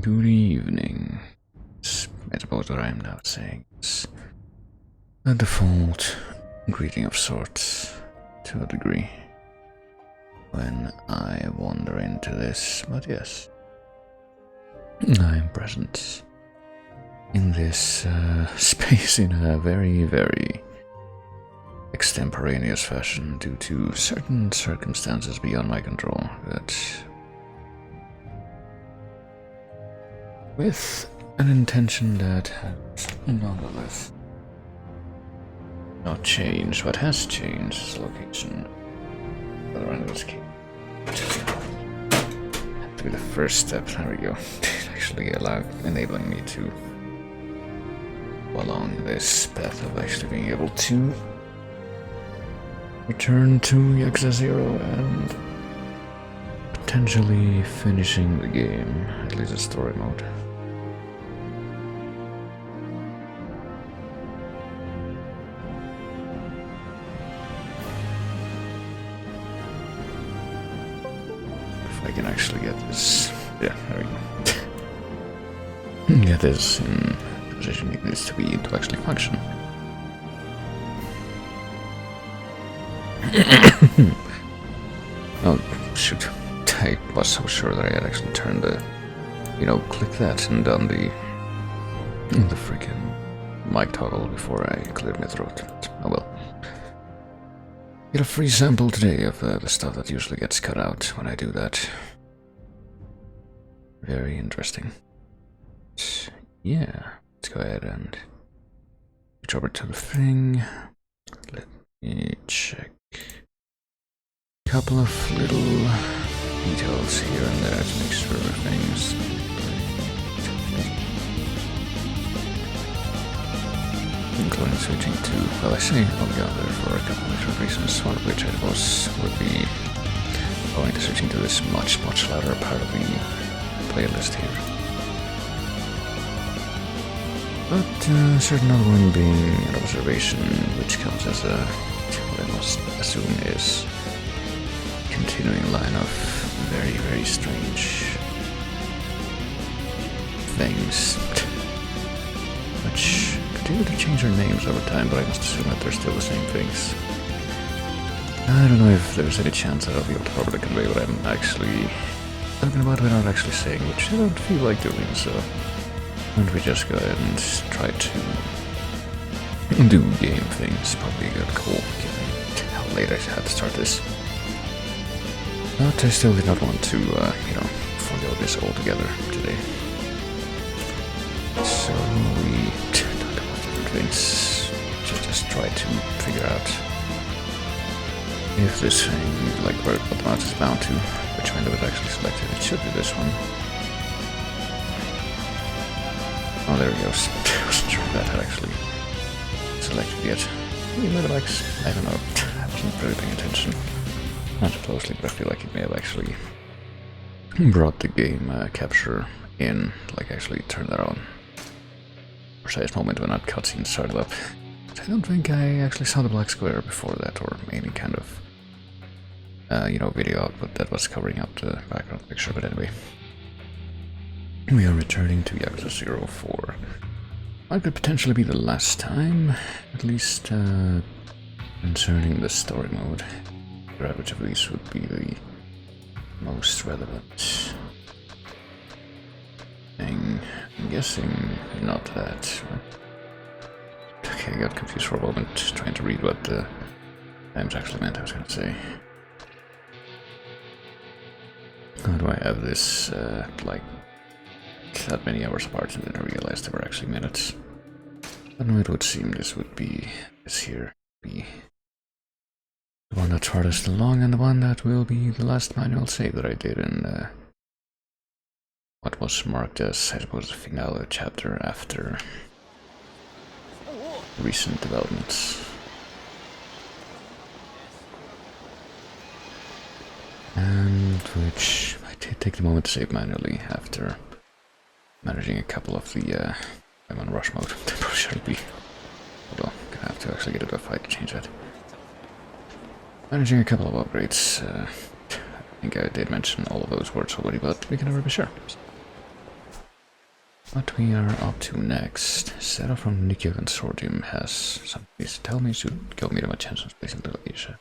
Good evening. I suppose what I am now saying is a default greeting of sorts, to a degree, when I wander into this, but yes, I am present in this space in a very, very extemporaneous fashion due to certain circumstances beyond my control that, with an intention that has nonetheless not changed. What has changed is the location around this key. To be the first step, there we go. Actually enabling me to go along this path of actually being able to return to Yakuza 0 and potentially finishing the game, at least the story mode. If I can actually get this, yeah, there we go. Get this in the position it needs to be to actually function. Oh, shoot. I was so sure that I had actually turned the, click that and done the freaking mic toggle before I cleared my throat. Oh well. Get a free sample today of the stuff that usually gets cut out when I do that. Very interesting. Yeah, let's go ahead and switch over to the thing. Let me check a couple of little details here and there to make sure everything's including switching to, well, I say I'll be out there for a couple of different reasons, one of which I suppose would be going to switching to this much louder part of the playlist here. But certain other one being an observation which comes as a, what I must assume is continuing line of very, very strange things, which continue to change their names over time, but I must assume that they're still the same things. I don't know if there's any chance that I'll be able to properly convey what I'm actually talking about without actually saying, which I don't feel like doing, so why don't we just go ahead and try to do game things. Probably a good call, given how late I had to start this. But I still did not want to, forego this altogether today. So we talked about different things to just try to figure out if this thing, like where what the mouse is bound to, which window is actually selected. It should be this one. Oh, there it goes. I wasn't sure if that had actually selected yet. Maybe Metamax, I don't know. I wasn't really paying attention. Not too closely, but I feel like it may have actually brought the game capture in, like actually turned that on. Precise moment when that cutscene started up. But I don't think I actually saw the black square before that, or any kind of, video output that was covering up the background picture, but anyway. We are returning to Yakuza 0 for what could potentially be the last time, at least concerning the story mode. Which of these would be the most relevant thing? I'm guessing not that. Okay, I got confused for a moment trying to read what the times actually meant. I was gonna say. How do I have this, like, that many hours apart, and then I realized they were actually minutes? But no, it would seem this would be, this here, be the one that's farthest along, and the one that will be the last manual save that I did in what was marked as, I suppose, the finale chapter after recent developments. And which I did take the moment to save manually after managing a couple of the I'm on rush mode. That probably shouldn't be. Well, gonna have to actually get into a fight to change that. Managing a couple of upgrades. I think I did mention all of those words already, but we can never be sure. What we are up to next. Sarah from Nikyo Consortium has some things to tell me. Should go meet him at Chanson's place in Little Asia.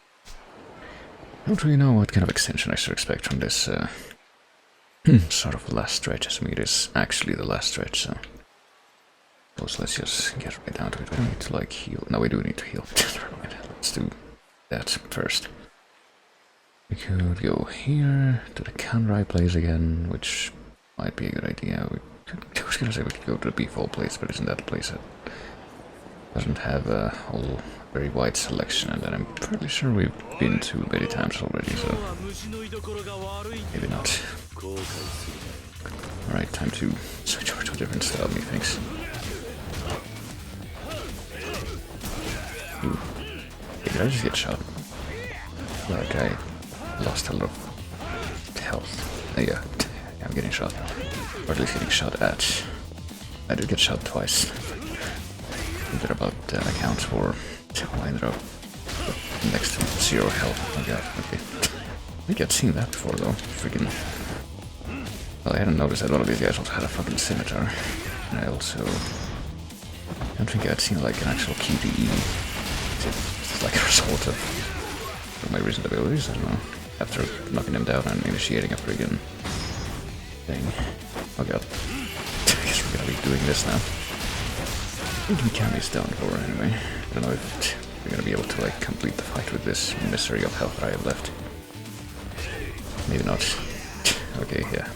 I don't really know what kind of extension I should expect from this sort of last stretch. Assuming it is actually the last stretch, so let's just get right down to it. We don't need to like heal. No, we do need to heal. Let's do that first. We could go here to the Kanrai place again, which might be a good idea. I was gonna say we could go to the Beefall place, but isn't that a place that doesn't have a whole very wide selection, and that I'm fairly sure we've been to many times already, so maybe not. Alright, time to switch over to a different style, methinks. Ooh. Did I just get shot? Like I lost a lot of health. Yeah, I'm getting shot. Or at least getting shot at. I did get shot twice. That about accounts for how I ended up next to 0 health. Oh my god, okay. I think I'd seen that before though. Freaking. Well, I hadn't noticed that one of these guys also had a fucking scimitar. And I also don't think I'd seen like an actual QTE. It's like a result of my recent abilities, I don't know. After knocking him down and initiating a friggin' thing. Oh god. I guess we're gonna be doing this now. I think Mikami's down for anyway. I don't know if we're gonna be able to like complete the fight with this misery of health that I have left. Maybe not. Okay, yeah.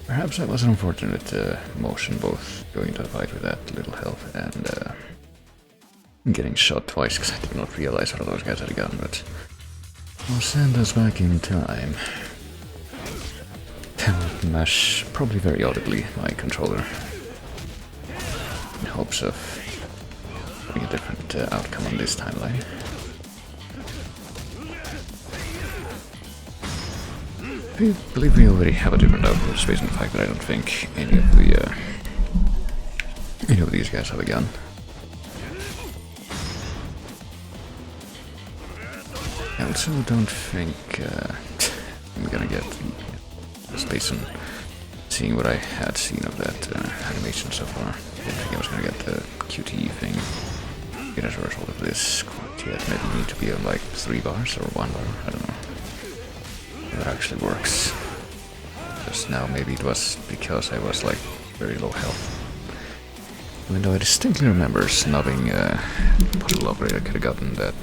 Perhaps that was an unfortunate motion, both going into the fight with that little health and getting shot twice, because I did not realize one of those guys had a gun, but I'll send us back in time. And mash, probably very audibly, my controller. In hopes of having a different outcome on this timeline. I believe we already have a different outcome, just based on the fact that I don't think any of these guys have a gun. I also don't think I'm gonna get, just based on seeing what I had seen of that animation so far, I didn't think I was gonna get the QTE thing as a result of this quite yet. Maybe we need to be on like 3 bars or 1 bar, I don't know. That actually works. Just now maybe it was because I was like very low health. Even though I distinctly remember snubbing what a upgrade I could have gotten that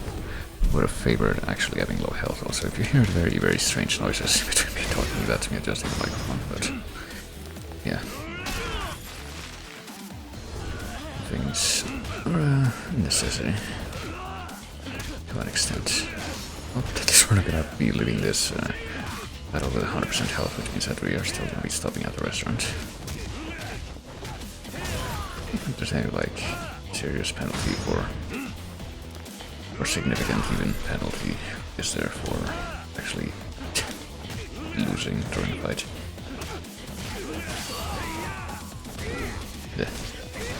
would have favored actually having low health. Also, if you hear very, very strange noises between me talking, that's me adjusting the microphone, but yeah. Things are a necessity to an extent. Well, at least we're not gonna be leaving this battle with 100% health, which means that we are still gonna be stopping at the restaurant. I don't think there's any like serious penalty for, or significant even penalty is there for actually losing during the fight.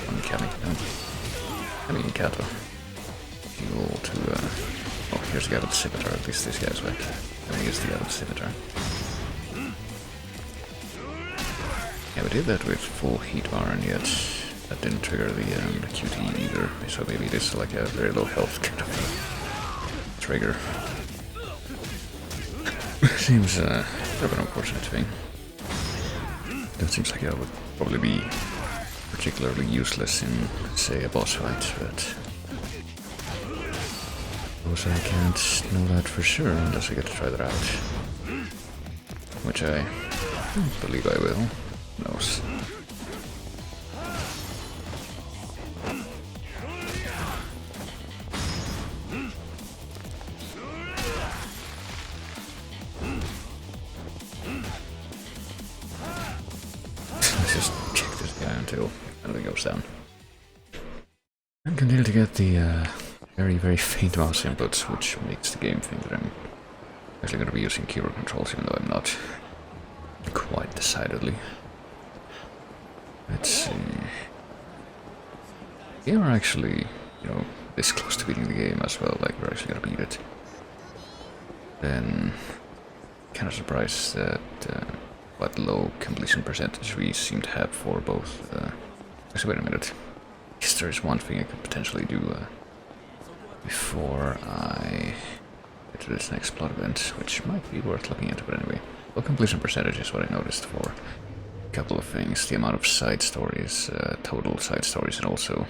I'm coming. I mean, Kato. Fuel to, oh, here's the guy with the scimitar. At least this guy's back. I think it's the guy with the scimitar. Yeah, we did that with full heat bar, and yet that didn't trigger the QT either. So maybe it is like a very low health kind of trigger. Seems a bit of an unfortunate thing. That seems like it would probably be particularly useless in, say, a boss fight, but I suppose I can't know that for sure unless I get to try that out. Which I believe I will. Who knows? Let's just check this guy until anything goes down. And continue to get the very, very faint mouse inputs, which makes the game think that I'm actually going to be using keyboard controls, even though I'm not quite decidedly. Let's see. We are actually, you know, this close to beating the game as well, like we're actually going to beat it. Then, kind of surprised that what low completion percentage we seem to have for both. Actually, wait a minute. Because there's one thing I could potentially do before I get to this next plot event, which might be worth looking into, but anyway. Low completion percentage is what I noticed for a couple of things. The amount of side stories, total side stories, and also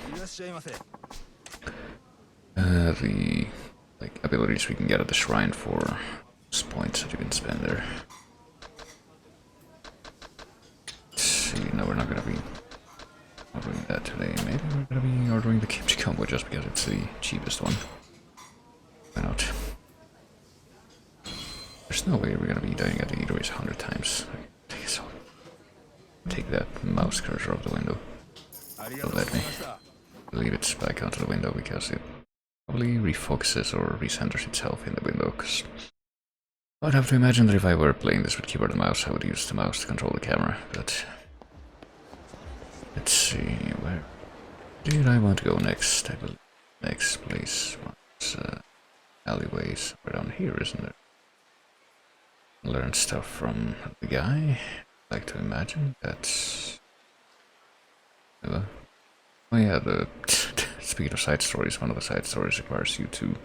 the abilities we can get at the shrine for those points that you can spend there. Let's see, no, we're not gonna be ordering that today. Maybe we're gonna be ordering the kimchi combo just because it's the cheapest one. Why not? There's no way we're gonna be dying at the eateries 100 times. Take that mouse cursor off the window. Don't let me leave it back onto the window because it probably refocuses or recenters itself in the window. Because I'd have to imagine that if I were playing this with keyboard and mouse, I would use the mouse to control the camera. But let's see, where did I want to go next? I believe next place was alleyways. We're down here, isn't it? Learn stuff from the guy. I like to imagine that's. Oh yeah, speaking of side stories, one of the side stories requires you to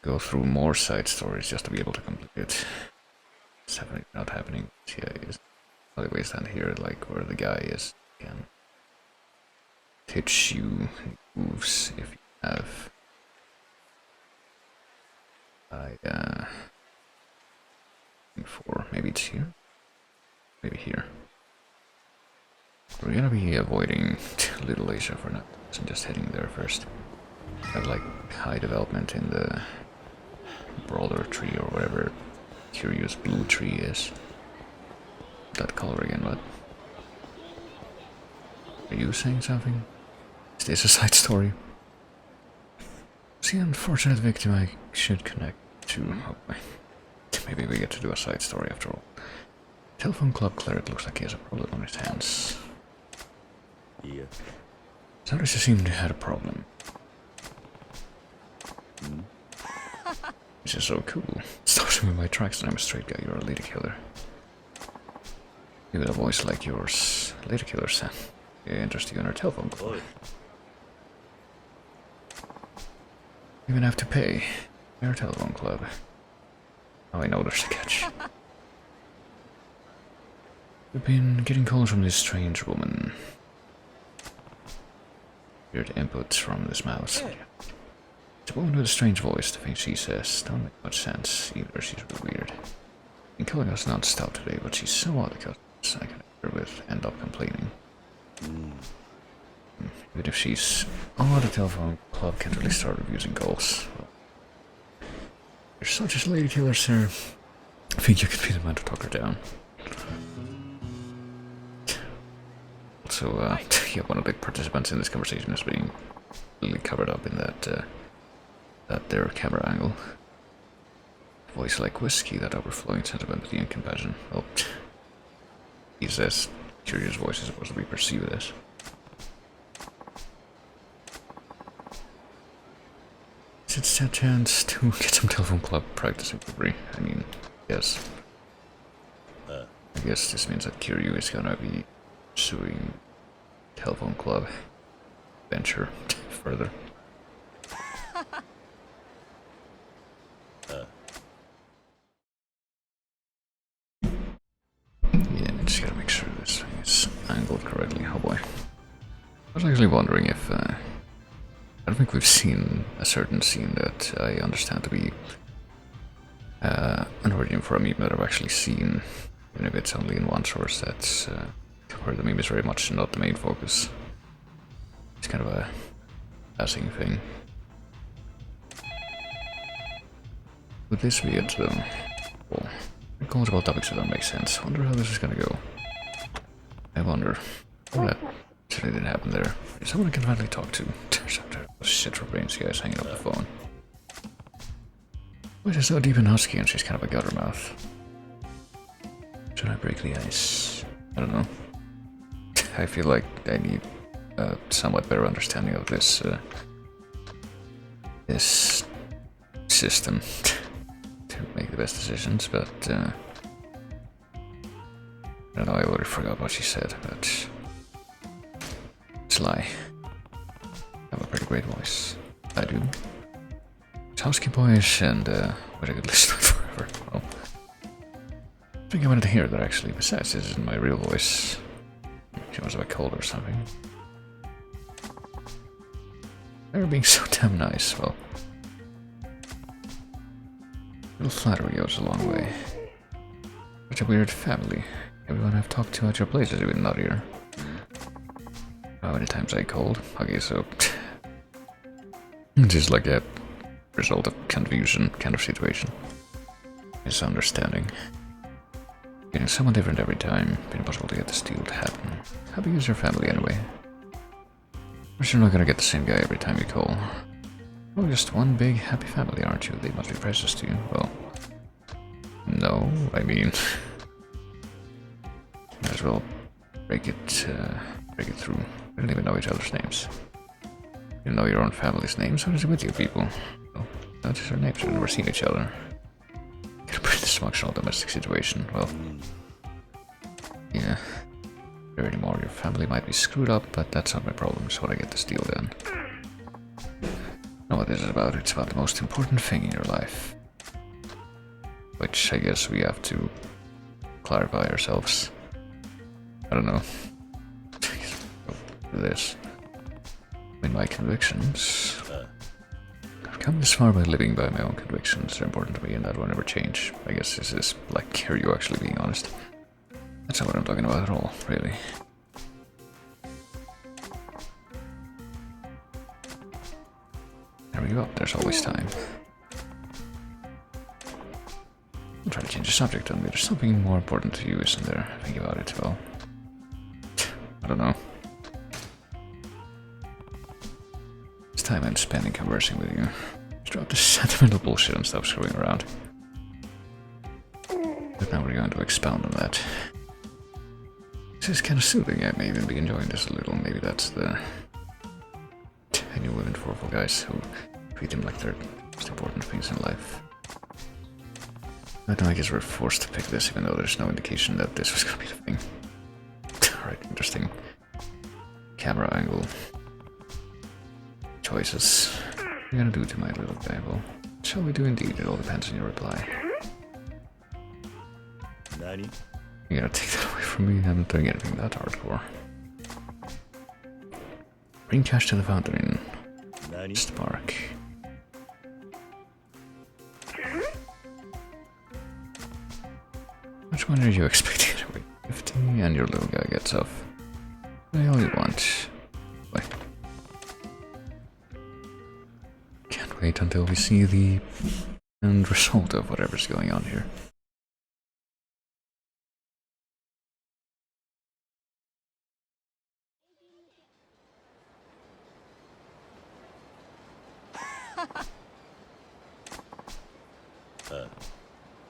go through more side stories just to be able to complete it. It's definitely not happening. Yeah, it's alleyways down here, like where the guy is, can teach you moves if you have. For maybe it's here, maybe here. We're gonna be avoiding Little Asia for now, and just heading there first. Have like high development in the broader tree or whatever curious blue tree is. That color again, what? Are you saying something? Is this a side story? It's the unfortunate victim I should connect to. Oh, maybe we get to do a side story after all. Telephone club cleric looks like he has a problem on his hands. Yeah. Notice you seem to have a problem. This is so cool. Stops me in my tracks and I'm a straight guy. You're a lady killer. You with a voice like yours. Lady killer, son. Interest you in our telephone club. You even have to pay. Our telephone club. Oh, I know there's a catch. We've been getting calls from this strange woman. Weird inputs from this mouse. It's a woman with a strange voice. The things she says don't make much sense either. She's really weird. Been calling us non-stop today, but she's so odd because I can hear with end up complaining. Even if she's odd, the telephone club can't really start abusing goals. You're such a lady killer, sir. I think you could be the man to talk her down. Also, yeah, one of the participants in this conversation is being really covered up in that their camera angle. Voice like whiskey, that overflowing sense of empathy and compassion. Well, he's as curious voice is supposed to be perceived as. It's a chance to get some telephone club practicing for free. I mean, yes. I guess this means that Kiryu is gonna be pursuing telephone club venture further. Yeah, just gotta make sure this thing is angled correctly. Oh boy. I was actually wondering if I don't think we've seen a certain scene that I understand to be an origin for a meme that I've actually seen, even if it's only in one source. That's where the meme is very much not the main focus. It's kind of a passing thing. Would this be it though? Well, calls about topics that don't make sense. Wonder how this is gonna go. I wonder. Oh, that actually didn't happen there. Is someone I can finally talk to? Shit for brains, guys, hanging up the phone. Voice is so deep and husky and she's kind of a gutter mouth. Should I break the ice? I don't know. I feel like I need a somewhat better understanding of this this system to make the best decisions, but I don't know, I already forgot what she said, but it's a lie. I have a pretty great voice. I do. It's husky boyish and what I could listen to forever. Well, I think I wanted to hear that actually. Besides, this isn't my real voice. She must have a cold or something. They're being so damn nice, well. A little flattery goes a long way. Such a weird family. Everyone I've talked to at your place is even nuttier. How many times I called? Okay, so... just like a result of confusion kind of situation. Misunderstanding. Getting someone different every time. Been impossible to get this deal to happen. How big is your family anyway? But you're not gonna get the same guy every time you call. Oh, just one big happy family, aren't you? They must be precious to you. Well... no, I mean... might as well break it through. We don't even know each other's names. You know your own family's names? What is it with you people? Oh, not just our names, we've never seen each other. Get a pretty dysfunctional domestic situation, well... yeah. There anymore, your family might be screwed up, but that's not my problem, so when I get this deal done. Know what this is about? It's about the most important thing in your life. Which I guess we have to clarify ourselves. I don't know. This. In my convictions. I've come this far by living by my own convictions. They're important to me and that will never change. I guess this is like, are you actually being honest? That's not what I'm talking about at all, really. There we go, there's always time. I'll try to change the subject on me. There's something more important to you, isn't there? Think about it, well... I don't know. It's time I'm spending conversing with you. Just drop this sentimental bullshit and stop screwing around. But now we're going to expound on that. This is kind of soothing. I may even be enjoying this a little. Maybe that's the... I knew women for guys who treat them like they're most important things in life. But I guess we're forced to pick this, even though there's no indication that this was going to be the thing. Alright, interesting. Camera angle. Choices. What are you gonna do to my little guy? Well, shall we do indeed? It all depends on your reply. You're gonna take that away from me? I'm not doing anything that hardcore. Bring cash to the fountain in Spark. Which one are you expecting? 50 and your little guy gets off. What all you want? Wait. Can't wait until we see the end result of whatever's going on here.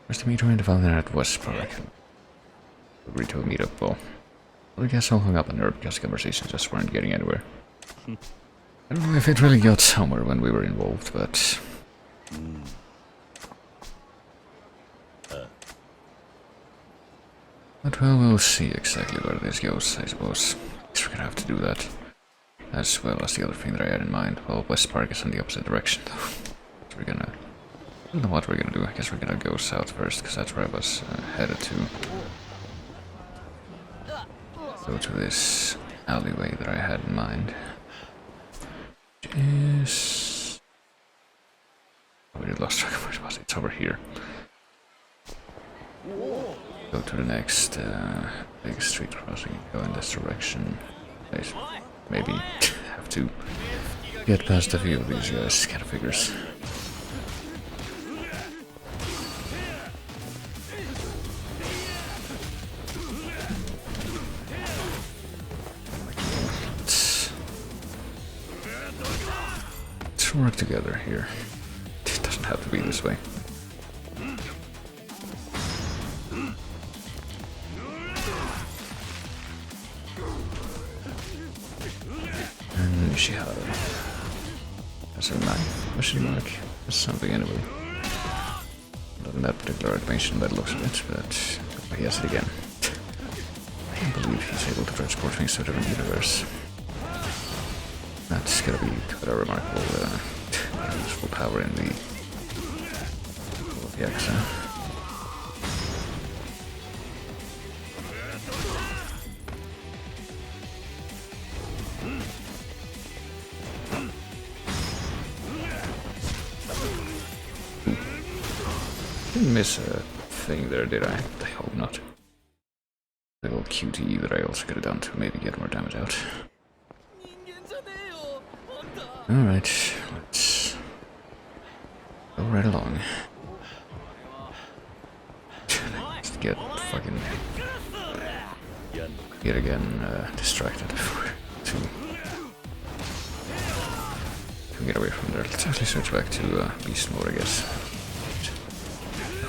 Where's the meter in the fountain at Westpark? Agreed to a meetup, well. I guess I hung up on her because conversations just weren't getting anywhere. I don't know if it really got somewhere when we were involved, but... But well, we'll see exactly where this goes, I suppose. Guess we're gonna have to do that. As well as the other thing that I had in mind. Well, Westpark is in the opposite direction, though. So we're gonna... I don't know what we're gonna do. I guess we're gonna go south first, because that's where I was headed to. Go to this alleyway that I had in mind. Is... oh, we lost track of where it was. It's over here. Go to the next big street crossing. Go in this direction. Maybe have to get past a few of these guys. Kind of figures. Let's work together here. It doesn't have to be this way. And Nishihara. That's a knife. Question mark. That's something anyway. Not in that particular animation by the looks of it, but he has it again. I believe he's able to transport things to a different universe. That's gotta be quite a remarkable, useful power in the of Yakuza. Didn't miss a thing there, did I? I hope not. The little QTE that I also could have done to maybe get more damage out. Alright, let's go right along. Let's get fucking yet again distracted to get away from there. Let's actually switch back to beast mode, I guess.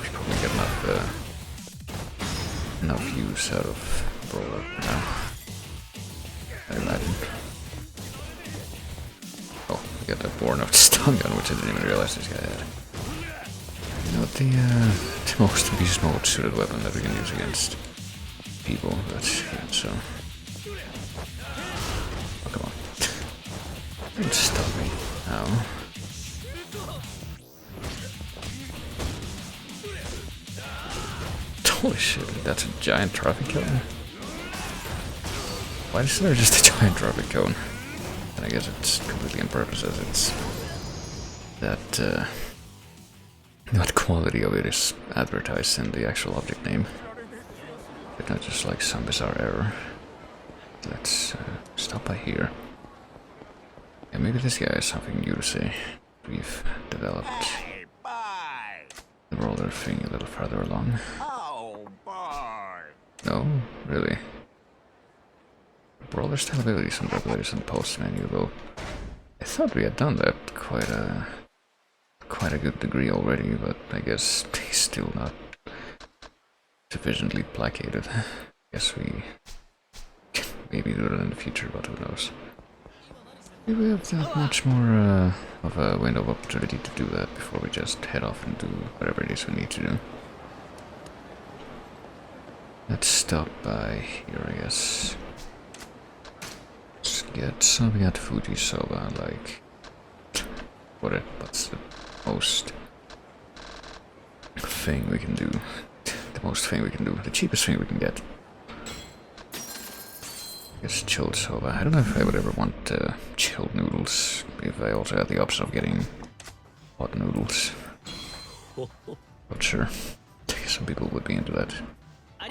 We probably get enough use out of Brawler now, I imagine. Oh, we got that Born Out stun gun, which I didn't even realize this guy had. Not the most beast mode suited weapon that we can use against people, but yeah, so. Oh, come on. Don't stop me now. Holy shit, that's a giant traffic cone? Why is there just a giant traffic cone? And I guess it's completely on purpose, as it's that quality of it is advertised in the actual object name, but not just like some bizarre error. Let's stop by here. Yeah, maybe this guy has something new to say. We've developed the roller thing a little further along. No, really. Brawler still abilities and abilities in the post menu, though. I thought we had done that quite a good degree already, but I guess he's still not sufficiently placated. Guess we can maybe do that in the future, but who knows. Maybe we have that much more of a window of opportunity to do that before we just head off and do whatever it is we need to do. Let's stop by here, I guess. Let's get something at Fujisoba, like... What's the most thing we can do? The most thing we can do, the cheapest thing we can get. I guess chilled soba. I don't know if I would ever want chilled noodles, if I also had the option of getting hot noodles. But sure, I guess some people would be into that. I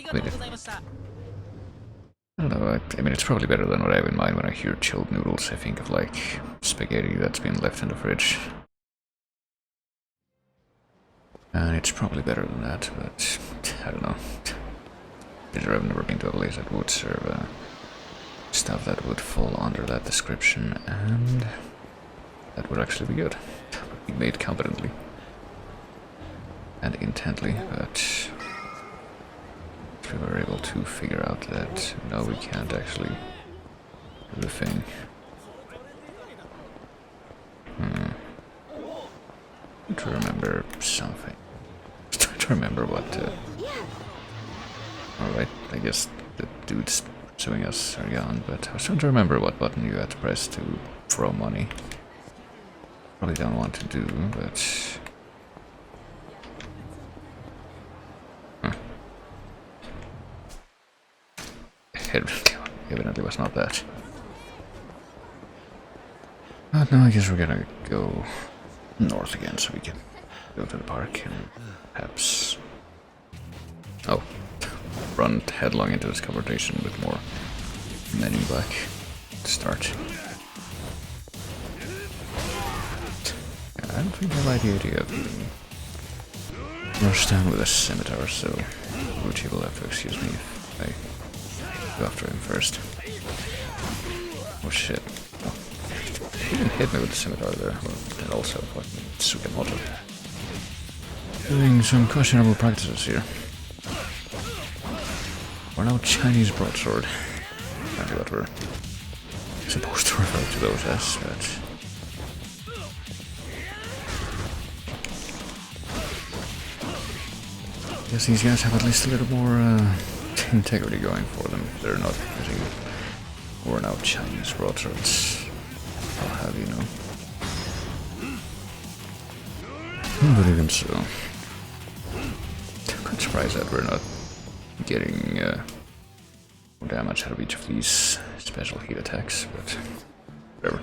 don't know, I mean it's probably better than what I have in mind when I hear chilled noodles. I think of like spaghetti that's been left in the fridge. And it's probably better than that, but I don't know. I've never been to a place that would serve stuff that would fall under that description, and that would actually be good. That would be made competently and intently, but we were able to figure out that no, we can't actually do the thing. To remember something. Trying to remember what. Alright, I guess the dudes pursuing us are gone, but I was trying to remember what button you had to press to throw money. Probably don't want to do, but. Evidently was not that. But no, I guess we're gonna go north again so we can go to the park and perhaps... Oh, run headlong into this confrontation with more men in black to start. I don't think I like the idea of being rushed down with a scimitar, so Uchi will have to excuse me if I go after him first. Oh shit. Oh. He didn't hit me with the scimitar there, well, and also fucking Tsukamoto. Doing some questionable practices here. We're now Chinese broadsword. Apparently what we're supposed to refer to those as, but... Guess these guys have at least a little more integrity going for them. They're not getting worn out Chinese rotards. I'll have you know. But even so, I'm quite surprised that we're not getting more damage out of each of these special heat attacks, but whatever.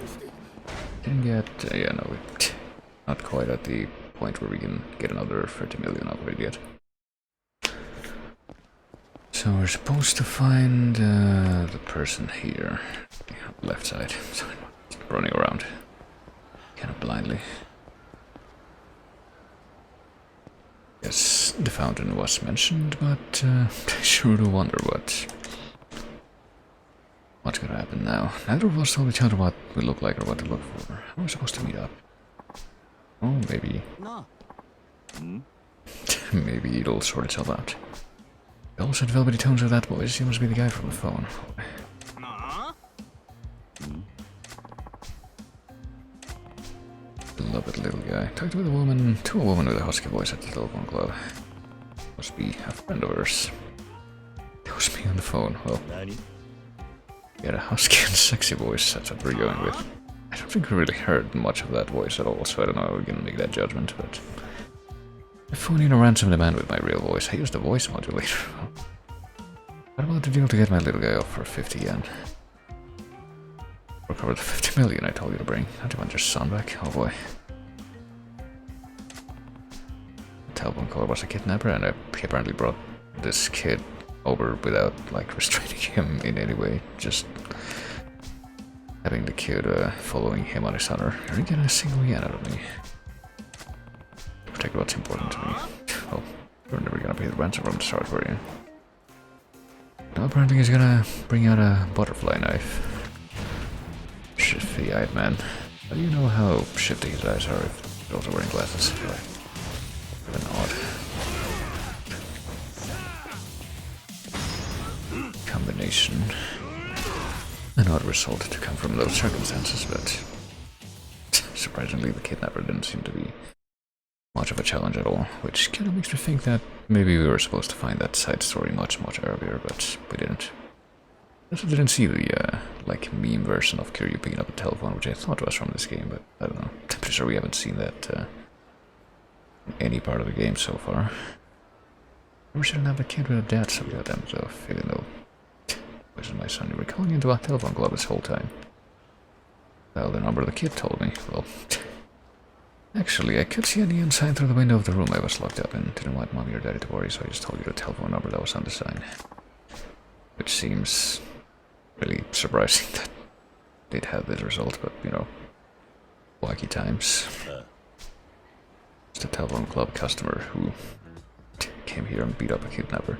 Didn't get, yeah, no, not quite at the point where we can get another 30 million upgrade yet. So we're supposed to find the person here, on the left side, so I'm not running around kind of blindly. Yes, the fountain was mentioned, but I sure do wonder what's gonna happen now. Neither of us told each other what we look like or what to look for. How are we supposed to meet up? Oh, maybe. No. Maybe it'll sort itself out. The dulcet velvety tones of that voice, he must be the guy from the phone. Beloved little guy. Talked with a woman, to a woman with a husky voice at the telephone club. Must be a friend of hers. It was me on the phone. Well, he had a husky and sexy voice, that's what we're going with. I don't think we really heard much of that voice at all, so I don't know how we're gonna make that judgment, but... I'm phoning a ransom demand with my real voice. I used the voice modulator. What about the deal to get my little guy off for 50 yen? Recover the 50 million I told you to bring. Don't you want your son back? Oh boy. The telephone caller was a kidnapper, and he apparently brought this kid over without, like, restraining him in any way. Just having the kid following him on his hunter. Are you getting a single yen out of me? Protect what's important to me. Well, we're never gonna pay the ransom from the start, for you? Now apparently he's gonna bring out a butterfly knife. Shifty-eyed man. How do you know how shifty his eyes are if he's also wearing glasses? An odd combination. An odd result to come from those circumstances, but surprisingly the kidnapper didn't seem to be much of a challenge at all, which kind of makes me think that maybe we were supposed to find that side story much earlier, but we didn't. I also didn't see the, like, meme version of Kiryu picking up a telephone, which I thought was from this game, but I don't know. I'm pretty sure we haven't seen that in any part of the game so far. We shouldn't have a kid with a dad so goddamn tough, even though... This is my son, you were calling into a telephone club this whole time. Well, the number the kid told me, well... Actually, I could see a neon sign through the window of the room I was locked up in. Didn't want mommy or daddy to worry, so I just told you the telephone number that was on the sign. Which seems... really surprising that they'd have this result, but, you know, wacky times. It's a telephone club customer who came here and beat up a kidnapper.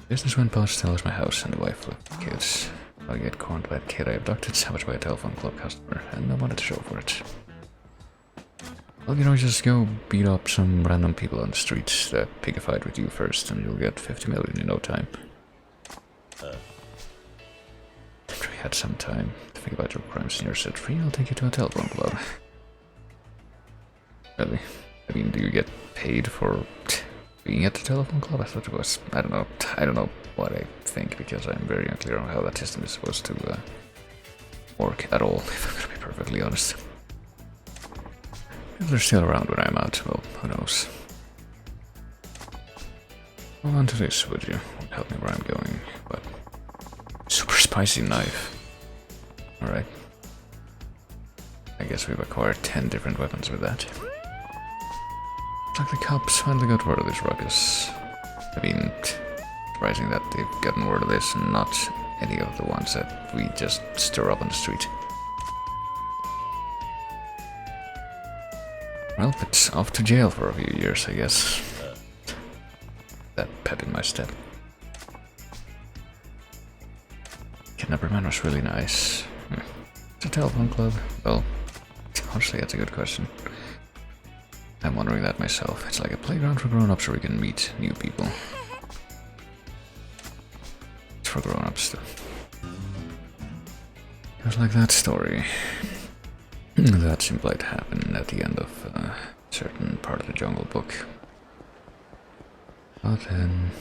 Business went bust, that was my house, and the wife left the kids. I get cornered by a kid I abducted, savaged by a telephone club customer, and I wanted to show for it. Well, you know, just go beat up some random people on the streets that pick a fight with you first, and you'll get 50 million in no time. After you had some time to think about your crimes and you're set free, I'll take you to a telephone club. Really? I mean, do you get paid for being at the telephone club? I thought it was... I don't know what I think, because I'm very unclear on how that system is supposed to work at all, if I'm gonna be perfectly honest. If they're still around when I'm out, well, who knows. Hold on to this, would you? Won't help me where I'm going, but... Super spicy knife. Alright. I guess we've acquired 10 different weapons with that. Looks like the cops finally got word of this ruckus. I mean, surprising that they've gotten word of this and not any of the ones that we just stir up on the street. Well, it's off to jail for a few years, I guess. That pep in my step. Kidnapper man was really nice. It's a telephone club. Well, honestly, that's a good question. I'm wondering that myself. It's like a playground for grown-ups where we can meet new people. It's for grown-ups, too. Just like that story. That seemed like to happen at the end of a certain part of the Jungle Book. But then...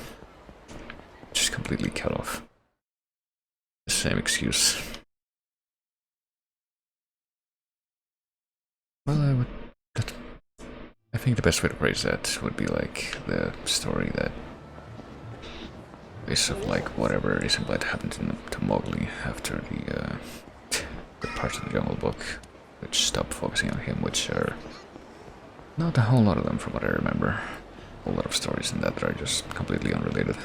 completely cut off. The same excuse. Well, I think the best way to phrase that would be like the story that is of like whatever is implied happened to Mowgli after the parts of the Jungle Book which stopped focusing on him, which are not a whole lot of them from what I remember. A whole lot of stories in that are just completely unrelated.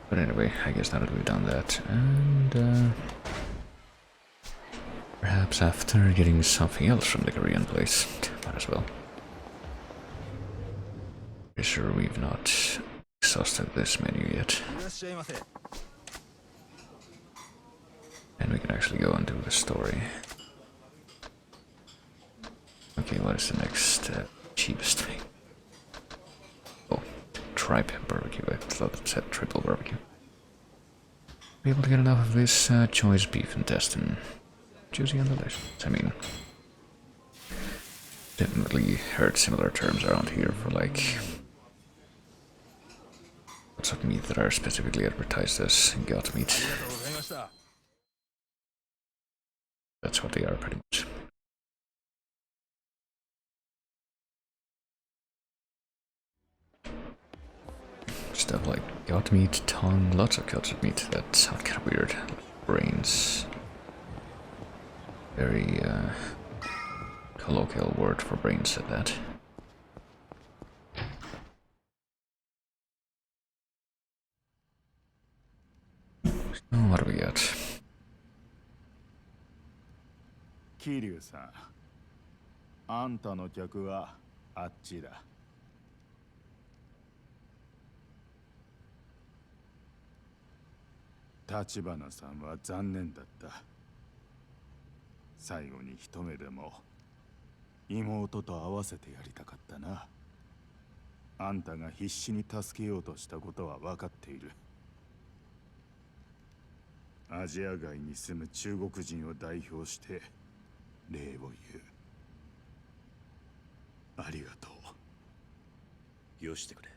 But anyway, I guess now that we've done that, and perhaps after getting something else from the Korean place, might as well. Pretty sure we've not exhausted this menu yet. And we can actually go and do the story. Okay, what is the next cheapest thing? Oh, tripe barbecue. I thought it said triple barbecue. Be able to get enough of this choice beef intestine. Juicy and delicious. I mean, definitely heard similar terms around here for like lots of meat that are specifically advertised as gut meat. That's what they are pretty much. Stuff like gut meat, tongue, lots of cuts of meat that sound kind of weird. Brains. Very colloquial word for brains at that. So what do we got? Kiryu-san, あんたの客はあっちだ。立花さんは残念だった。最後に一目でも妹と会わせてやりたかったな。あんたが必死に助けようとしたことは分かっている。アジア外に住む中国人を代表して礼を言う。ありがとう。よしてくれ。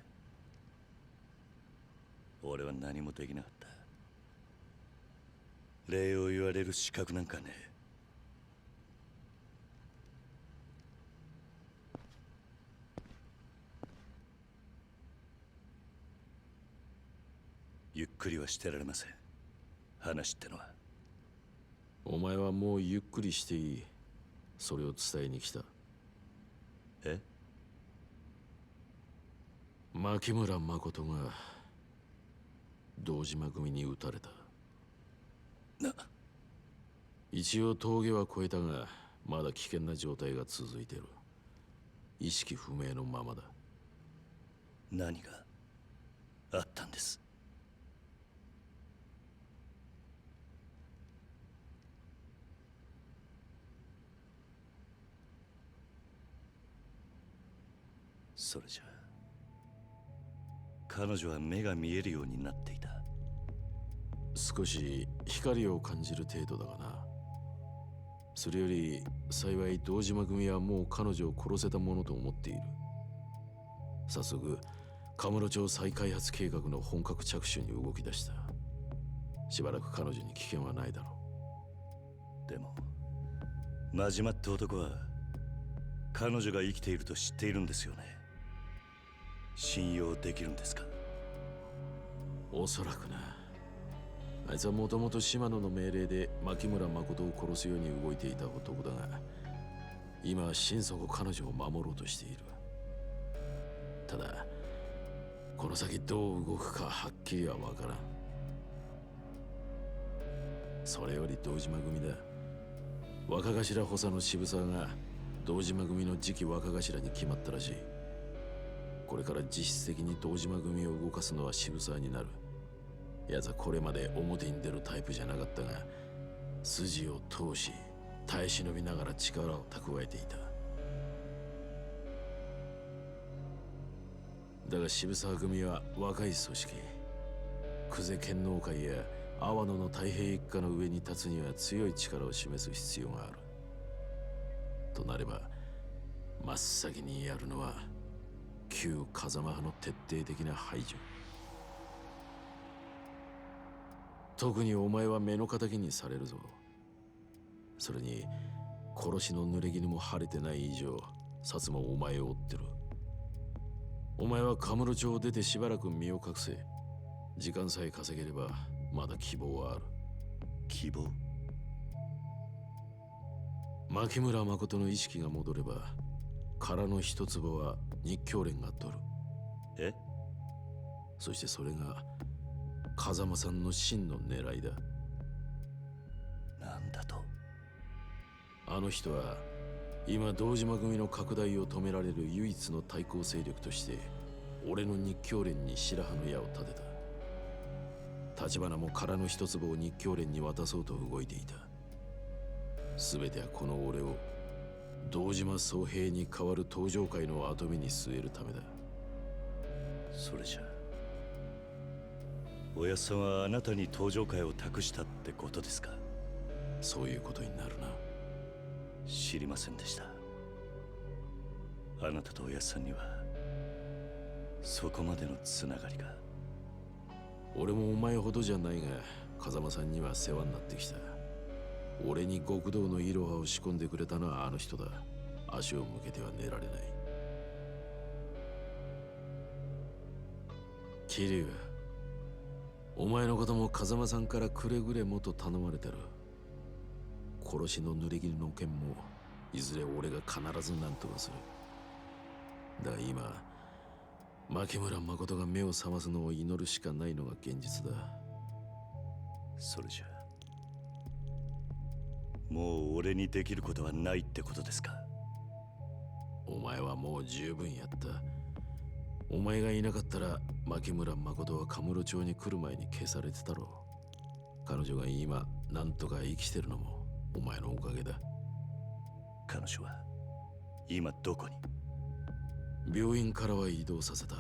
俺は何もできなかった。礼を言われる資格なんかねえ。ゆっくりはしてられません。話ってのは。お前はもうゆっくりしていい。それを伝えに来た。え？牧村誠が堂島組に撃たれた。一応峠は越えたが、まだ危険な状態が続いている。意識不明のままだ。何があったんです？それじゃあ彼女は目が見えるようになっていた。少し光を感じる程度だがな。それより幸い堂島組はもう彼女を殺せたものと思っている。早速カムロ町再開発計画の本格着手に動き出した。しばらく彼女に危険はないだろう。でも真島って男は彼女が生きていると知っているんですよね。信用できるんですか？おそらくな。あいつはもともと島野の命令で牧村誠を殺すように動いていた男だが、今は心底彼女を守ろうとしている。ただこの先どう動くかはっきりは分からん。それより堂島組だ。若頭補佐の渋沢が堂島組の次期若頭に決まったらしい。これから実質的に堂島組を動かすのは渋沢になる。やつはこれまで表に出るタイプじゃなかったが、筋を通し耐え忍びながら力を蓄えていた。だが渋沢組は若い組織。久世剣能会や阿波野の太平一家の上に立つには強い力を示す必要がある。となれば真っ先にやるのは旧風間派の徹底的な排除。特にお前は目の敵にされるぞ。それに殺しの濡れ衣も晴れてない以上、薩もお前を追ってる。お前はカムロ町を出てしばらく身を隠せ。時間さえ稼げればまだ希望はある。希望？牧村誠の意識が戻れば、殻の一坪は日教連が取る。え？そしてそれが風間さんの真の狙いだ。なんだと？あの人は今堂島組の拡大を止められる唯一の対抗勢力として俺の日教連に白羽の矢を立てた。橘も殻の一坪を日教連に渡そうと動いていた。全てはこの俺を堂島宗平に代わる登場界の跡目に据えるためだ。それじゃおやっさんはあなたに登場界を託したってことですか？そういうことになるな。知りませんでした。あなたとおやっさんにはそこまでのつながりが。俺もお前ほどじゃないが、風間さんには世話になってきた。俺に極道のイロハを仕込んでくれたのはあの人だ。足を向けては寝られない。桐生、お前のことも風間さんからくれぐれもと頼まれてる。殺しの濡れ衣の件もいずれ俺が必ず何とかする。だが今牧村誠が目を覚ますのを祈るしかないのが現実だ。それじゃもう俺にできることはないってことですか？お前はもう十分やった。お前がいなかったら牧村誠はカムロ町に来る前に消されてたろう。彼女が今なんとか生きてるのもお前のおかげだ。彼女は今どこに？病院からは移動させた。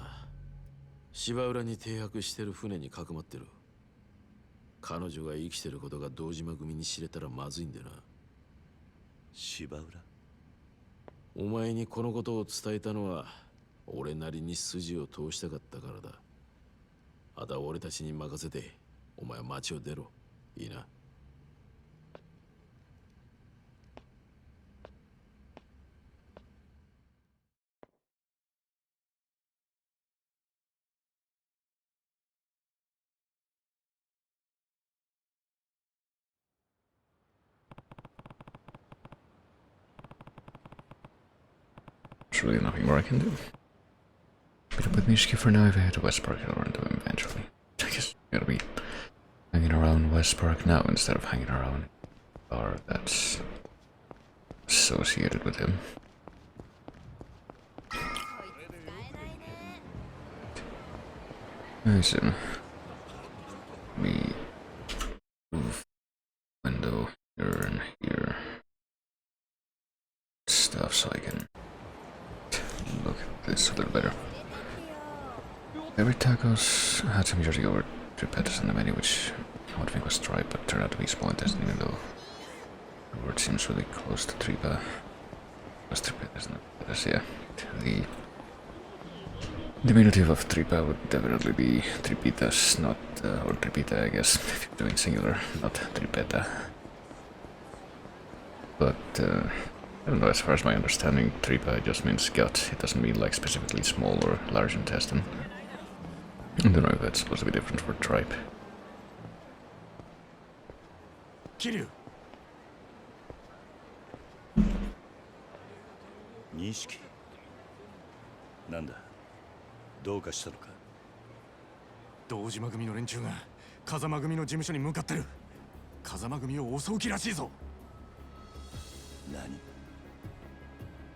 芝浦に停泊してる船にかくまってる。彼女が生きてることが堂島組に知れたらまずいんでな。芝浦？お前にこのことを伝えたのは俺なりに筋を通したかったからだ。あとは俺たちに任せてお前は町を出ろ。いいな。There's really nothing more I can do. Meet up with Mishki for now if I head to West Park. I'll run to him eventually. I guess I gotta be hanging around West Park now instead of hanging around a bar that's associated with him. Listen. Me move window here and here. Stuff so I can look at this a little better. Every tacos had some Jersey over tripetas on the menu, which I would think was tripe, but turned out to be small intestine, even though the word seems really close to tripa. Was tripetas, not tripetas, yeah. The diminutive of tripa would definitely be tripitas, not, or tripita, I guess, if you're doing singular, not tripeta. But, I don't know, as far as my understanding, tripa just means gut. It doesn't mean like specifically small or large intestine. I don't know if that's supposed to be different for tripe. Kiryu! 錦、なんだ、どうかしたのか？堂島組の連中が風間組の事務所に向かってる。風間組を襲う気らしいぞ。何？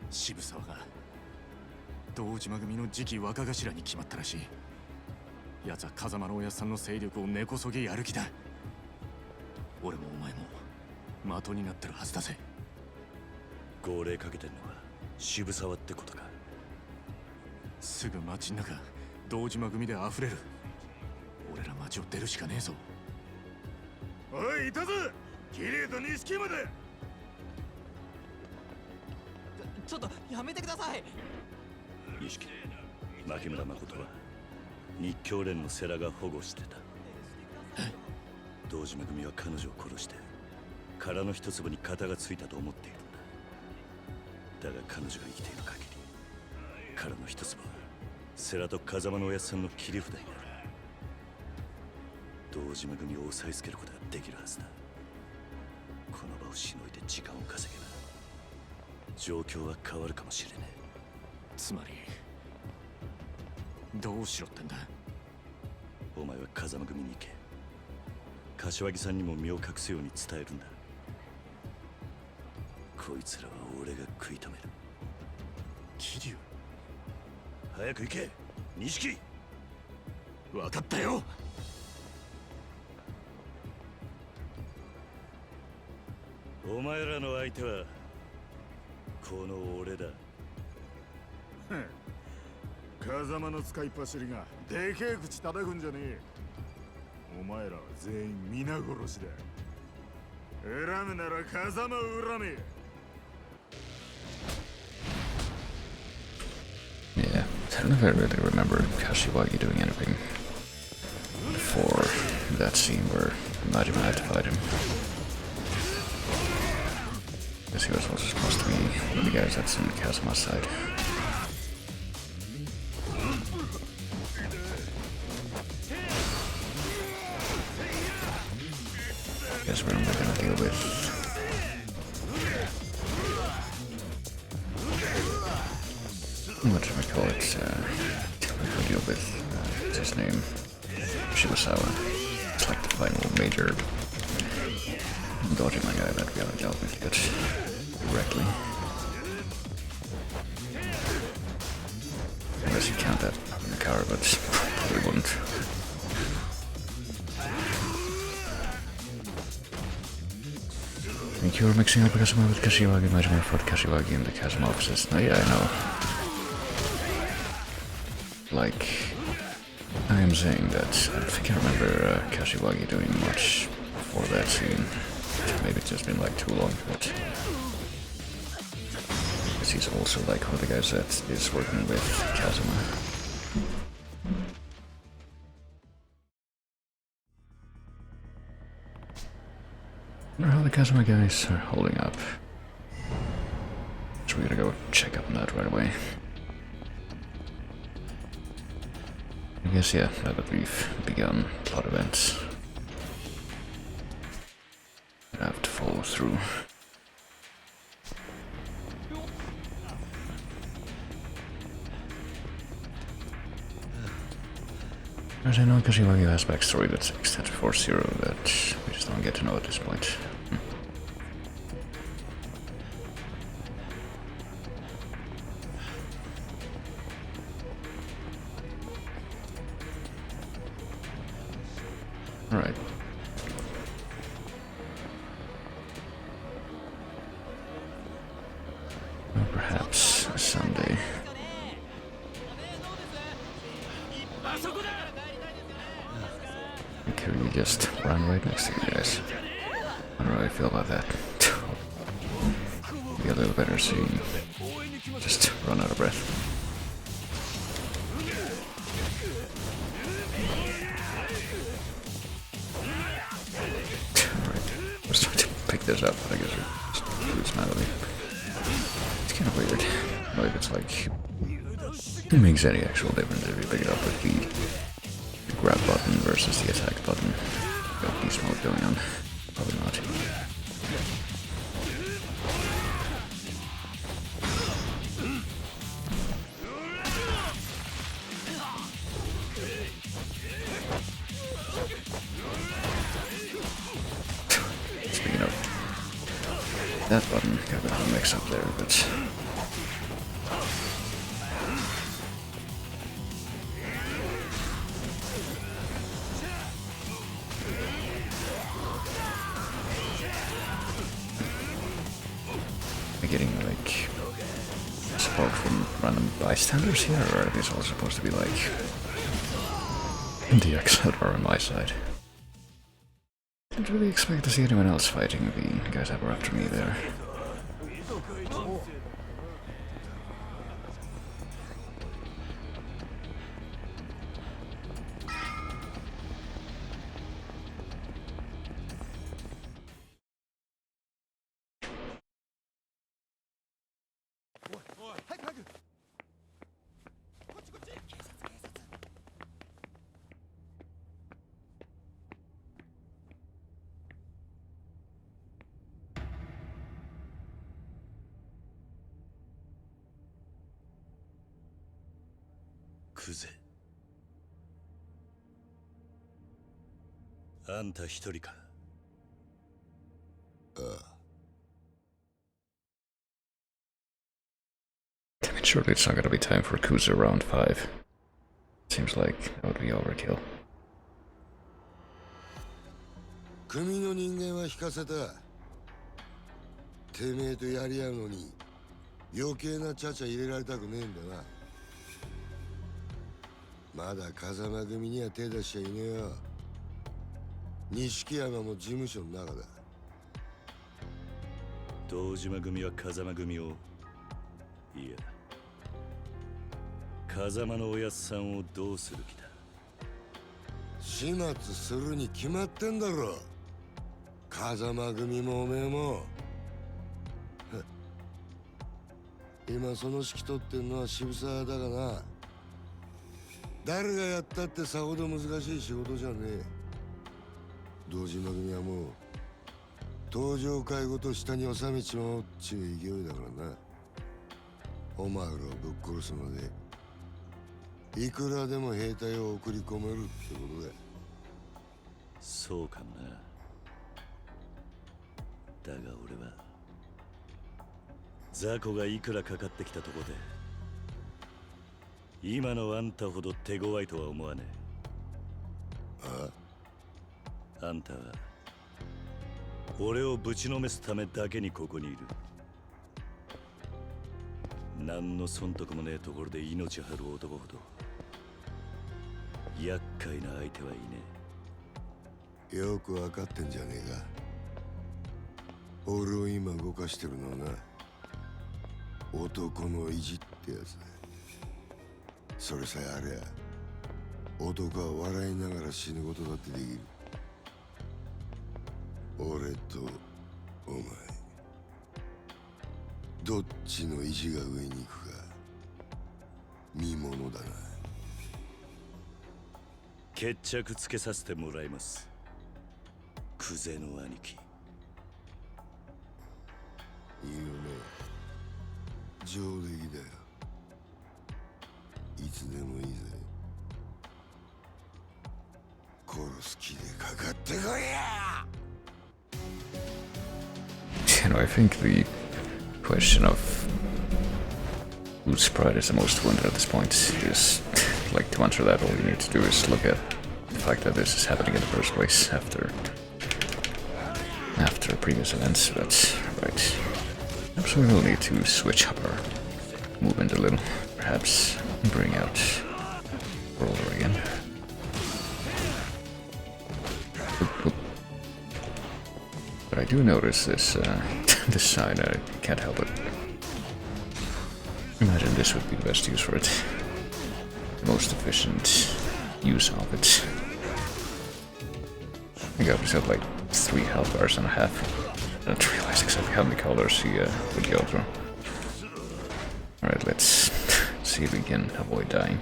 渋沢が堂島組の次期若頭に決まったらしい。奴は風間のおやっさんの勢力を根こそぎやる気だ。俺もお前も的になってるはずだぜ。号令かけてんのは渋沢ってことか？すぐ街の中堂島組で溢れる。俺ら街を出るしかねえぞ。おい、いたぞ、桐生と錦まで。ちょっとやめてください。錦、牧村誠は日教連の世良が保護してた。堂島組は彼女を殺して殻の一粒に型がついたと思っているんだ。だが彼女が生きている限り殻の一粒は世良と風間のおやっさんの切り札になる。堂島組を押さえつけることができるはずだ。この場をしのいで時間を稼げば状況は変わるかもしれねえ。つまりどうしろってんだ。お前は風間組に行け。柏木さんにも身を隠すように伝えるんだ。こいつらは俺が食い止める。桐生、早く行け錦。分かったよ。お前らの相手はこの俺だ。風間の使いっ走りがでけえ口叩くんじゃねえ。お前らは全員皆殺しだ。恨むなら風間を恨め。Yeah, I don't know if I really remember Kashiwagi doing anything before that scene where Majima had to fight him. I guess he was also supposed to be one of the guys that's on Kazuma's side. Guess we're only gonna deal with what do we call it? We'll deal with what's his name? Shibusawa. It's like the final major dodging guy that we haven't dealt with yet directly. Unless you count that in the car, but probably wouldn't. I think you were mixing up Kazuma with Kashiwagi. Majima fought Kashiwagi in the Kazuma offices. No, yeah, I know. Like, I am saying that I think I remember Kashiwagi doing much before that scene. Maybe it's just been like too long, but he's also like one of the guys that is working with Kazuma. I wonder how the Kazuma guys are holding up. So we gotta go check up on that right away. I guess, yeah, now that we've begun plot events, I have to follow through. As I know, Kashiwagi has backstory that's extended for Zero that we just don't get to know at this point. Alright. Well, perhaps someday. Can we just run right next to you guys? I don't know how I feel about that. Be a little better seeing just run out of breath. Alright, we're starting to pick this up, but I guess we're just do this manually. It's kind of weird. I don't know if it's like it makes any actual difference if you pick it up with the grab button versus the attack button. Got beast mode going on. Probably not. Speaking of that button, got a bit of a mix up there, but getting like support from random bystanders here, or are these all supposed to be like the X that are on my side? Didn't really expect to see anyone else fighting the guys that were after me there. クゼ、あんた一人か？ああ。I mean, surely it's not gonna be time for Yakuza round 5. Seems like that would be overkill. 組の人間は引かせた。てめえとやり合うのに余計なちゃちゃ入れられたくねえんだな。まだ風間組には手出しちゃいねえよ。錦山も事務所の中だ。堂島組は風間組を、いや風間のおやっさんをどうする気だ？始末するに決まってんだろ。風間組もおめえも。今その指揮取ってんのは渋沢だがな。誰がやったってさほど難しい仕事じゃねえ。堂島組はもう登場会ごと下に収めちまおうっちゅう勢いだからな。お前らをぶっ殺すまでいくらでも兵隊を送り込めるってことだ。そうかもな。だが俺は雑魚がいくらかかってきたとこで今のあんたほど手強いとは思わねえ。あんたは俺をぶちのめすためだけにここにいる。何の損得もねえところで命張る男ほど厄介な相手はいねよく分かってんじゃねえか。俺を今動かしてるのはな、男の意地ってやつだ。それさえありゃ男は笑いながら死ぬことだってできる。俺とお前どっちの意地が上に行くか見ものだな。決着つけさせてもらいます、クゼの兄貴。いいよね、上出来だよ。いつでもいいぜ。殺す気でかかってこいや。 You know, I think the question of whose pride is the most wounded at this point is, like, to answer that, all you need to do is look at the fact that this is happening in the first place after previous events. That's right. Perhaps we will need to switch up our movement a little. Perhaps bring out Roller again. Oop, oop. But I do notice this this side. I can't help it. Imagine this would be the best use for it. The most efficient use of it. I got myself like 3 health bars and a half. I don't realize exactly how many colors he would go through. Alright, let's see if we can avoid dying.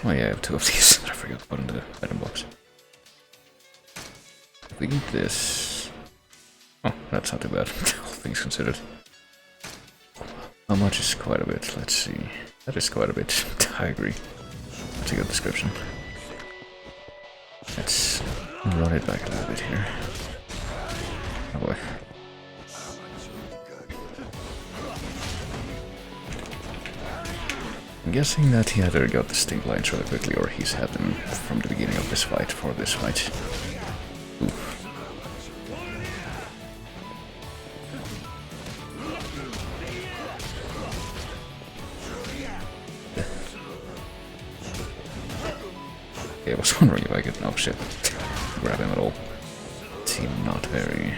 Oh yeah, I have 2 of these that I forgot to put in the item box. If we eat this... Oh, that's not too bad, all things considered. How much is quite a bit? Let's see. That is quite a bit. I agree. That's a good description. Let's run it back a little bit here. Oh boy. I'm guessing that he either got the stink lines really quickly or he's had them from the beginning of this fight for this fight. Oof. I was wondering if I could, oh shit, grab him at all. Seemed not very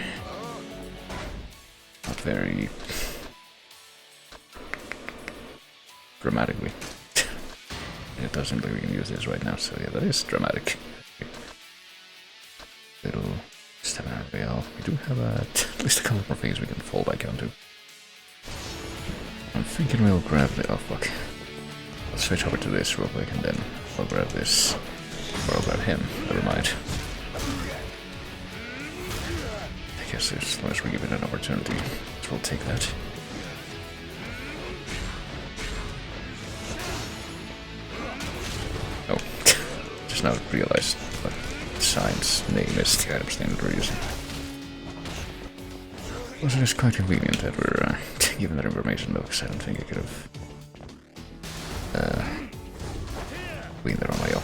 dramatically. It doesn't look like we can use this right now, so yeah, that is dramatic. Little stamina veil. We do have at least a couple more things we can fall back onto. I'm thinking we'll grab the... oh fuck. I'll switch over to this real quick and then I'll grab this. Or I'll grab him, never mind. I guess as long as we give it an opportunity, we'll take that. Oh, just now realized what Sign's name is the item's name that we're using. Also, it's quite convenient that we're given that information though, because I don't think I could have been there on my own.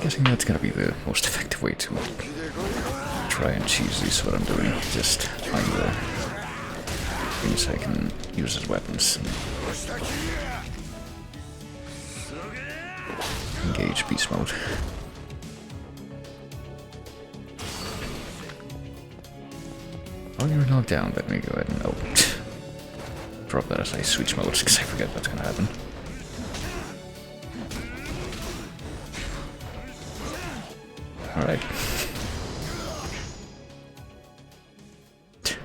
Guessing that's gonna be the most effective way to try and cheese this what I'm doing. Just find the things I can use as weapons and engage beast mode. Oh, you're knocked down. Let me go ahead and drop that as I switch modes because I forget what's gonna happen. Alright.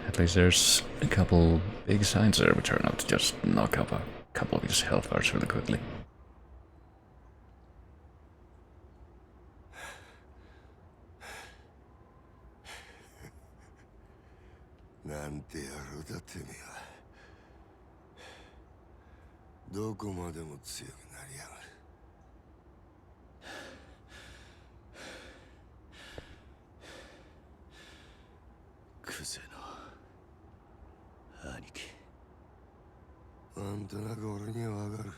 At least there's a couple big signs there which turn out to just knock up a couple of his health bars really quickly. なんて野郎だてめえは。どこまでも強くなりやがる。クゼの兄貴。なんとなく俺にはわかる。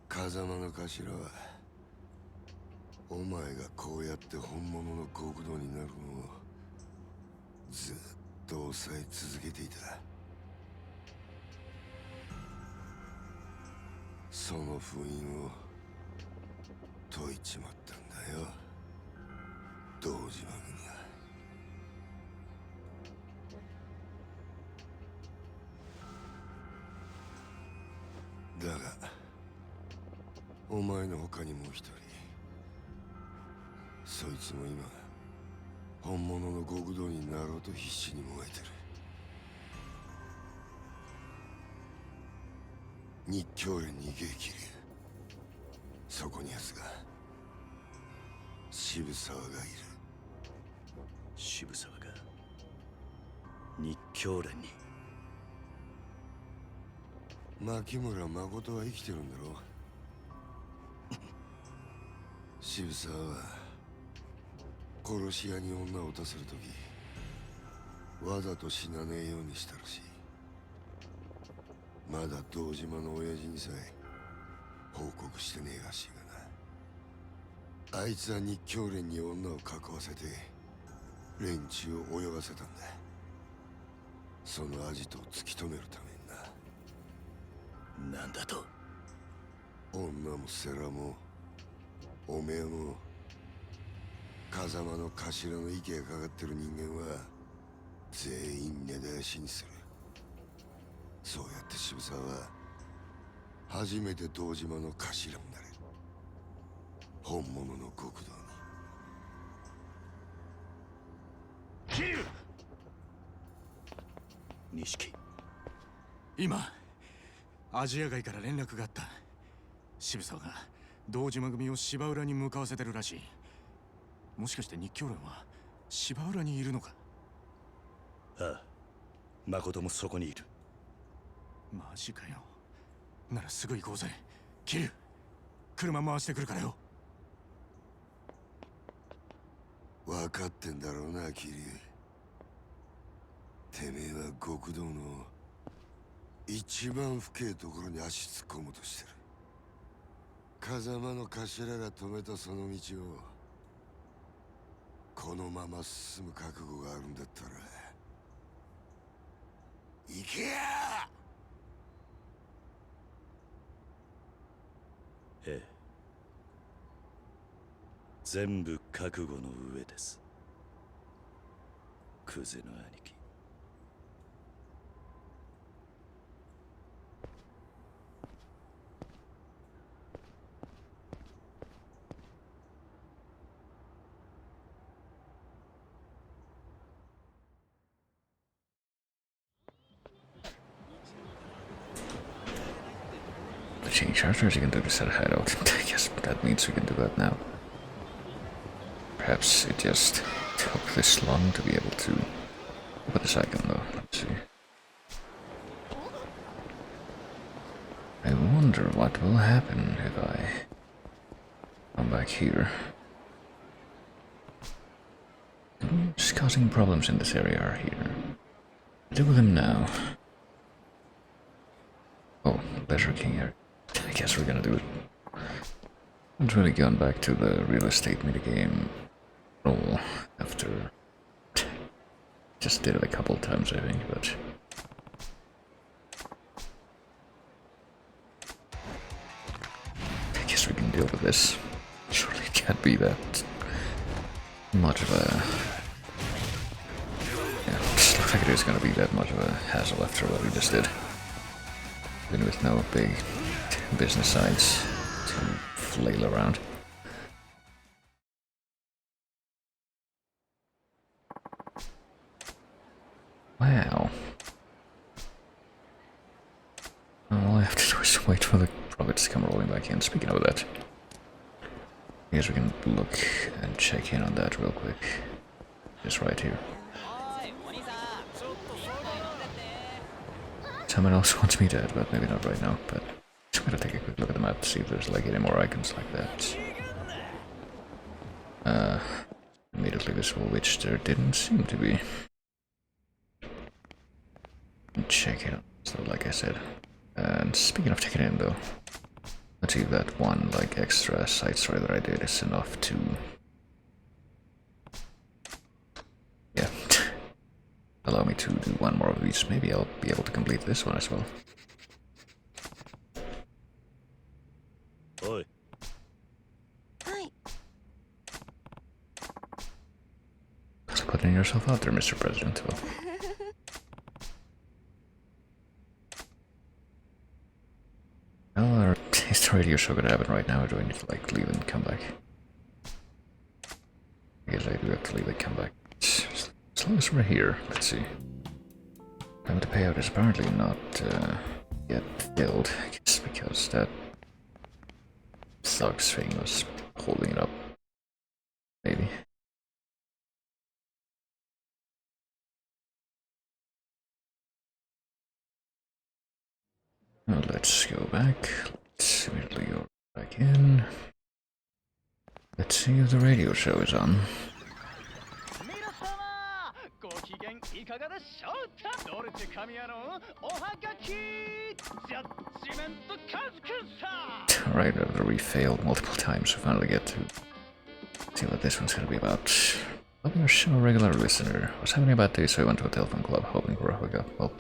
風間の頭はお前がこうやって本物の極道になるのをずっと抑え続けていた。その封印を解いちまったんだよ、堂島君が。だがお前の他にもう一人、そいつも今本物の極道になろうと必死に燃えてる。日教連に激流、そこに奴が渋沢がいる。渋沢が日教連に。牧村誠は生きてるんだろ。渋沢は殺し屋に女を撃たせるときわざと死なねえようにしたらしい。まだ堂島の親父にさえ報告してねえらしいがな。あいつは日教連に女を囲わせて連中を泳がせたんだ。そのアジトを突き止めるためにな。なんだと。女も世良もおめえも風間の頭の息がかかってる人間は全員根絶やしにする。そうやって渋沢は初めて堂島の頭になれる。本物の極道に。桐生。錦。今アジア街から連絡があった。渋沢が堂島組を芝浦に向かわせてるらしい。もしかして日教連は芝浦にいるのか。ああ、誠もそこにいる。マジかよ。ならすぐ行こうぜ。桐生、車回してくるからよ。分かってんだろうな、桐生。てめえは極道の一番深いところに足突っ込もうとしてる。風間の頭が止めたその道をこのまま進む覚悟があるんだったら行けや。ええ、全部覚悟の上です、クゼの兄貴。change characters, you can do this at hideout. I guess that means we can do that now. Perhaps it just took this long to be able to put this icon though. Let's see. I wonder what will happen if I come back here. Just causing problems in this area are here. What do with him now? Oh, Leisure King here. I guess we're gonna do it. Haven't really gone back to the real estate minigame role after. Just did it a couple times, I think, but. I guess we can deal with this. Surely it can't be that much of a. Yeah, it doesn't look like it is gonna be that much of a hassle after what we just did. Even with no big business sides to flail around. Wow. All I have to do is wait for the profits to come rolling back in. Speaking of that, I guess we can look and check in on that real quick. Just right here. Someone else wants me dead, but maybe not right now. But I'm gonna take a quick look at the map to see if there's like any more icons like that. Immediately visible, which there didn't seem to be. Check it out. So, like I said. And speaking of checking in, though, let's see if that one like extra side story that I did is enough to. Yeah. Allow me to do one more of these. Maybe I'll be able to complete this one as well. Oi. Just putting yourself out there, Mr. President. Well. Well, is the radio show gonna happen right now, or do I need to like leave and come back? I guess I do have to leave and come back. As long as we're here, let's see. The payout is apparently not yet filled, I guess because that thugs thing was holding it up. Maybe. Well, let's go back. Let's immediately go back in. Let's see if the radio show is on. Alright, after we failed multiple times, we finally get to see what this one's gonna be about. Helping our show a regular listener. Was having a bad day, so I went to a telephone club, hoping for a hookup. Well,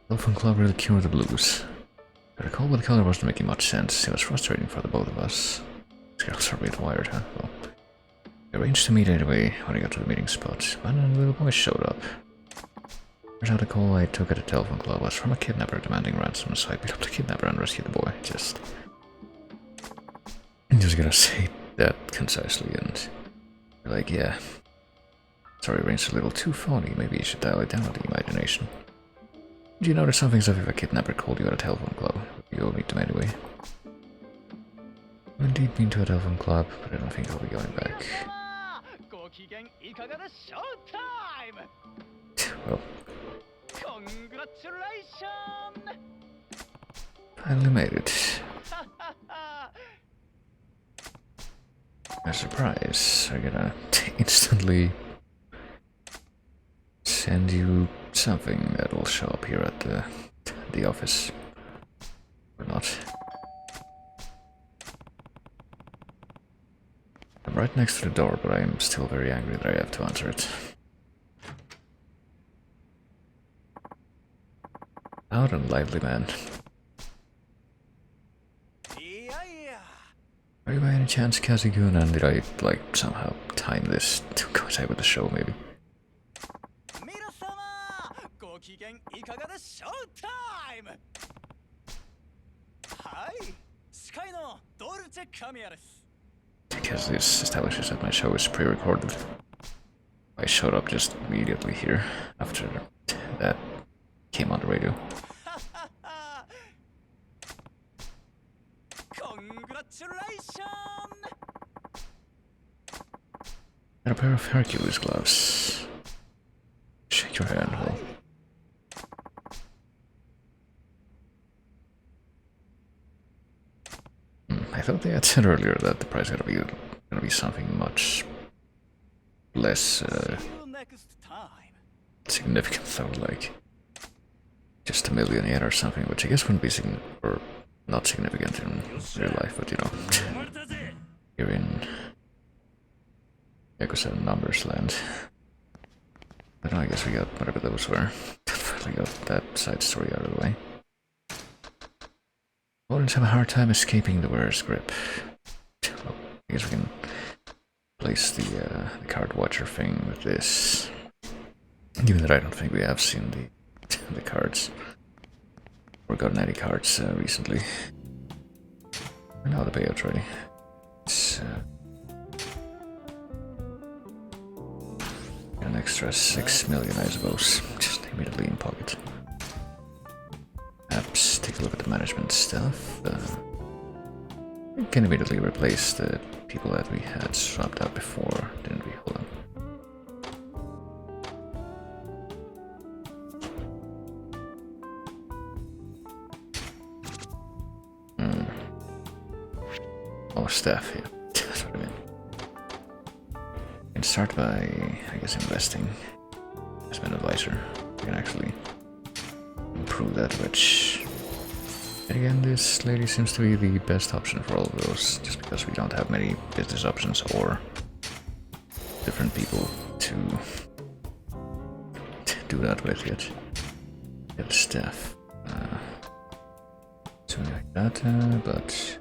telephone club really cured the blues. I recall what the color wasn't making much sense. It was frustrating for the both of us. These girls are a bit wired, huh? Well, we arranged to meet anyway when I got to the meeting spot. But a little boy showed up. Turns out the call I took at the telephone club was from a kidnapper demanding ransom, so I beat up the kidnapper and rescued the boy. I'm just gonna say that concisely and like, yeah. Sorry, arranged a little too phony. Maybe you should dial it down with the imagination. Did you notice something's up if a kidnapper called you at a telephone club? You'll meet them anyway. I've indeed been to a telephone club, but I don't think I'll be going back. Well. Finally made it. A surprise. I'm gonna instantly send you something that will show up here at the office. Or not. I'm right next to the door, but I'm still very angry that I have to answer it. Loud and lively, man. Are you by any chance Kazugun, and did I, like, somehow time this to coincide with the show, maybe? Because this establishes that my show is pre-recorded. I showed up just immediately here after that came on the radio. And a pair of Hercules gloves. Shake your hand, well. I thought they had said earlier that the price gonna be something much less significant though, like just 1 million yen or something, which I guess wouldn't be or not significant in real life, but you know, here in Yakuza numbers land. But no, I guess we got whatever those were. Finally got that side story out of the way. Opponents have a hard time escaping the wearer's grip. Well, I guess we can place the card watcher thing with this. Given that I don't think we have seen the cards or gotten any cards recently. And now the payout's ready. It's an extra 6 million, I suppose, just immediately in pocket. Perhaps take a look at the management stuff. We can immediately replace the people that we had swapped out before, didn't we? Hold on. Oh, staff, yeah. That's what I mean. We can start by, I guess, investing. Investment advisor. We can actually improve that, which... And again, this lady seems to be the best option for all of those, just because we don't have many business options or different people to do that with yet. Get staff. Something like that, but...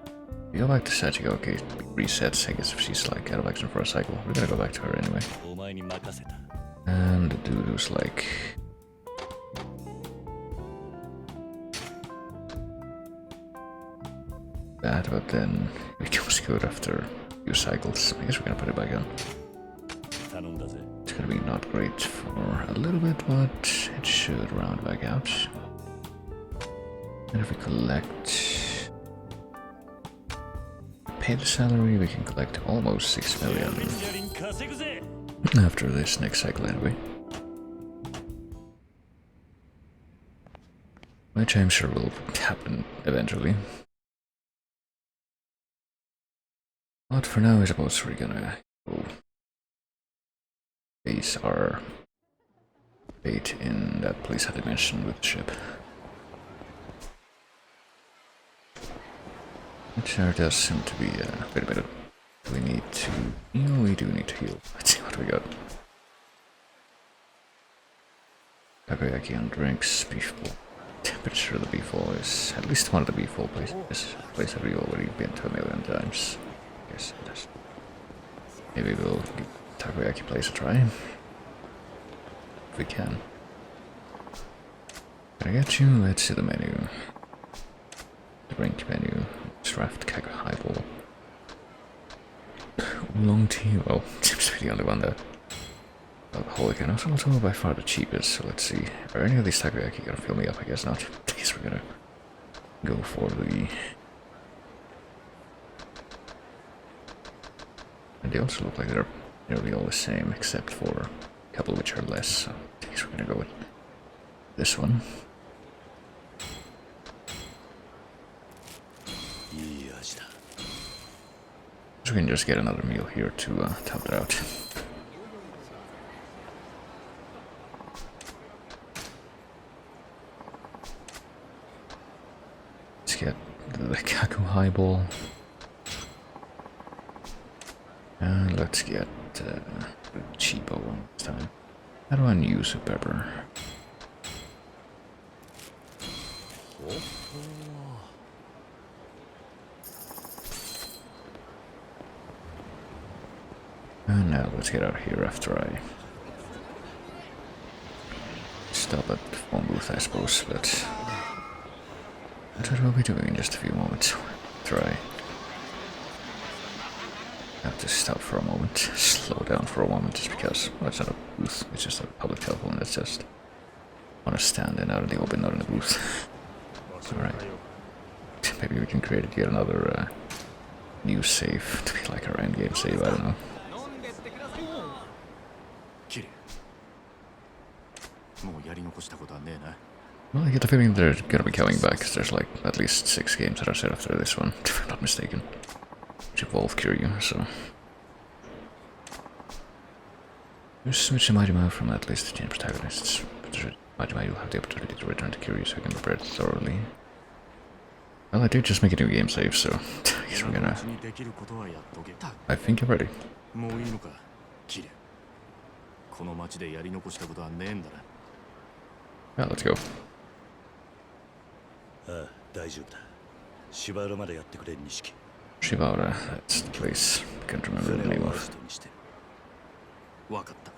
We go back to Sachiko, okay, resets, I guess if she's like out of action for a cycle. We're gonna go back to her anyway. And the dude who's like... bad, but then it becomes good after a few cycles. I guess we're gonna put it back on. It's gonna be not great for a little bit, but it should round back out. And if we collect... pay the salary, we can collect almost 6 million after this next cycle anyway. Which I'm sure will happen eventually. But for now I suppose we're gonna go base our bait in that place I mentioned with the ship. Which there does seem to be wait a minute. We need to heal, we do need to heal. Let's see what we got. Takoyaki and drinks, beef bowl. Pretty sure the beef bowl is at least one of the beef bowl places. This place have we already been to 1,000,000 times. Yes, it is. Maybe we'll give Takoyaki place a try. If we can. Can I get you? Let's see the menu. The drink menu. Draft keg highball. Oolong tea. Well, seems to be the only one that alcoholic and also by far the cheapest. So let's see. Are any of these takoyaki gonna fill me up? I guess not. I guess we're gonna go for the. And they also look like they're nearly all the same, except for a couple which are less. So I guess we're gonna go with this one. So we can just get another meal here to top it out. Let's get the Kaku highball. And let's get the cheapo one this time. How do I use a pepper? And now let's get out of here after I stop at the phone booth, I suppose, but that's what we'll be doing in just a few moments. Try. Have to stop for a moment, slow down for a moment, just because, well, it's not a booth, it's just a public telephone that's just on a stand and out in the open, not in a booth. Alright. Maybe we can create yet another new save to be like our endgame save. I don't know. キリもうやり残したことはねえな。 Well, I get the feeling they're gonna be coming back, because there's like at least 6 games that are set after this one, if I'm not mistaken. Which involve Kiryu, so. Just switch to Majima from at least the change protagonists. Majima, you'll have the opportunity to return to Kiryu so you can prepare it thoroughly. Well, I did just make a new game save, so I guess we're gonna. I think you're ready. もういいのか、キリ。この町でやり残したことはねえんだな。 Yeah, let's go. ああ、大丈夫だ。芝浦までやってくれ、錦。Shibara, that's the place. I can't remember the name of. 人にして。わかった。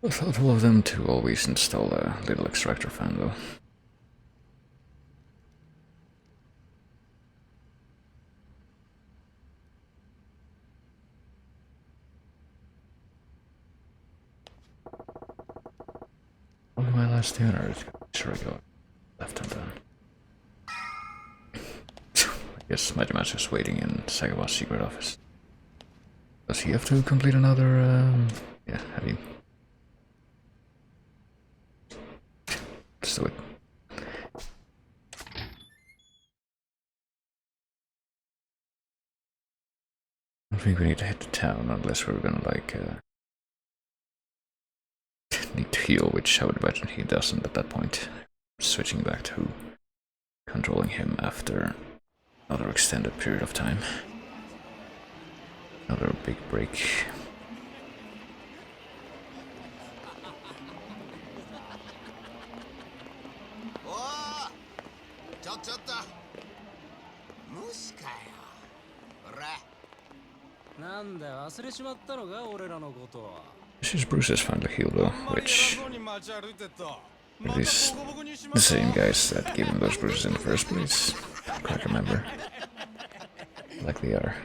Thoughtful of them to always install a little extractor fan, though. Only my last dinner. Sure, I go left and down. I guess Majima's just waiting in Sagawa's secret office. Does he have to complete another? Yeah, have you? Let's do it. I don't think we need to hit the town unless we're gonna like need to heal, which I would imagine he doesn't at that point. Switching back to controlling him after another extended period of time. Another big break. This is Bruce's finally healed though, which are these the same guys that gave him those bruises in the first place? I can't remember. Like they are.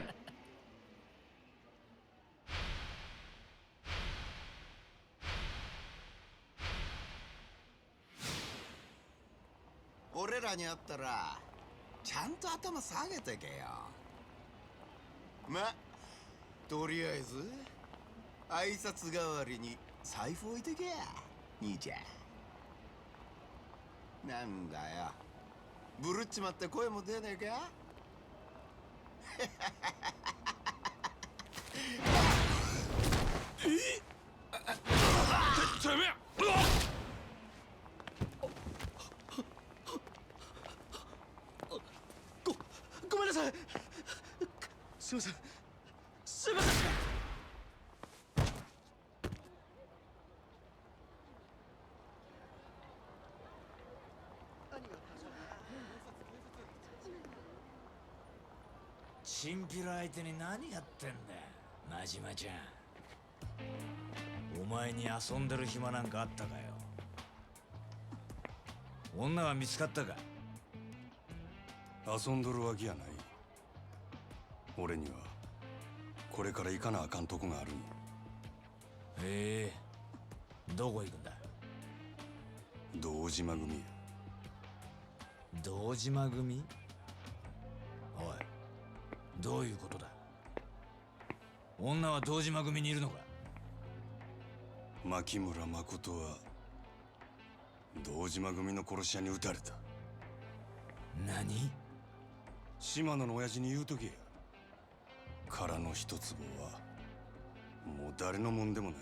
Ma, とりあえず挨拶代わりに財布置いてけや、兄ちゃん。なんだよ、ブルっちまって声も出ねえか。てめえ。ごめんなさい。すいません。すいません。チンピラ相手に何やってんだよ、真島ちゃん。お前に遊んでる暇なんかあったかよ。女は見つかったか。遊んどるわけやない。俺にはこれから行かなあかんとこがあるんや。へえ、どこ行くんだ。堂島組や。堂島組。おい、どういうことだ。女は堂島組にいるのか。牧村誠は堂島組の殺し屋に撃たれた。何。島野の親父に言うとけや。殻の一坪はもう誰のもんでもな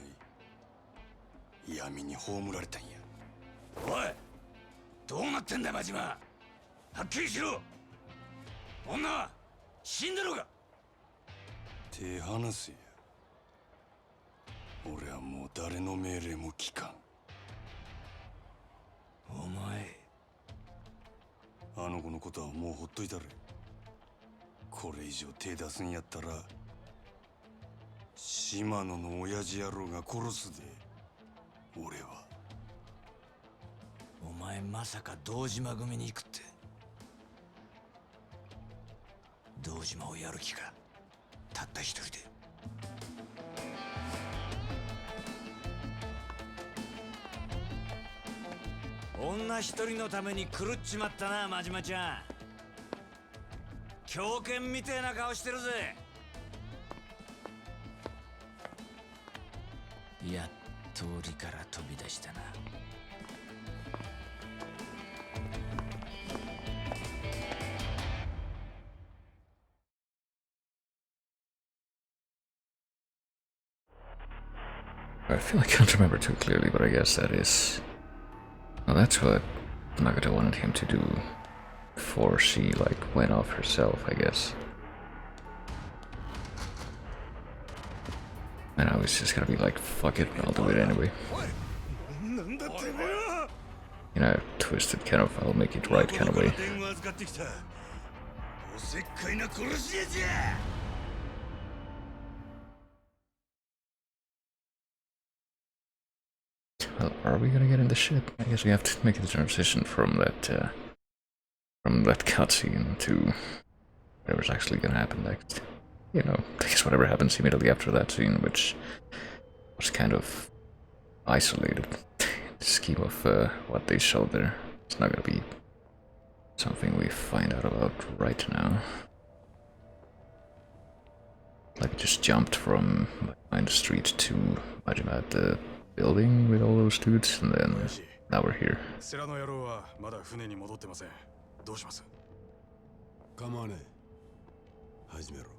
い。闇に葬られたんや。おい、どうなってんだ真島。はっきりしろ。女は死んでるか。手離せや。俺はもう誰の命令も聞かん。お前、あの子のことはもうほっといたれ。これ以上手出すんやったら島野の親父野郎が殺すで。俺は。お前まさか堂島組に行くって。堂島をやる気か。たった一人で。女一人のために狂っちまったな、真島ちゃん。狂犬みてえな顔してるぜ。やっと檻から飛び出したな。I feel I can't remember too clearly, but I guess that is... Well, that's what Nagata wanted him to do before she, like, went off herself, I guess. And I was just gonna be like, fuck it, I'll do it anyway. You know, twisted kind of, I'll make it right kind of way. Well, are we gonna get in the ship? I guess we have to make the transition from that cutscene to whatever's actually gonna happen next. You know, I guess whatever happens immediately after that scene, which was kind of isolated in the scheme of what they showed there. It's not gonna be something we find out about right now. Like, we just jumped from behind the street to Majima at the building with all those dudes, and then now we're here. Come on, Hajimero.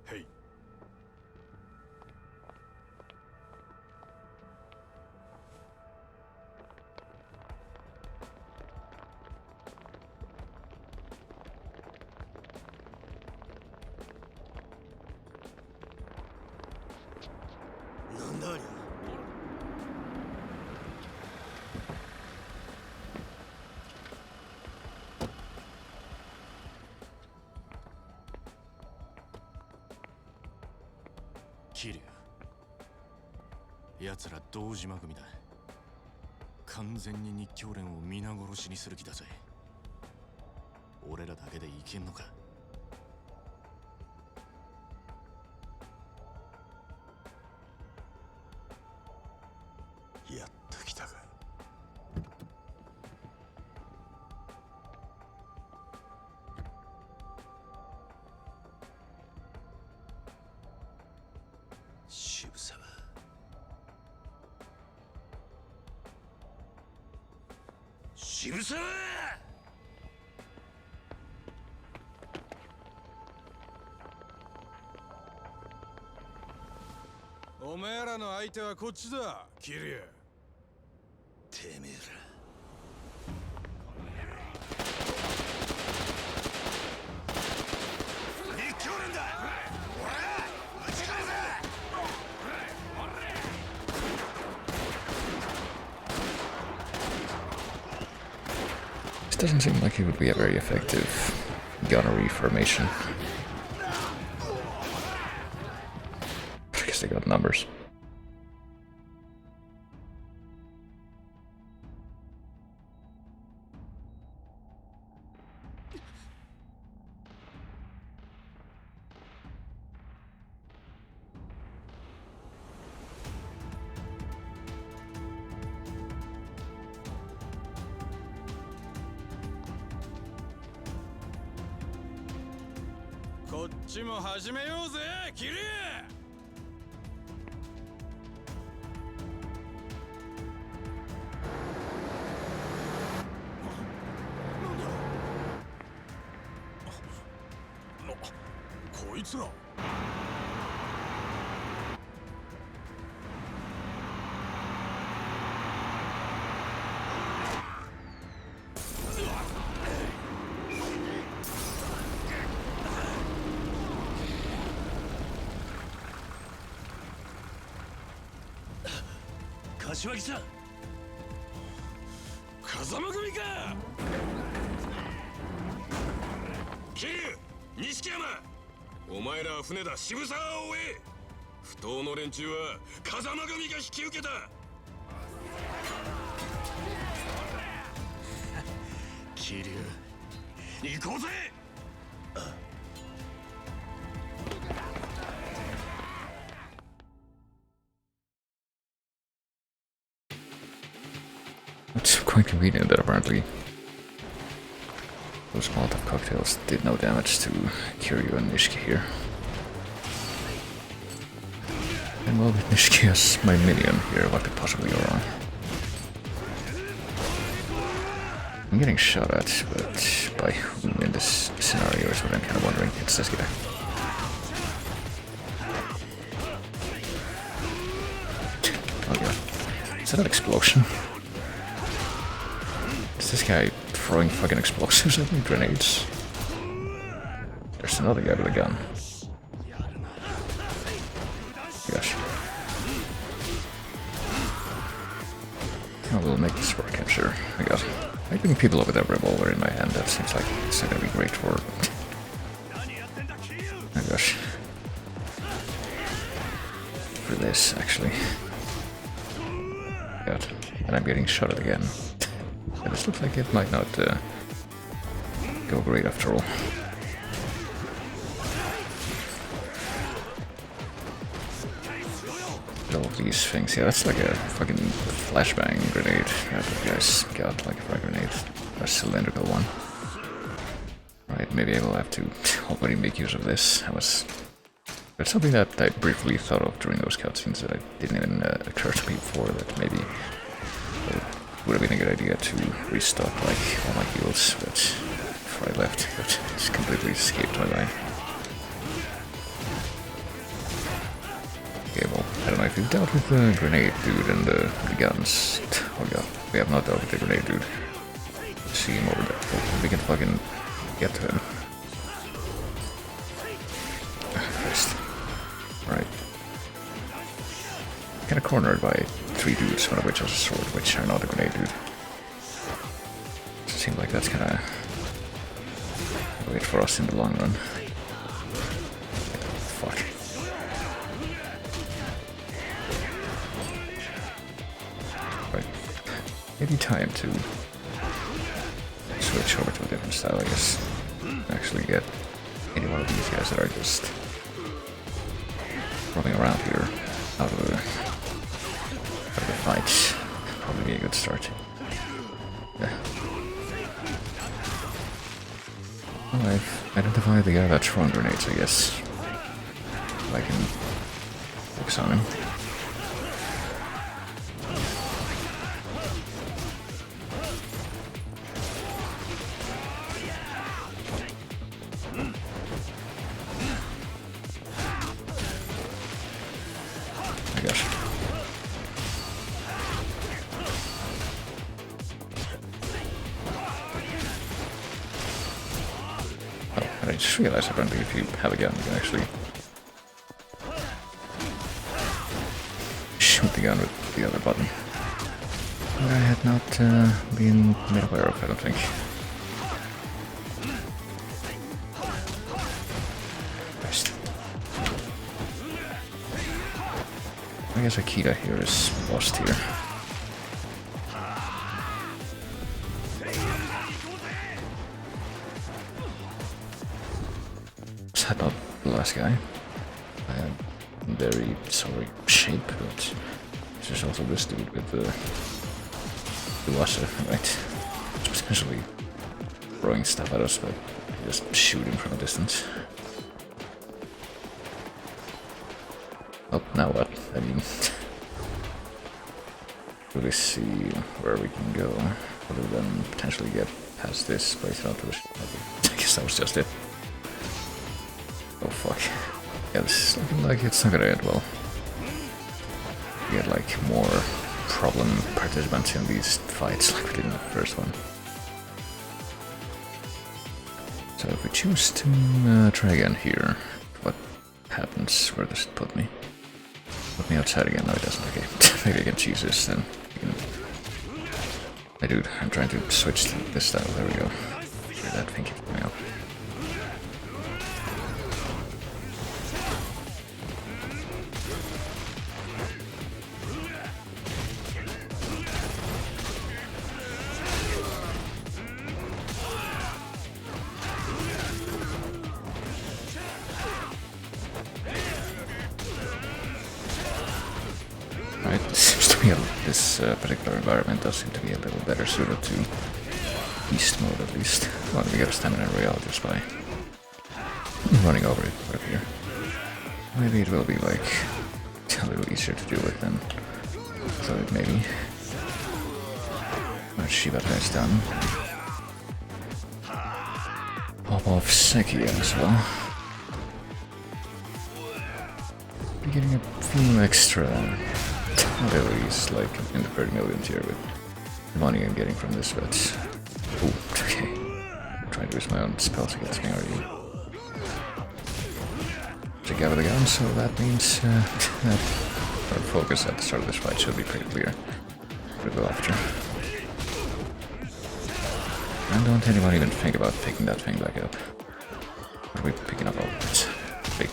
Hey.桐生、奴ら堂島組だ。完全に日教連を皆殺しにする気だぜ。俺らだけでいけんのか。やっと来たか。渋沢。渋沢！お前らの相手はこっちだ、桐生。てめえら。日教連だ！おら！撃ち返せ！ This doesn't seem like it would be a very effective gunnery formation. I guess they got numbers. Let's こっちも始めようぜ、桐生。こいつら。柏木さん、風間組か。桐生、錦山、お前らは船だ、渋沢を追え。不当の連中は風間組が引き受けた。桐生、行こうぜ。Which of quite convenient that apparently those Molotov cocktails did no damage to Kiryu and Nishiki here. And well, with Nishiki as my minion here, what could possibly go wrong? I'm getting shot at, but by whom in this scenario is what I'm kind of wondering. It's this guy. Oh god. Is that an explosion? Is this guy throwing fucking explosives at me? Grenades? There's another guy with a gun. Gosh. I will make this work, I'm sure. I got making people with a revolver in my hand, that seems like it's gonna be great for... Oh gosh. For this, actually. God. And I'm getting shot at again. This looks like it might not go great after all. All of these things, yeah, that's like a fucking flashbang grenade. Yeah, the guy's got like a frag grenade, a cylindrical one. Right, maybe I will have to already make use of this. It's something that I briefly thought of during those cutscenes that I didn't even occur to me before, that maybe it would have been a good idea to restock like all my heals, but before I left, but it's completely escaped my mind. Okay, well, I don't know if you've dealt with the grenade dude and the guns. Oh god, we have not dealt with the grenade dude. See him over there. Hopefully we can fucking get to him. First. Alright. Kinda cornered by 3 dudes, one of which has a sword, which are not a grenade dude. Seems like that's kinda great for us in the long run. Fuck. Right. Maybe time to switch over to a different style, I guess. Actually get any one of these guys that are just roaming around here out of the fight. Probably be a good start. Yeah. Well, I've identified the guy that's throwing grenades, I guess. I can focus on him. I guess. Oh, I just realized apparently if you have a gun, you can actually shoot the gun with the other button. But I had not been made aware of, I don't think. I guess Akita here is lost here. Is that not the last guy? I am very sorry shape, but there's also this dude with the Yakuza, right? Potentially throwing stuff at us, but just shoot him from a distance. Oh, now what? I mean, really see where we can go, other than potentially get past this place out to the I guess that was just it. Oh fuck. Yeah, this is looking like it's not gonna end well. We get like more problem participants in these fights like we did in the first one. So if we choose to try again here, what happens? Where does it put me? Put me outside again? No, it doesn't. Okay. Maybe I can choose this then. Hey dude, I'm trying to switch to this style. There we go. Sure, that thing keeps coming up. yeah, this particular environment does seem to be a little better suited to beast mode at least. Well, we get a stamina real just by running over it right here. Maybe it will be like a little easier to deal with than I thought it maybe. But Shibata is done. Pop off Seki as well. We're getting a few extra abilities like in the 30 million tier with the money I'm getting from this, but ooh, okay. I'm trying to use my own spells against me already. The guy with the gun, so that means that our focus at the start of this fight should be pretty clear. We'll go after. And don't anyone even think about picking that thing back up. What are we picking up? Oh, it's a big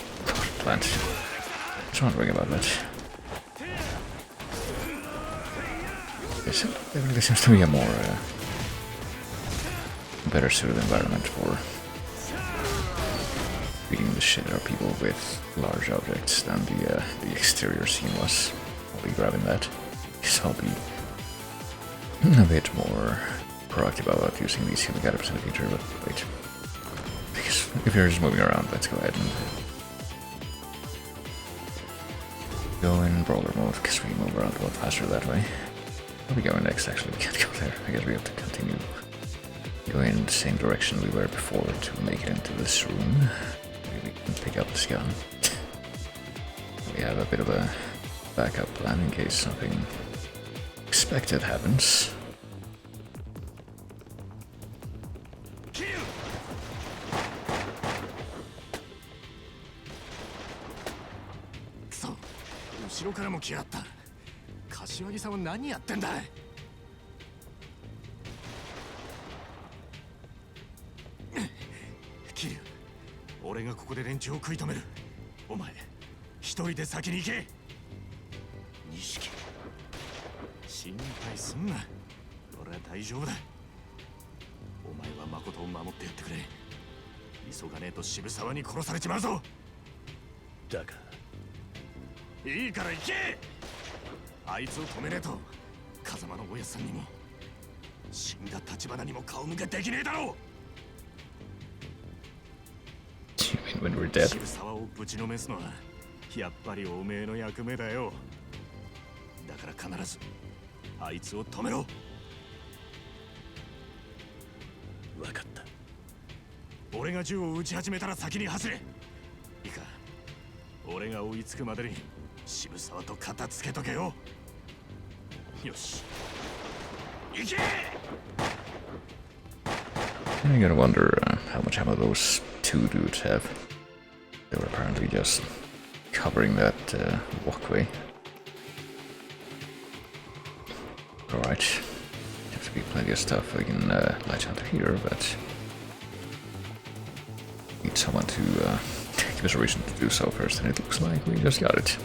plant. Just wondering about that. Yes, there really seems to be a more better suited environment for beating the shit out of people with large objects than the exterior scene was. I'll be grabbing that. Because I'll be a bit more proactive about using these healing items in the future, but wait. Because if you're just moving around, let's go ahead and go in brawler mode, because we move around a lot faster that way. Where are we going next? Actually, we can't go there. I guess we have to continue going in the same direction we were before to make it into this room. Maybe we can pick up this gun. We have a bit of a backup plan in case something expected happens. So, 後ろからも来やがった。柏木さんは何やってんだ。桐生、俺がここで連中を食い止める。お前、一人で先に行け。錦、心配すんな。俺は大丈夫だ。お前は誠を守ってやってくれ。急がねえと渋沢に殺されちまうぞ。だがいいから行け。あいつを止めねえと風間のおやさんにも死んだ橘にも顔向けできねえだろう。渋沢をぶちのめすのはやっぱりおめえの役目だよ。だから必ずあいつを止めろ。分かった。俺が銃を撃ち始めたら先に走れ。いいか、俺が追いつくまでに渋沢と片付けとけよ。よし、行け。 I gotta wonder how much ammo those two dudes have. They were apparently just covering that walkway. Alright. Seems to be plenty of stuff we can latch onto here, but need someone to give us a reason to do so first, and it looks like we just got it.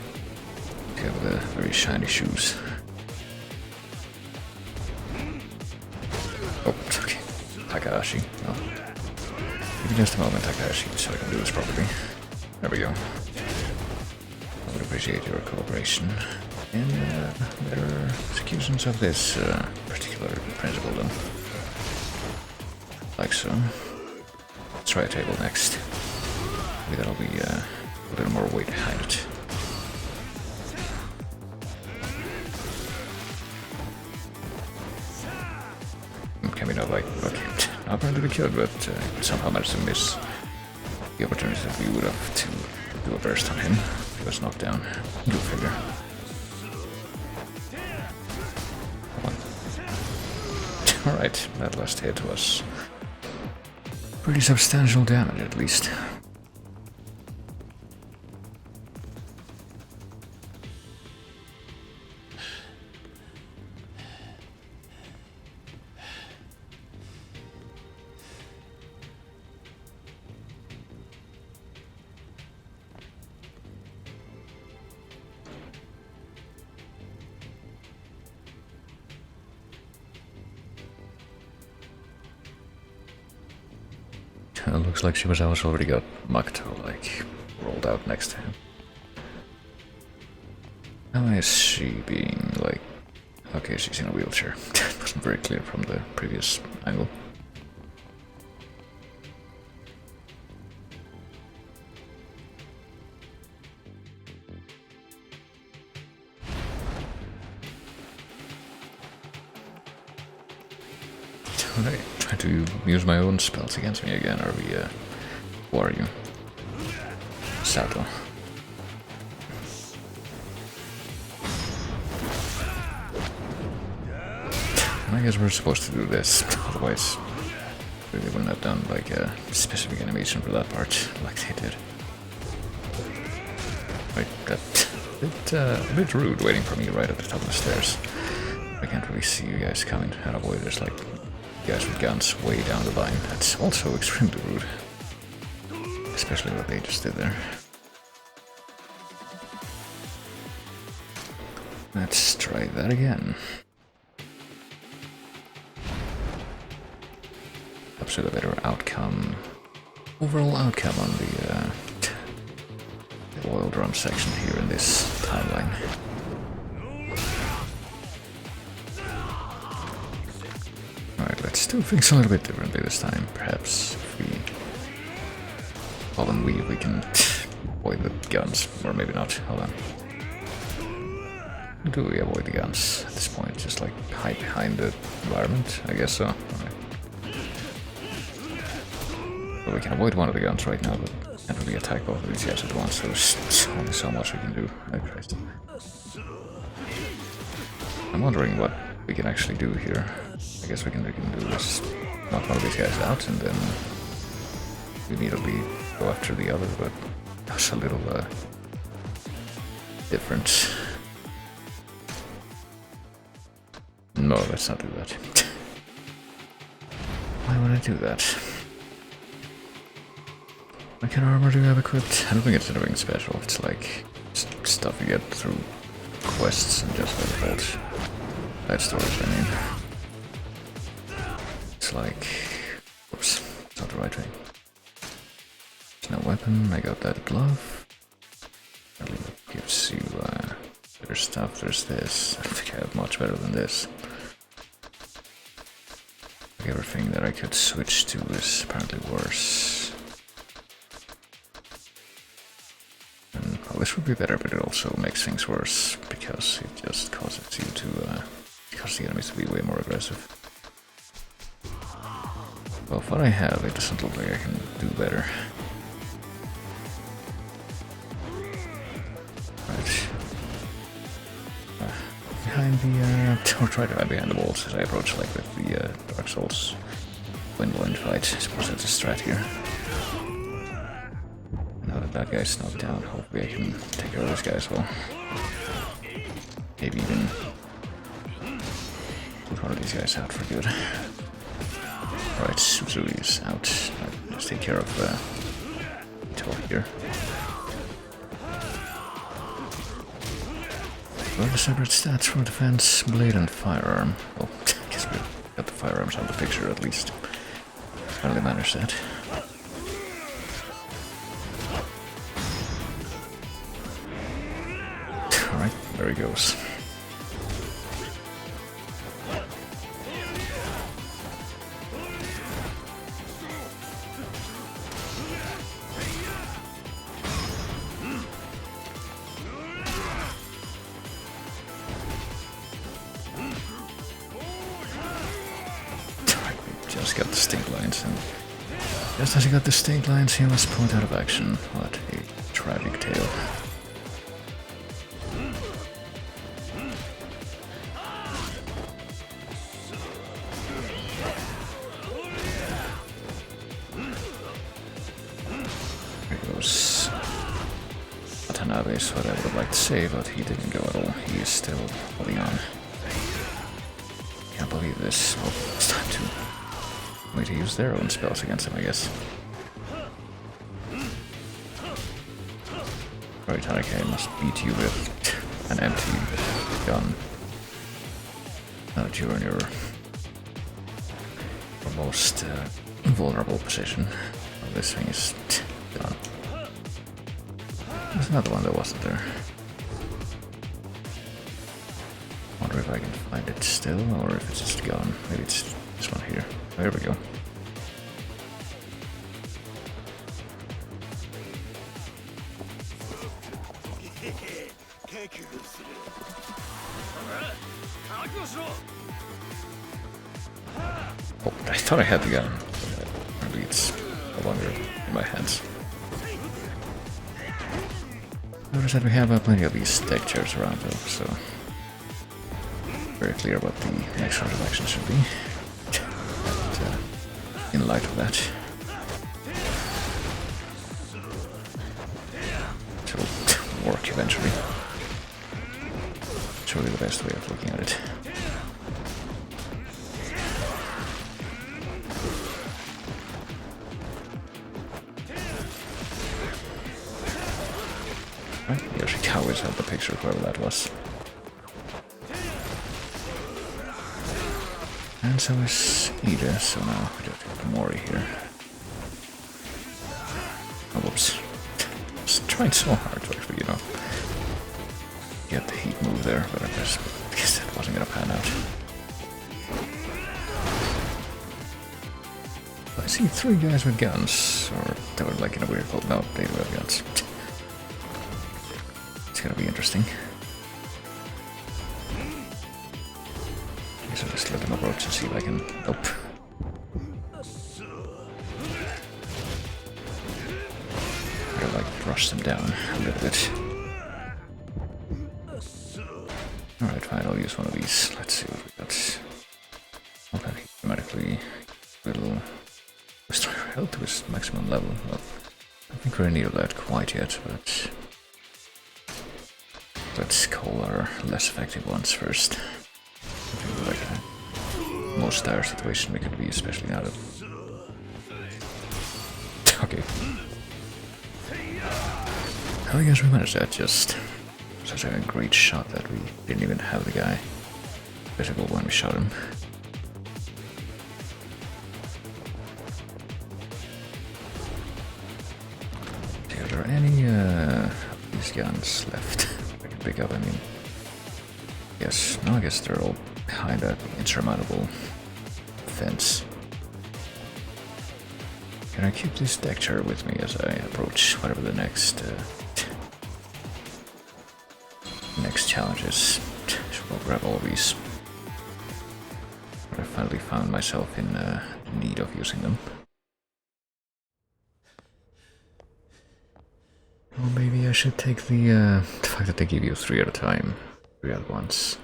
We have the very shiny shoes. Oh, okay. Takahashi. Oh. Give me just a moment, Takahashi, so I can do this properly. There we go. I would appreciate your cooperation in better executions of this particular principle then. Like so. Let's try a table next. Maybe that'll be a little more weight behind it. Can we not like, okay, apparently we could, but somehow managed to miss the opportunity that we would have to do a burst on him. He was knocked down. Go figure. Alright, that last hit was pretty substantial damage at least. Looks like Shibazawa's already got Makoto, like, rolled out next to him. How is she being, like, Okay, she's in a wheelchair. That wasn't very clear from the previous angle. Alright, try to use my own spells against me again, are we, who are you? Sato. I guess we're supposed to do this, otherwise we wouldn't have done like a specific animation for that part, like they did. Right, that's a bit rude waiting for me right at the top of the stairs. I can't really see you guys coming, and avoid there's like guys with guns way down the line. That's also extremely rude. Especially what they just did there. Let's try that again. Perhaps with a better outcome. Overall outcome on the oil drum section here in this timeline. Alright, let's do things a little bit differently this time. Perhaps if we... Well, then we can avoid the guns, or maybe not. Hold on. Do we avoid the guns at this point? Just like hide behind the environment? I guess so. Alright. Well, we can avoid one of the guns right now, but can't really attack both of these guys at once. There's only so much we can do. I'm wondering what we can actually do here. I guess we can do is knock one of these guys out and then immediately go after the other, but that's a little different. No, let's not do that. Why would I do that? What kind of armor do you have equipped? I don't think it's anything special. It's like stuff you get through quests and just by default. Side stories, I mean. It's like... Oops, it's not the right way. There's no weapon, I got that glove. At least it gives you better stuff. There's this. I don't think I have much better than this. Like everything that I could switch to is apparently worse. And, well, this would be better, but it also makes things worse because it just causes you to cause the enemies to be way more aggressive. Well, with what I have, it doesn't look like I can do better. Right. Behind the, or try to hide behind the walls as I approach, like with the Dark Souls Windwind fight. I suppose that's a strat here. Now that that guy's knocked down, hopefully I can take care of this guy as well. Maybe even put one of these guys out for good. Alright, Suzui is out. Let's take care of Tor here. What are the separate stats for defense, blade, and firearm? Well, I guess we got the firearms out of the picture at least. Hardly matters that. Alright, there he goes. Just got the stink lines, and just as he got the stink lines, he was pulled out of action. What a tragic tale. There goes Watanabe is what I would have liked to say, but he didn't go at all. He is still holding on. Can't believe this. Well, it's time to wait to use their own spells against him, I guess. Right, Haneke must beat you with an empty gun. Now that you're in your most vulnerable position. Well, this thing is done. There's another one that wasn't there. wonder if I can find it still, or if it's just gone. Maybe it's this one here. There we go. Oh, I thought I had the gun. Maybe it's no longer in my hands. Notice that we have plenty of these deck chairs around though, so very clear what the next course of action should be. And, in light of that, it will work eventually. It's really the best way of looking at it. Always had the picture of whoever that was. And so is Ida, so now we just have Mori here. Oh, whoops. I was trying so hard to actually, get the heat move there, but I guess that wasn't gonna pan out. I see 3 guys with guns, or they were like in a weird cult. No, they do have guns. Gonna be interesting. I guess I'll just let them approach and see if I can. Nope. I'll like brush them down a little bit. Alright, fine, I'll use one of these. Let's see what we got. Okay, automatically will restore health to its maximum level. Well, I don't think we're in need of that quite yet, but let's call our less effective ones first. Like the most dire situation we could be, especially now that. Okay. How do you guys manage that? Just such a great shot that we didn't even have the guy visible when we shot him. Are there any of these guns left? Pick up, I mean, yes, no, I guess they're all behind that insurmountable fence. Can I keep this deck chair with me as I approach whatever the next challenge is? I'll grab all of these. I finally found myself in need of using them. Or maybe I should take the fact that they give you 3 at a time, 3 at once.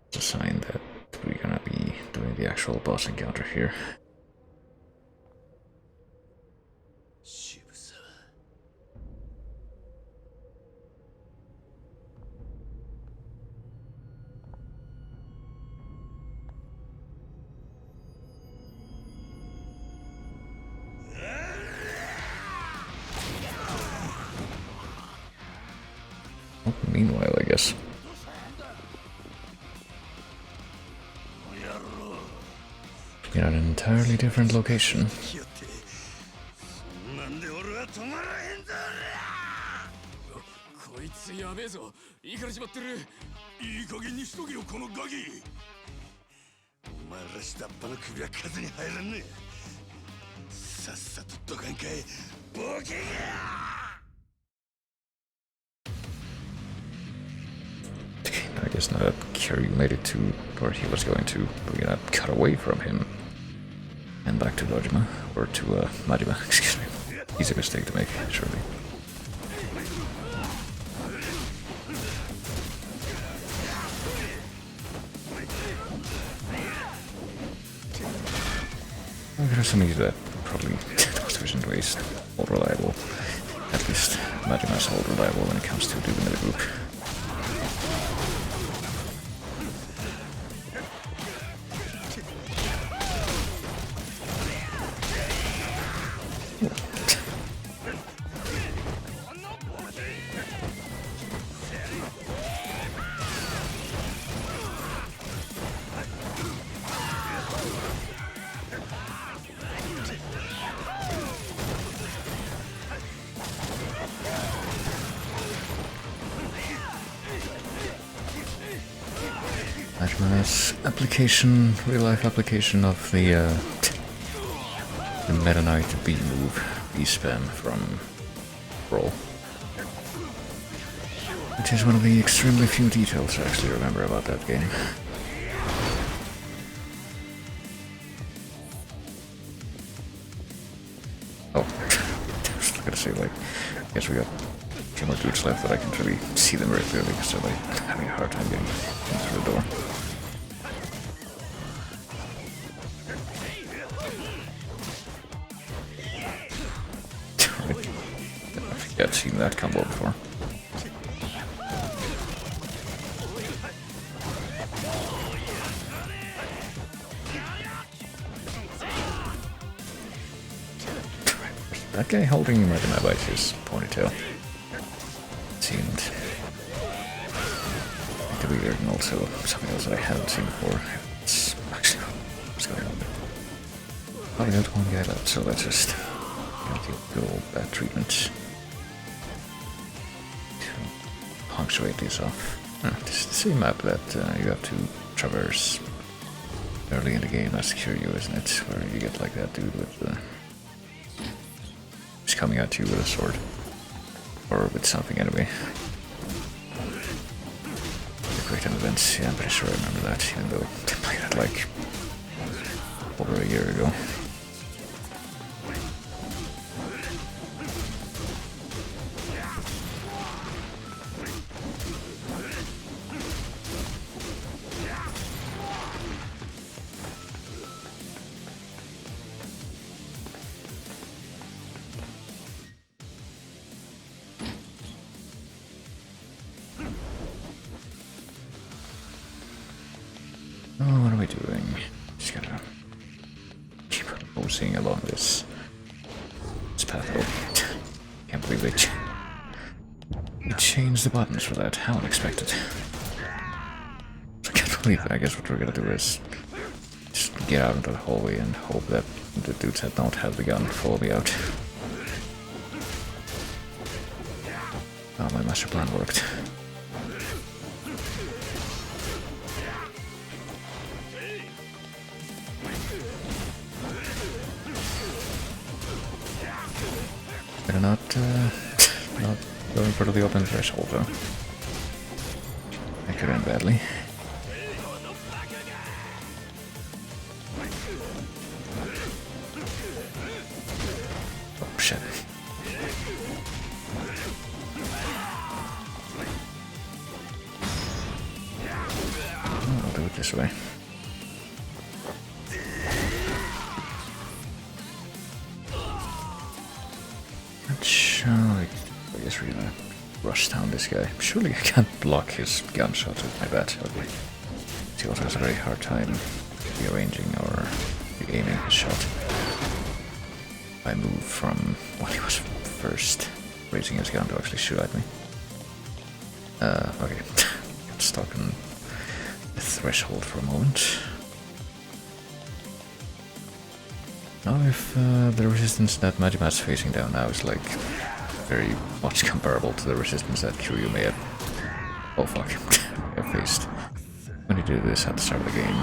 It's a sign that we're gonna be doing the actual boss encounter here. Meanwhile, I guess. In an entirely different location. こいつやべえぞ。いいからしまってる。いい加減にしとけよこのガキ。お前ら下っ端の首は数に入らんね。さっさとどかんかい。ボケが。 I guess now that Kiryu made it to where he was going to, we're gonna cut away from him and back to Dojima, or to Majima, excuse me. Easy mistake to make, surely. There's some easy that probably the most efficient ways, all reliable. At least Majima's all reliable when it comes to dealing with the group. Nice application, real life application of the Meta Knight B move, B spam from Roll. Which is one of the extremely few details I actually remember about that game. Oh, I was gonna say, like, I guess we got a few more dudes left, but I can't really see them very clearly because they're like having a hard time getting through the door. I think I've seen that combo before. That guy holding Mighty Map by his ponytail seemed like weird, and also something else that I haven't seen before. It's actually what's going on. Probably got one guy left, so let's just give good old bad treatment to punctuate these off. This is the same map that you have to traverse early in the game as Kiryu, isn't it? Where you get like that dude with the coming at you with a sword. Or with something anyway. The Great Events, yeah, I'm pretty sure I remember that, even though I played that like over a year ago. Oh, what are we doing? Just gotta keep posing along this path. Oh, can't believe they changed the buttons for that. How unexpected. I can't believe it. I guess what we're gonna do is just get out into the hallway and hope that the dudes that don't have the gun follow me out. Oh, my master plan worked. Better not going for the open threshold though. That could end badly. Oh shit. Oh, I'll do it this way. I guess we're gonna rush down this guy. Surely I can't block his gunshot with my bat. Okay. He also has a very hard time rearranging or aiming his shot. I move from when he was first raising his gun to actually shoot at me. Okay. Got stuck on the threshold for a moment. Now if the resistance that Majima's facing down now is like very much comparable to the resistance that Kiryu may have have faced when he did this at the start of the game.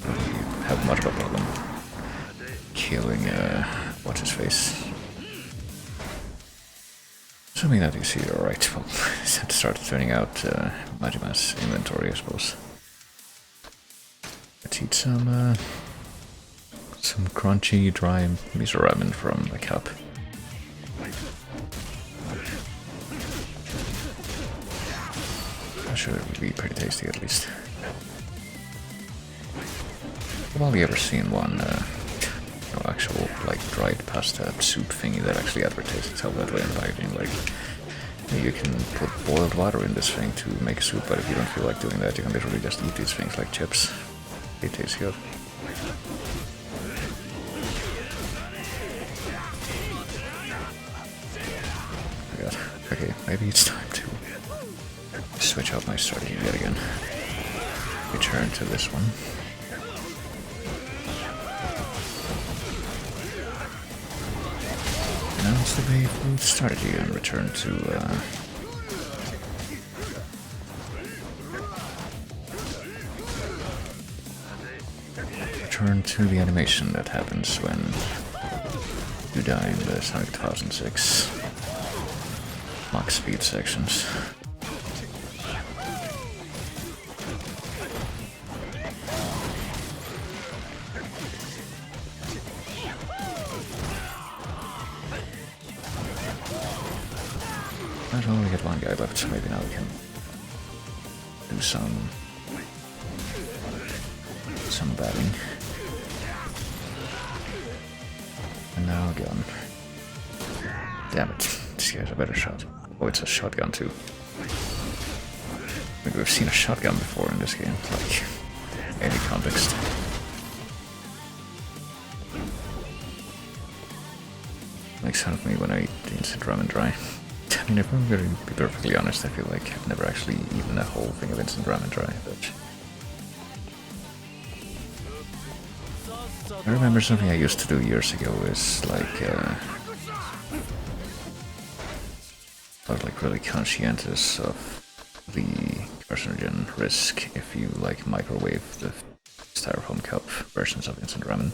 You have much of a problem killing what's his face. Assuming that you see it alright, well, it's had to start turning out Majima's inventory, I suppose. Let's eat some crunchy, dry miso ramen from the cup. I'm sure it would be pretty tasty at least. I've only ever seen one actual like dried pasta soup thingy that actually advertised itself that way in packaging. Like, you can put boiled water in this thing to make a soup, but if you don't feel like doing that, you can literally just eat these things like chips. They taste good. Oh god. Okay, maybe it's time to switch up my strategy yet again. Return to this one. Announce the way food strategy and return to return to the animation that happens when you die in the Sonic 2006 max speed sections. I've only got one guy left, so maybe now we can do some batting. And now again. Damn it, this guy's a better shot. Oh, it's a shotgun too. Maybe we've seen a shotgun before in this game, like any context. Makes fun of me when I eat the instant ramen dry. I mean, if I'm going to be perfectly honest, I feel like I've never actually eaten a whole thing of instant ramen dry, but I remember something I used to do years ago is like, I was like really conscientious of the carcinogen risk if you like microwave the styrofoam cup versions of instant ramen.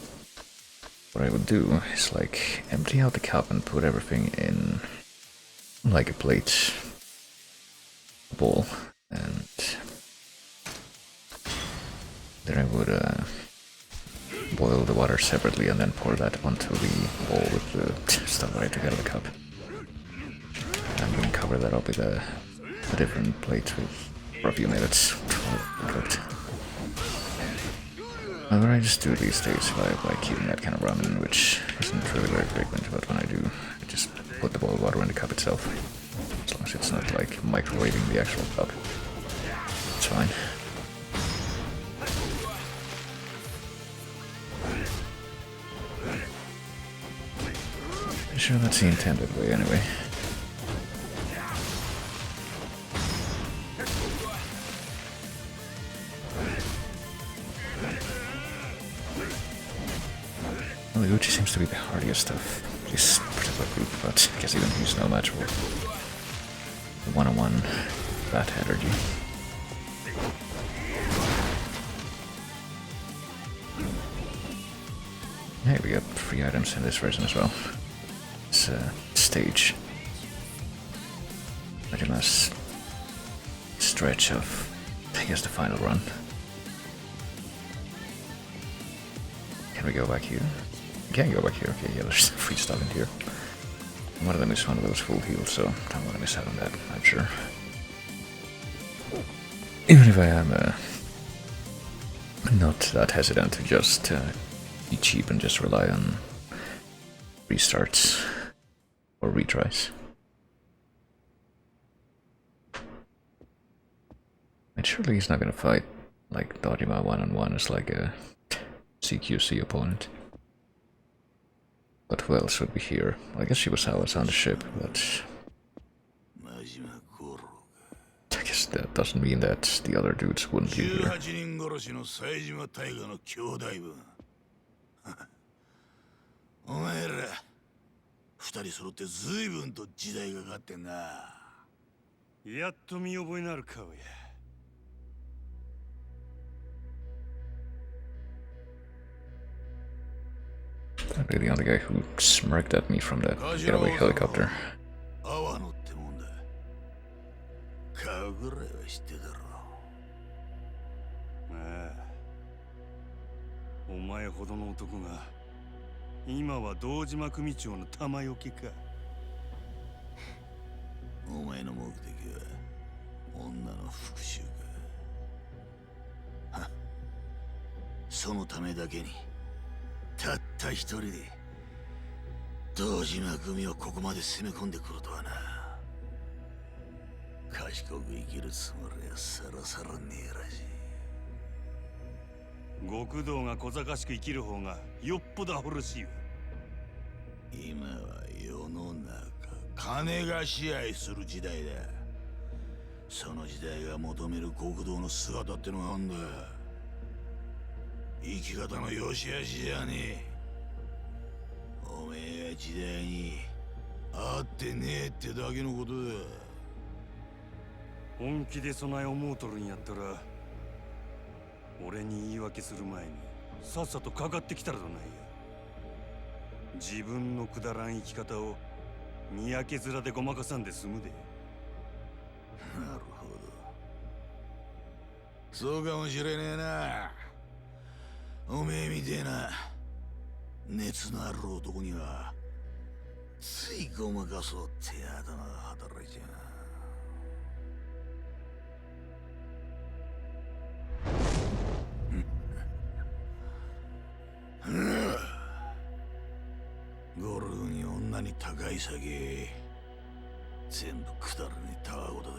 What I would do is like empty out the cup and put everything in like a plate, a bowl, and then I would boil the water separately and then pour that onto the bowl with the stuff that I took out of the cup. And then cover that up with a different plate for a few minutes before cooked. What I just do these days by keeping that kind of ramen, which isn't really very frequent, but when I do, I just put the boiled water in the cup itself. As long as it's not like microwaving the actual cup, it's fine. Pretty sure that's the intended way anyway. Well, the Uchi seems to be the hardiest of this particular group, but I guess even he's no match for the one-on-one bat energy. Hey, we got 3 items in this version as well. It's a stage. Pretty nice stretch of, I guess, the final run. Can we go back here? We can go back here. Okay, yeah, there's free stuff in here. One of them is one of those full heals, so don't want to miss out on that, I'm sure. Even if I am not that hesitant to just be cheap and just rely on restarts or retries. And surely he's not gonna fight like Dojima one-on-one as like a CQC opponent. But who else would be here? Well, I guess Shibusawa's on the ship, but I guess that doesn't mean that the other dudes wouldn't be here. Probably the only guy who smirked at me from that getaway helicopter.たった一人で堂島組をここまで攻め込んでくるとはな。賢く生きるつもりはさらさらねえらしい。極道が小賢しく生きる方がよっぽどアホらしいわ。今は世の中金が支配する時代だ。その時代が求める極道の姿ってのがあんだ。生き方の良し悪しじゃねえ。おめえは時代に合ってねえってだけのことだ。本気で備え思うとるんやったら俺に言い訳する前にさっさとかかってきたらどないや。自分のくだらん生き方を見分け面でごまかさんで済むで。なるほど。そうかもしれねえな。おめえみてえな熱のある男にはついごまかそうって頭が働いちゃう。ゴルフに女に高い酒全部くだらねえたわごとだ。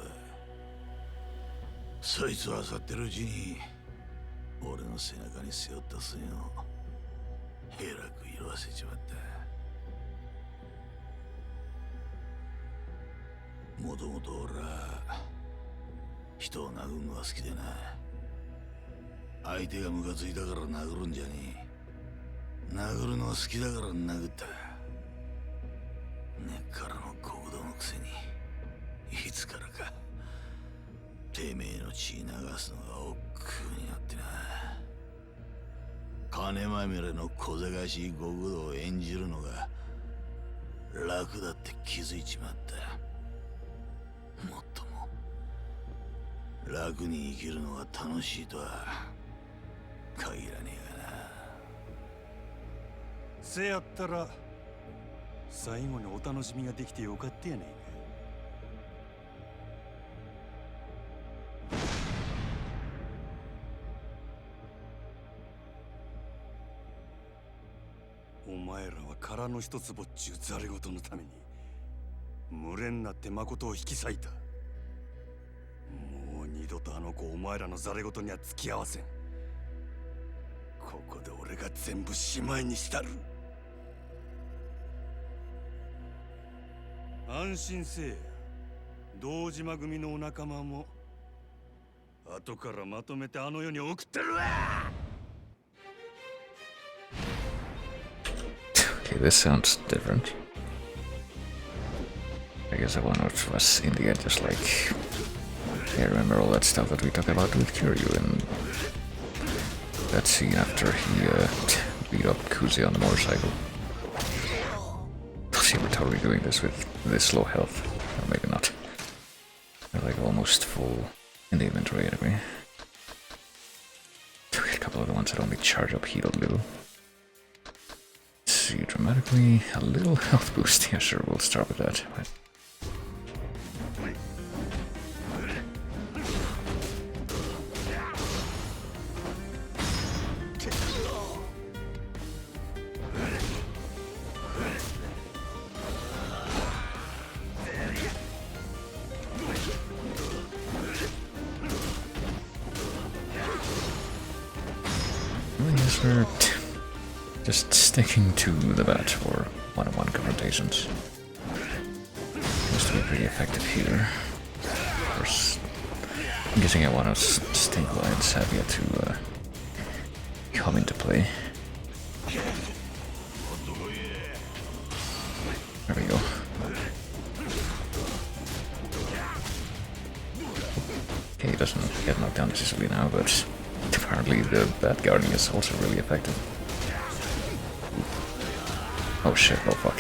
そいつを漁ってるうちに俺の背中に背負った線をえらく色あせちまった。もともと俺は人を殴るのが好きでな。相手がムカついたから殴るんじゃねえ。殴るのが好きだから殴った。根っからの極道のくせにいつからかてめえの血流すのが億劫になってな。金まみれの小賢しい極道を演じるのが楽だって気づいちまった。もっとも楽に生きるのが楽しいとは限らねえがな。せやったら最後にお楽しみができてよかったやねんか。お前らは殻の一つぼっちゅうざれ言のために群れになって誠を引き裂いた。もう二度とあの子お前らのざれ言には付き合わせん。ここで俺が全部しまいにしたる。安心せえ。堂島組のお仲間も後からまとめてあの世に送ってるわ。Okay, this sounds different. I guess I one of us in the end just like... I remember all that stuff that we talked about with Kiryu and that scene after he beat up Kuzi on the motorcycle. See, we're totally doing this with this low health. Or maybe not. We're like almost full in the inventory anyway. A couple of the ones that only charge up heat a little. See, dramatically, a little health boost. Yeah, sure, we'll start with that. But... I guess we're just sticking to the bat for one-on-one confrontations. Seems to be pretty effective here. Of course, I'm guessing I want to stink lines have yet to come into play. There we go. Okay, he doesn't get knocked down easily now, but apparently the bat guarding is also really effective. Oh shit, oh fuck.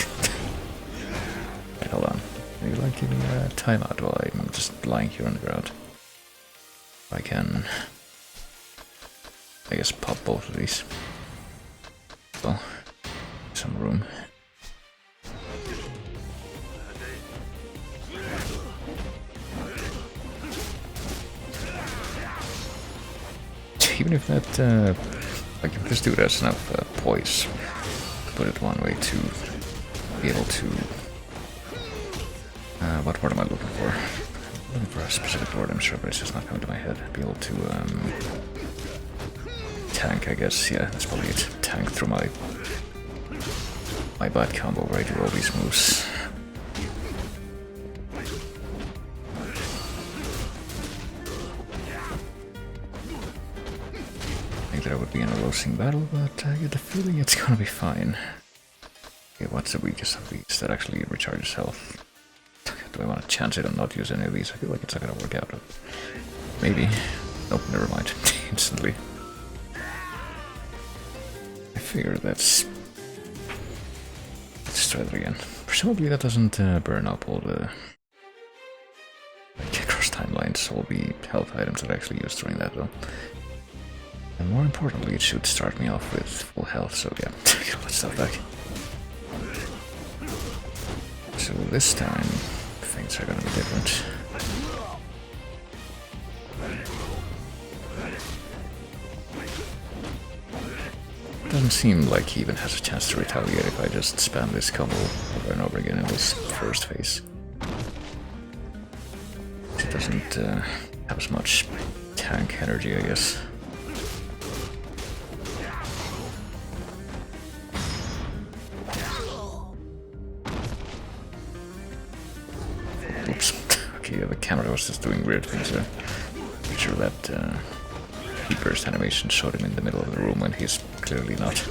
Wait, hold on. Would you like giving me a timeout while I'm just lying here on the ground? I can... I guess pop both of these. Well, some room. Even if that, like if this dude has enough poise, put it one way to be able to, what word am I looking for? I'm looking for a specific word, I'm sure, but it's just not coming to my head. Be able to, tank, I guess, yeah, that's probably it. Tank through my bad combo where I do all these moves. That I would be in a losing battle, but I get the feeling it's gonna be fine. Okay, what's the weakest of these that actually recharges health? Do I want to chance it and not use any of these? I feel like it's not gonna work out. Maybe. Nope, never mind. Instantly. figure that's... Let's try that again. Presumably that doesn't burn up all the... like, across timelines, all the health items that I actually used during that though. And more importantly, it should start me off with full health, so yeah, get all that stuff back. So this time, things are gonna be different. Doesn't seem like he even has a chance to retaliate if I just spam this combo over and over again in this first phase. It doesn't have as much tank energy, I guess. Oops. Okay, the camera was just doing weird things there. Make sure that he burst animation showed him in the middle of the room when he's clearly not.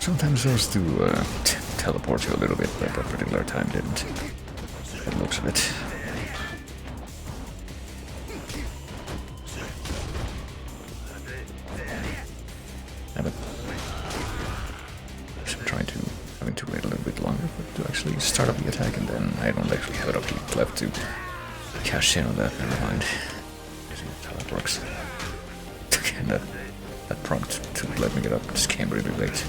Sometimes those do teleport you a little bit, but that particular time didn't. It looks of it. Yeah, but I'm trying to having to wait a little bit longer to actually start up the attack, and then I don't actually have enough left to cash in on that. Never mind. I see how that works. Again, that prompt to let me get up just came really late.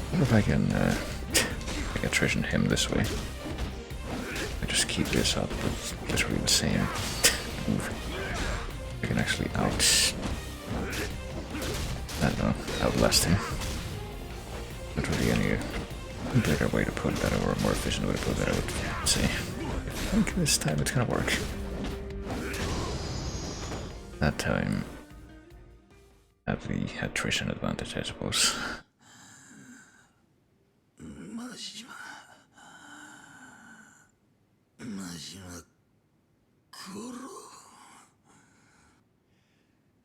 I wonder if I can attrition him this way. I just keep this up with literally the same move. I can actually I don't know, outlast him. Not really any better way to put that, or a more efficient way to put that, I would say. I think this time it's gonna work. That time, at the attrition advantage, I suppose.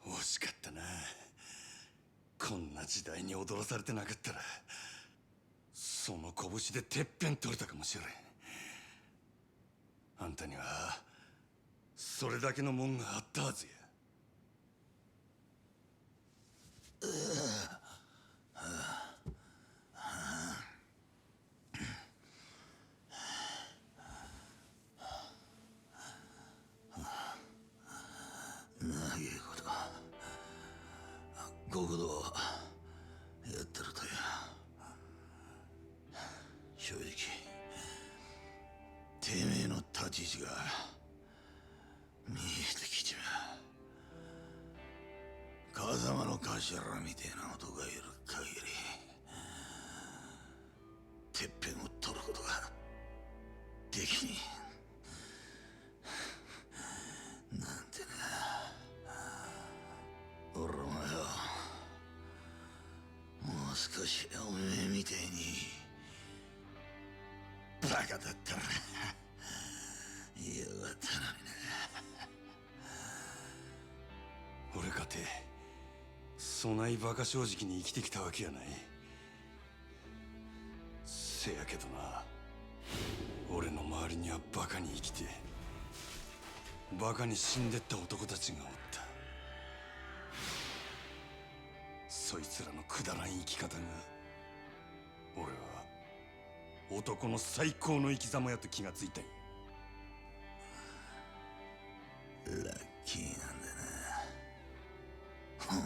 惜しかったな。こんな時代に踊らされてなかったら、その拳でてっぺん取れたかもしれん。あんたにはそれだけのもんがあったはずや。国土やってるとや正直てめえの立ち位置が見えてきちまう。風間の頭みてえな男がいる限りてっぺんを取ることができねえなんてな。俺もよもう少しおめえみてえにバカだったらよかったのにな。俺かてそないバカ正直に生きてきたわけやない。せやけどな、俺の周りにはバカに生きてバカに死んでった男たちがおった。そいつらのくだらん生き方が俺は男の最高の生き様やと気がついたんや。ラッキーなんだなお前。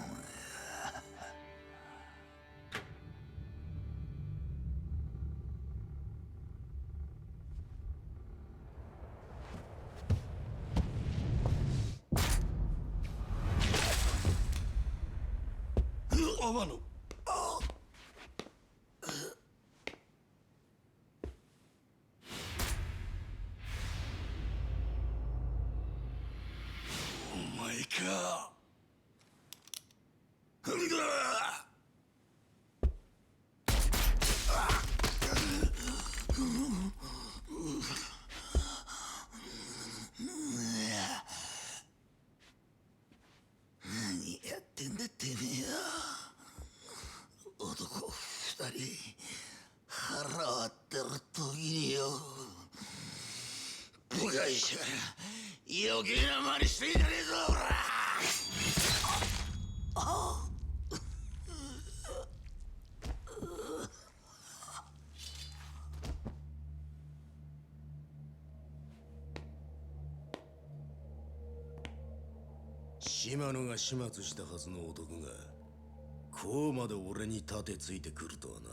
天野、お前か。会社余計な真似していかねえぞほら島野が始末したはずの男がこうまで俺に盾ついてくるとはな。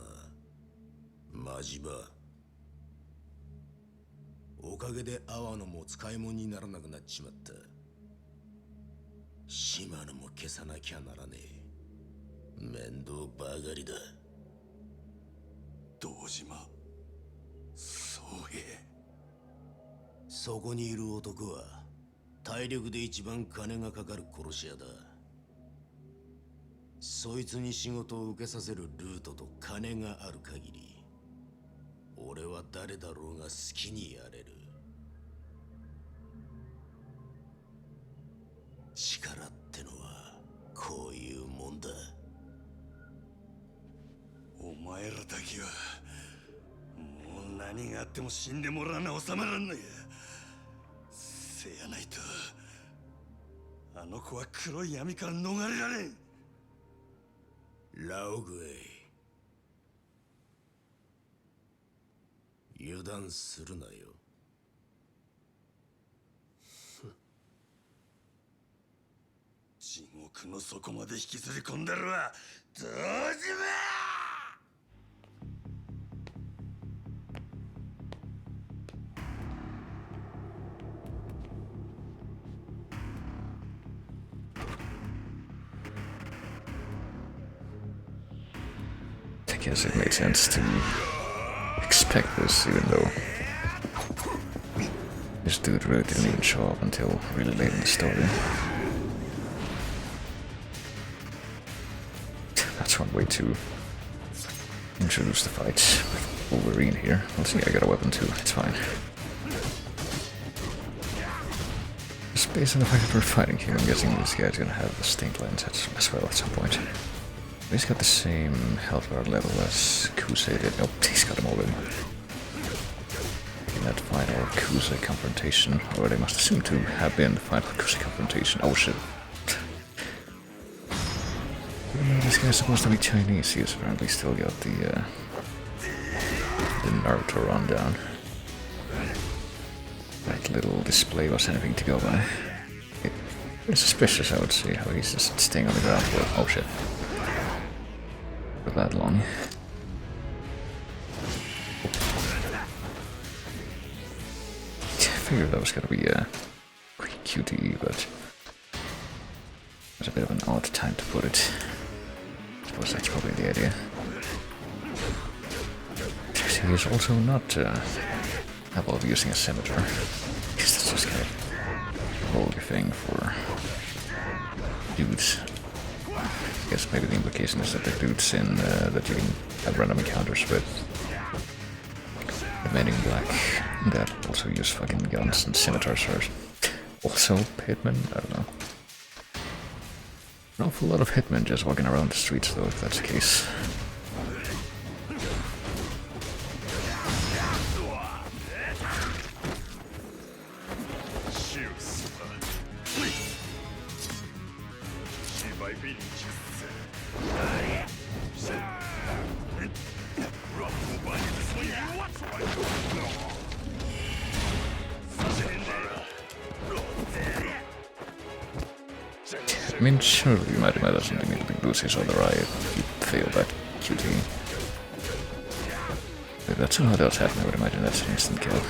マジバおかげで阿波野も使い物にならなくなっちまった。島野も消さなきゃならねえ。面倒ばかりだ。堂島宗平そこにいる男は体力で一番金がかかる殺し屋だ。そいつに仕事を受けさせるルートと金がある限り俺は誰だろうが好きにやれる。力ってのはこういうもんだ。お前らだけはもう何があっても死んでもらわな収まらんのや。せやないとあの子は黒い闇から逃れられん。ラオグエイ油断するなよ。地獄の底まで引きずり込んだるわ堂島。I guess it made sense to expect this, even though this dude really didn't even show up until really late in the story. That's one way to introduce the fight with Wolverine here. Let's see, I got a weapon too, it's fine. Just based on the fact that we're fighting here, I'm guessing this guy's gonna have the stink lens as well at some point. He's got the same health bar level as Yakuza did. Nope, he's got him already. In that final Yakuza confrontation, or they must assume to have been the final Yakuza confrontation. Oh shit. Even though this guy's supposed to be Chinese, he's apparently still got the Naruto rundown. That little display was anything to go by. It's suspicious, I would say, how he's just staying on the ground for, oh shit, for that long. I figured that was gonna be a QTE, but it was a bit of an odd time to put it. I suppose that's probably the idea. He is also not about using a scimitar. I guess that's just kind of a whole thing for dudes. I guess maybe the implication is that the dudes in that you can have random encounters with the men in black that also use fucking guns and scimitars are also hitmen. I don't know. An awful lot of hitmen just walking around the streets though, if that's the case. I mean, surely Mighty Might doesn't immediately lose his other eye if you fail that QT. If that somehow does happen, I would imagine that's an instant kill.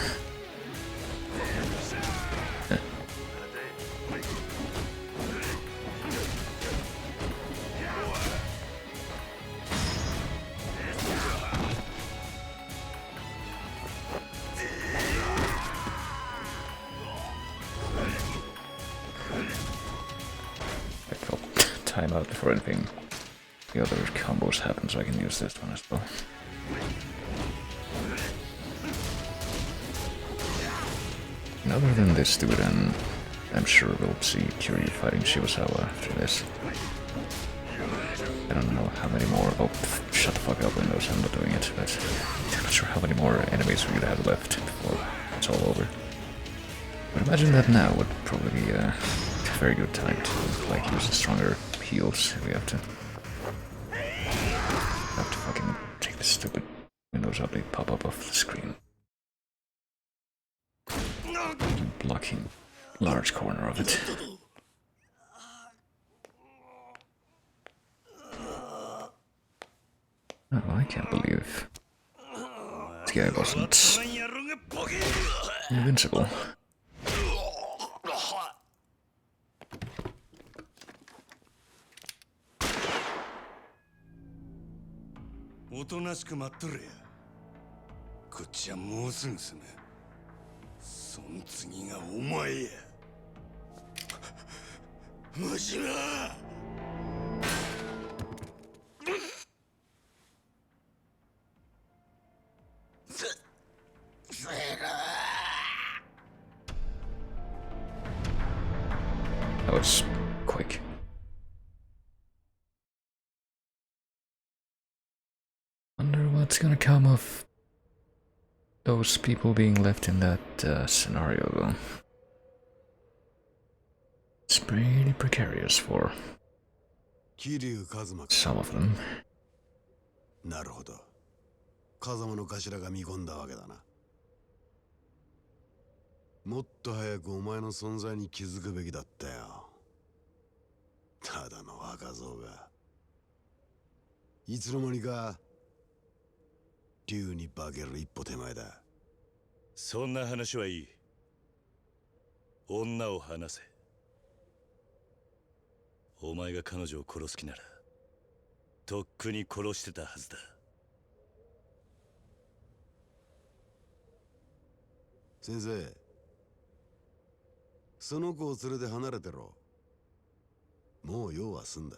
Time out before anything the other combos happen, so I can use this one as well. And other than this dude, and I'm sure we'll see Kiryu fighting Shibusawa after this. I don't know how many more. Oh, shut the fuck up, Windows. I'm not doing it, but I'm not sure how many more enemies we're gonna have left before it's all over. But imagine that now would probably be a very good time to like use stronger heals. We have to fucking take the stupid windows out, they pop up off the screen. Blocking large corner of it. Oh, I can't believe this guy wasn't invincible.おとなしく待っとれや。こっちはもうすぐ済む。その次がお前や。無事だ。That was quick. Wonder what's gonna come of those people being left in that scenario, though. It's pretty precarious for some of them. なるほど。風間の頭が見込んだわけだな。もっと早くお前の存在に気づくべきだったよ。ただの若造が。いつの間にか竜に化ける一歩手前だ。そんな話はいい。女を離せ。お前が彼女を殺す気ならとっくに殺してたはずだ。先生、その子を連れて離れてろ。もう用は済んだ。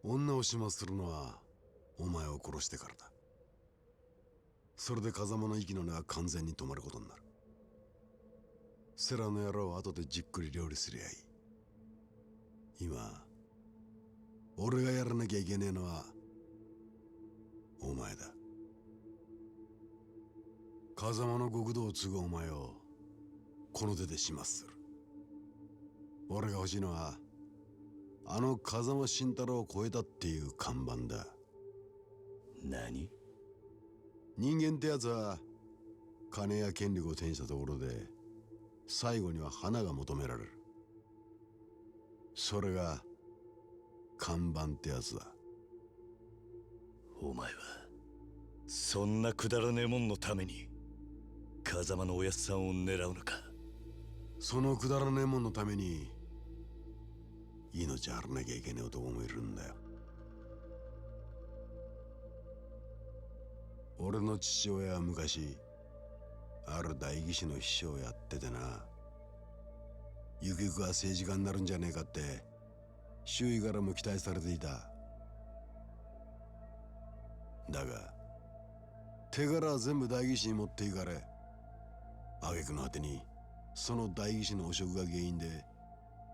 女を始末するのはお前を殺してからだ。それで風間の息の根は完全に止まることになる。セラの野郎を後でじっくり料理すりゃいい。今俺がやらなきゃいけねえのはお前だ。風間の極道を継ぐお前をこの手で始末する。俺が欲しいのはあの風間慎太郎を超えたっていう看板だ。何？人間ってやつは金や権力を手にしたところで最後には花が求められる。それが看板ってやつだ。お前はそんなくだらねえもんのために風間のおやっさんを狙うのか。そのくだらねえもんのために命張らなきゃいけねえ男もいるんだよ。俺の父親は昔ある代議士の秘書をやっててな。ゆくゆくは政治家になるんじゃねえかって周囲からも期待されていた。だが手柄は全部代議士に持っていかれ、挙句の果てにその代議士の汚職が原因で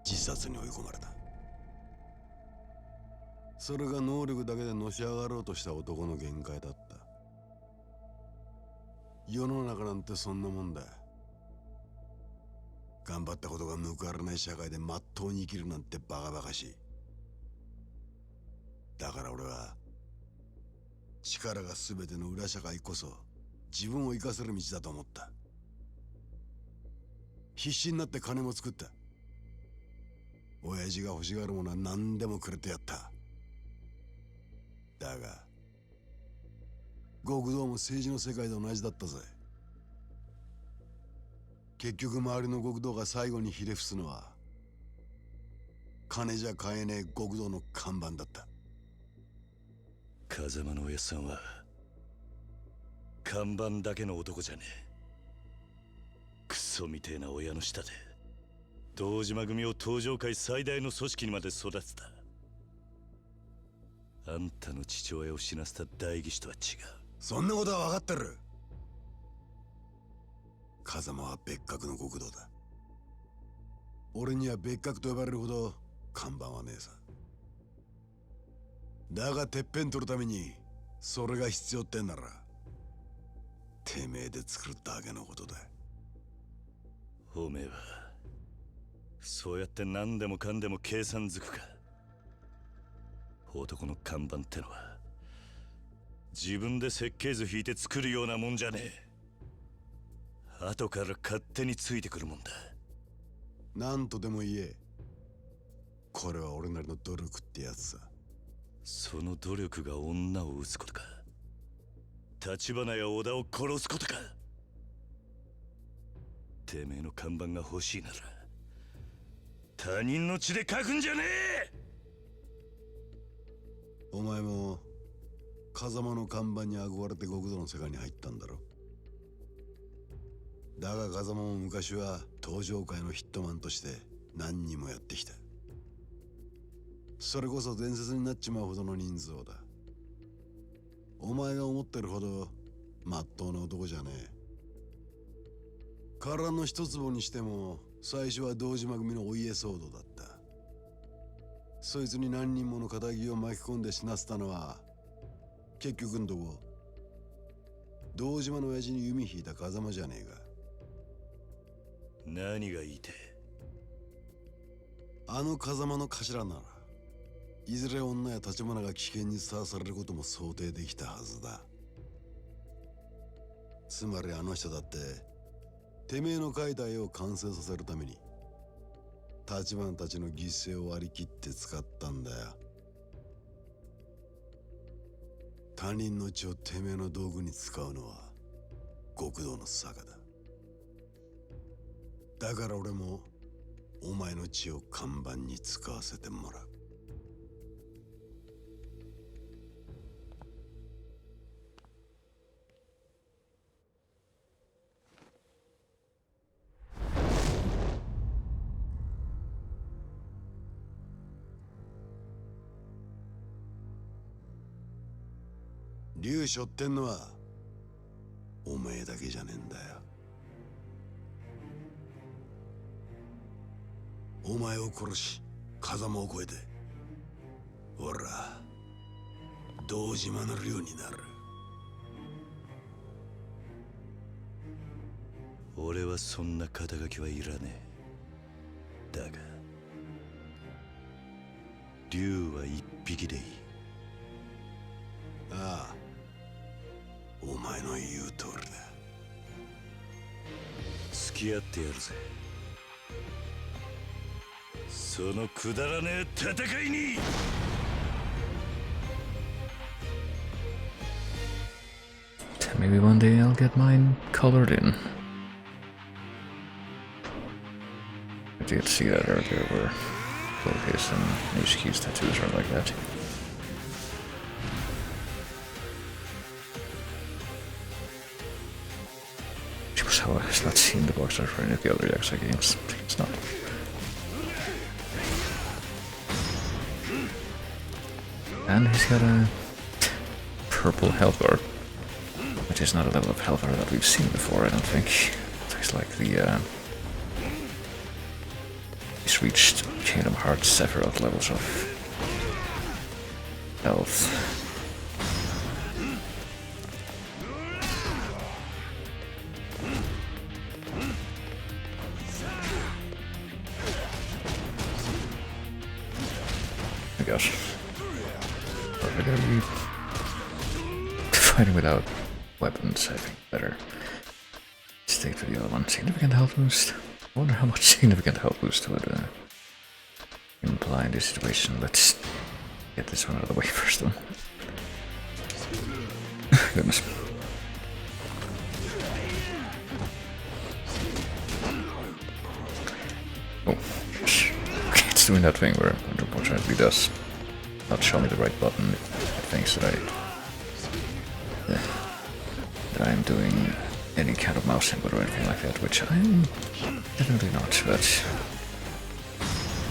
自殺に追い込まれた。それが能力だけでのし上がろうとした男の限界だった。世の中なんてそんなもんだ。頑張ったことが報われない社会でまっとうに生きるなんてバカバカしい。だから俺は力が全ての裏社会こそ自分を生かせる道だと思った。必死になって金も作った。親父が欲しがるものは何でもくれてやった。だが極道も政治の世界と同じだったぜ。結局周りの極道が最後にひれ伏すのは金じゃ買えねえ極道の看板だった。風間のおやっさんは看板だけの男じゃねえ。クソみてえな親の下で堂島組を東上界最大の組織にまで育てた。あんたの父親を死なせた代議士とは違う。そんなことは分かってる。風間は別格の極道だ。俺には別格と呼ばれるほど看板はねえさ。だがてっぺん取るためにそれが必要ってんならてめえで作るだけのことだ。おめえはそうやって何でもかんでも計算づくか。男の看板ってのは自分で設計図引いて作るようなもんじゃねえ。後から勝手についてくるもんだ。何とでも言え。これは俺なりの努力ってやつさ。その努力が女を撃つことか。橘や織田を殺すことか。てめえの看板が欲しいなら他人の血で書くんじゃねえ。お前も風間の看板に憧れて極道の世界に入ったんだろ。だが風間も昔は東上界のヒットマンとして何人もやってきた。それこそ伝説になっちまうほどの人数だ。お前が思ってるほどまっとうな男じゃねえ。殻の一坪にしても最初は堂島組のお家騒動だった。そいつに何人もの仇を巻き込んで死なせたのは結局んとこ堂島の親父に弓引いた風間じゃねえか。何が言いてえ。あの風間の頭ならいずれ女や橘が危険にさらされることも想定できたはずだ。つまりあの人だっててめえの描いた絵を完成させるために橘たちの犠牲を割り切って使ったんだよ。他人の血をてめえの道具に使うのは極道の坂だ。だから俺もお前の血を看板に使わせてもらう。竜背負ってんのはおめえだけじゃねえんだよ。お前を殺し風間を越えて俺ら堂島の竜になる。俺はそんな肩書きはいらねえ。だが竜は一匹でいい。ああ、お前の言う通りだ。付き合ってやるぜ。そのくだらねえ戦いに。Maybe one day I'll get mine colored in. I did see that earlier where both his and Nishiki's tattoos are like that. So it's not seen the box art for any of the other Yakuza games. It's not. And he's got a purple health bar, which is not a level of health bar that we've seen before, I don't think. It's like the he's reached Kingdom Hearts Sephiroth levels of health. Oh my gosh. Are we gonna be fighting without weapons? I think better stay for the other one. Significant health boost? I wonder how much significant health boost would imply in this situation. Let's get this one out of the way first though. Goodness. Oh, gosh. Okay, it's doing that thing where it unfortunately does not show me the right button. It thinks that I'm doing any kind of mouse input or anything like that, which I'm definitely not, but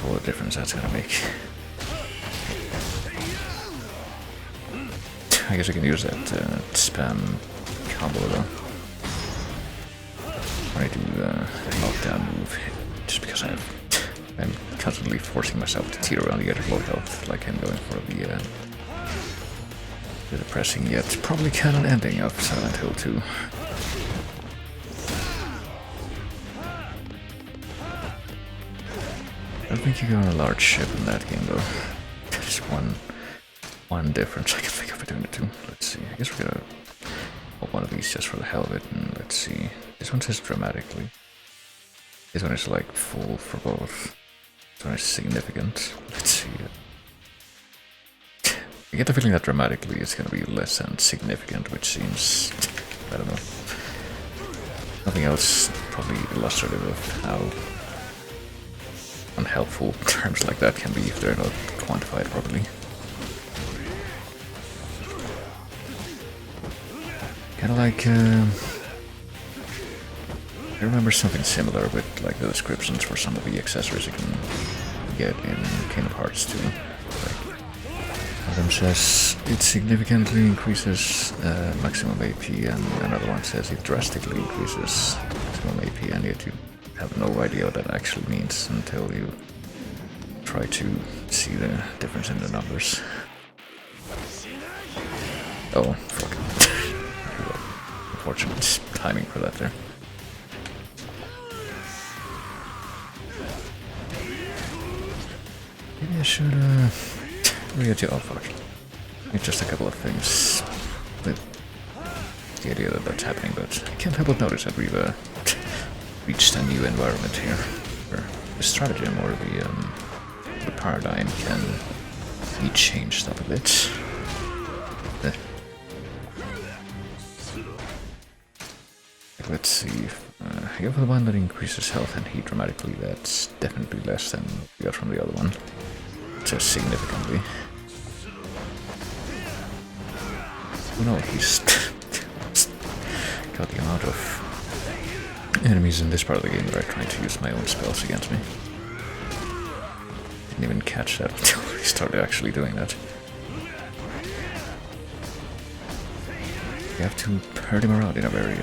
all the difference that's gonna make. I guess I can use that spam combo though. I do the knockdown move just because I'm constantly forcing myself to teeter around the edge of low health, like I'm going for the depressing yet probably canon ending of Silent Hill 2. I don't think you go on a large ship in that game though. Just one difference I can think of between the two. Let's see. I guess we're gonna hold one of these just for the hell of it, and let's see. This one says dramatically. This one is like full for both. This one is significant. Let's see. I get the feeling that dramatically it's gonna be less than significant, which seems, I don't know. Nothing else probably illustrative of how unhelpful terms like that can be if they're not quantified properly. Kinda like, I remember something similar with like the descriptions for some of the accessories you can get in Kingdom Hearts 2. Like, one of them says it significantly increases maximum AP, and another one says it drastically increases maximum AP, and yet you have no idea what that actually means until you try to see the difference in the numbers. Oh, fuck. Unfortunate timing for that there. Maybe I should readjust. Oh fuck. It's just a couple of things with the idea that that's happening, but I can't help but notice that we've reached a new environment here, where the stratagem or the paradigm can be changed up a bit. Let's see. I go for the one that increases health and heat dramatically. That's definitely less than we got from the other one. Just significantly. Oh no, he's got the amount of enemies in this part of the game that are trying to use my own spells against me. Didn't even catch that until we started actually doing that. You have to herd him around in a very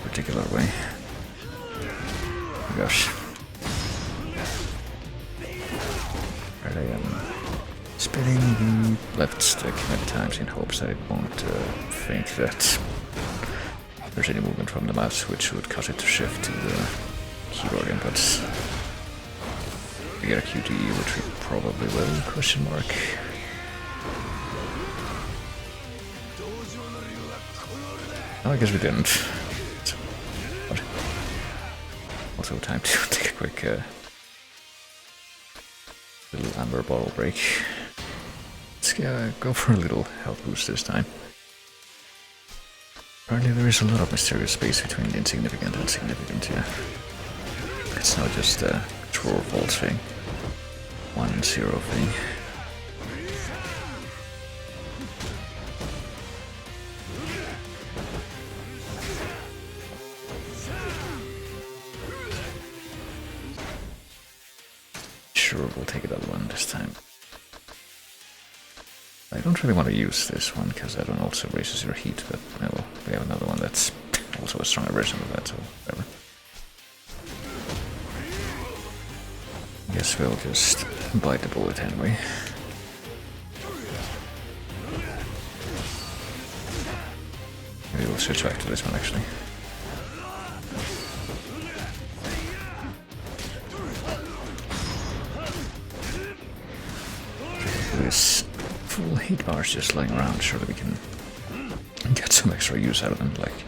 particular way. Oh my gosh. Alright, I am spinning the left stick many times in hopes that it won't think that there's any movement from the mouse, which would cause it to shift to the keyboard inputs. We get a QTE, which we probably will, question mark. Oh, I guess we didn't. But also time to take a quick little amber bottle break. Let's go for a little health boost this time. Apparently there is a lot of mysterious space between the insignificant and significant, yeah. It's not just a true or false thing. 1 and 0 thing. Sure, we'll take another one this time. I don't really want to use this one because that one also raises your heat, but well, we have another one that's also a stronger version of that, so whatever. Guess we'll just bite the bullet anyway. Maybe we'll switch back to this one actually. This full heat bars just lying around, surely we can get some extra use out of them, like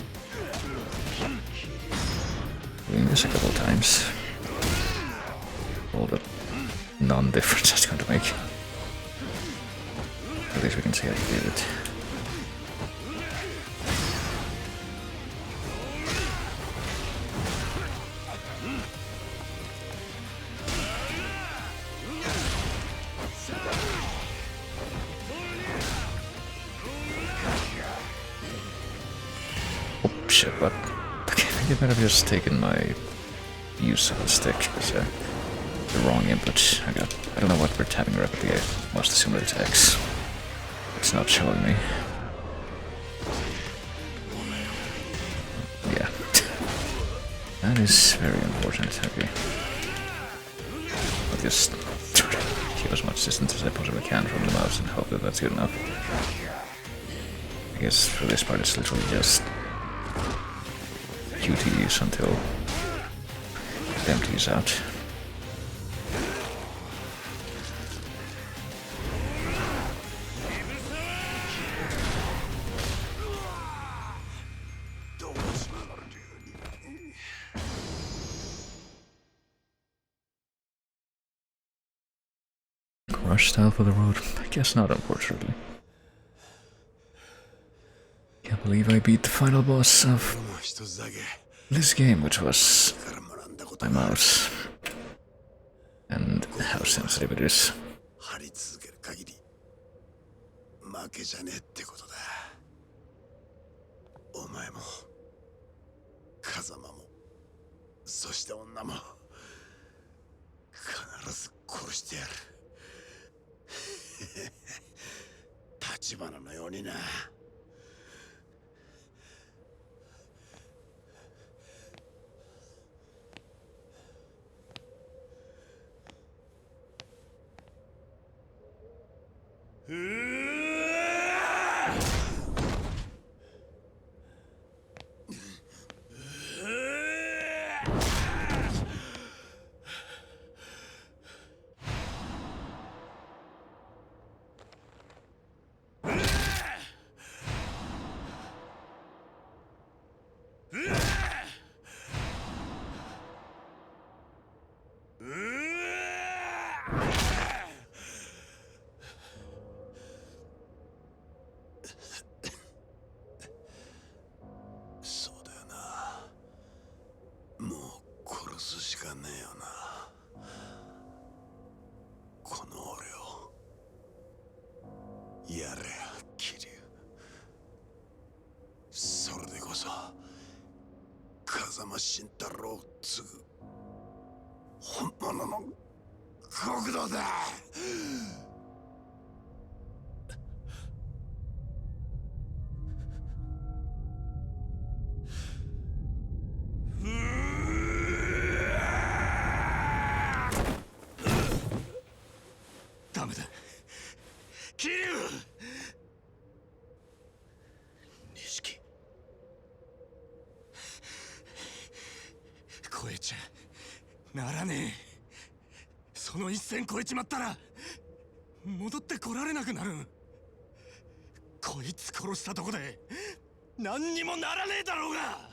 doing this a couple of times. All the non-difference that's going to make. At least we can see how he did it. Oh shit, but okay, I think I might have just taken my use of the stick, because the wrong input. I don't know what we're tapping rapidly. I must assume that it's X. It's not showing me. Yeah. That is very unfortunate. Okay. I'll just try to keep as much distance as I possibly can from the mouse and hope that that's good enough. I guess for this part it's literally just QTEs until it empties out. Rush style for the road? I guess not, unfortunately. Can't believe I beat the final boss of this game, which was my mouse. And how sensitive it is. 張り続ける限り負けじゃねえってことだ。お前も風間もそして女も必ず殺してやる。立花のようにな。そうだよな。もう殺すしかねえよな。この俺をやれや桐生。それでこそ風間慎太郎を継ぐ本物の国土だ。ダメだ桐生。錦超えちゃならねえ。その一線越えちまったら戻ってこられなくなる。こいつ殺したとこで何にもならねえだろうが。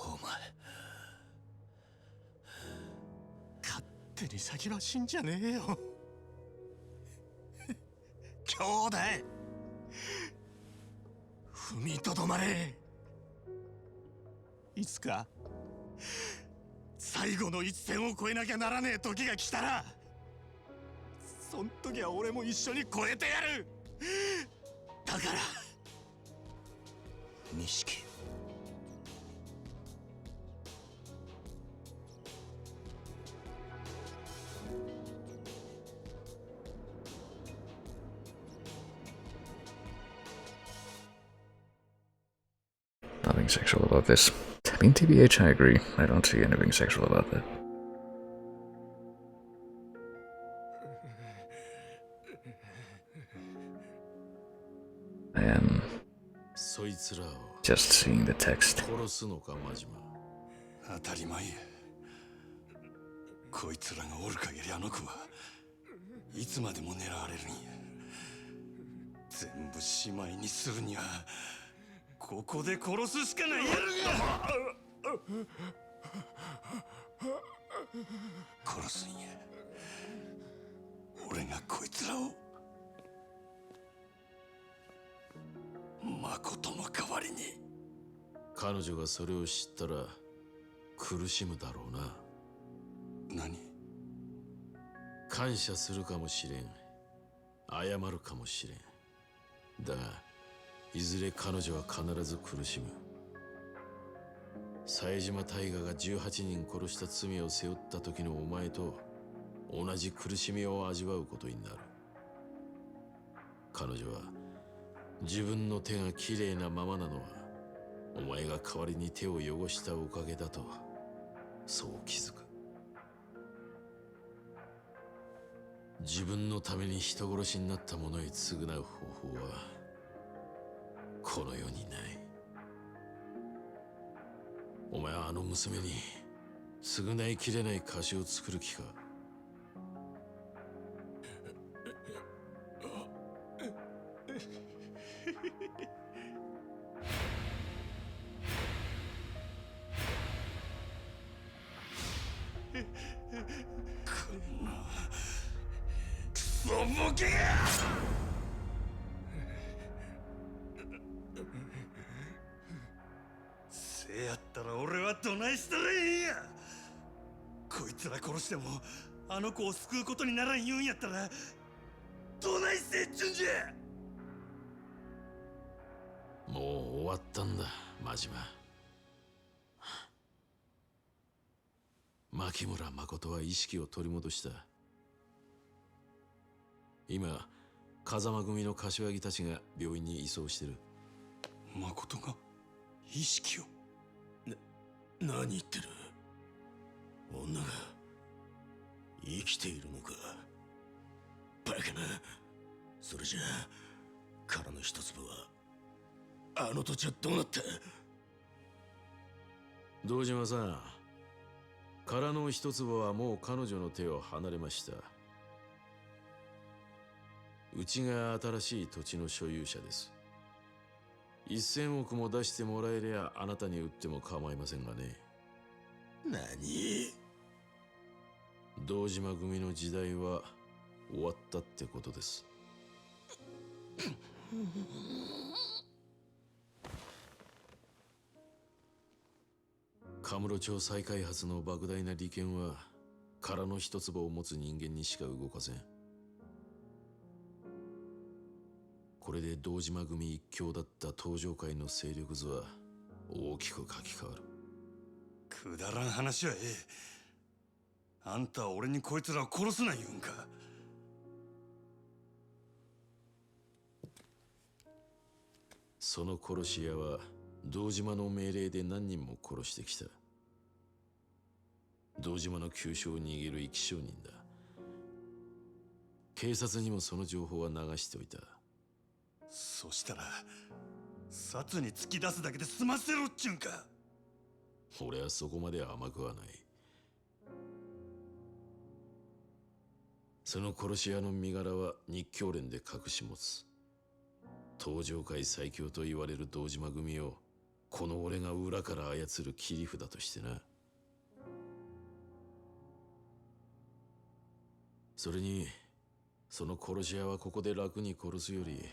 お前勝手に先は死んじゃねえよ。兄弟踏みとどまれ。いつか最後の一線を越えなきゃならねえ時が来たら、そん時は俺も一緒に越えてやる。だから錦。Nothing sexual about this. I mean, TBH, I agree. I don't see anything sexual about that. I am just seeing the text. 当たり前や。こいつらがおる限りあの子はいつまでも狙われるんや。全部しまいにするにはここで殺すしかないやるが。殺すんや。俺がこいつらを誠の代わりに。彼女がそれを知ったら苦しむだろうな。何？感謝するかもしれん。謝るかもしれん。だがいずれ彼女は必ず苦しむ。冴島大河が18人殺した罪を背負った時のお前と同じ苦しみを味わうことになる。彼女は自分の手がきれいなままなのはお前が代わりに手を汚したおかげだとそう気づく。自分のために人殺しになった者へ償う方法はこの世にない。お前はあの娘に償いきれない貸しを作る気か。クソボケが！せやったら俺はどないしたらええんや。こいつら殺してもあの子を救うことにならん言うんやったらどないせっちゅんじゃ。もう終わったんだ真島。牧村誠は意識を取り戻した。今風間組の柏木たちが病院に移送してる。誠が意識を？何言ってる？女が生きているのか？バカな。それじゃあ殻の一粒はあの土地はどうなった？堂島さん、殻の一粒はもう彼女の手を離れました。うちが新しい土地の所有者です。1000億も出してもらえりゃあなたに売っても構いませんがね。何？堂島組の時代は終わったってことです。カムロ町再開発の莫大な利権は殻の一粒を持つ人間にしか動かせん。これで堂島組一強だった東上界の勢力図は大きく書き換わる。くだらん話はええ。あんたは俺にこいつらを殺すな言うんか。その殺し屋は堂島の命令で何人も殺してきた。堂島の急所を握る生き証人だ。警察にもその情報は流しておいた。そしたら殺に突き出すだけで済ませろっちゅうんか。俺はそこまで甘くはない。その殺し屋の身柄は日教連で隠し持つ。東上界最強と言われる堂島組をこの俺が裏から操る切り札としてな。それにその殺し屋はここで楽に殺すより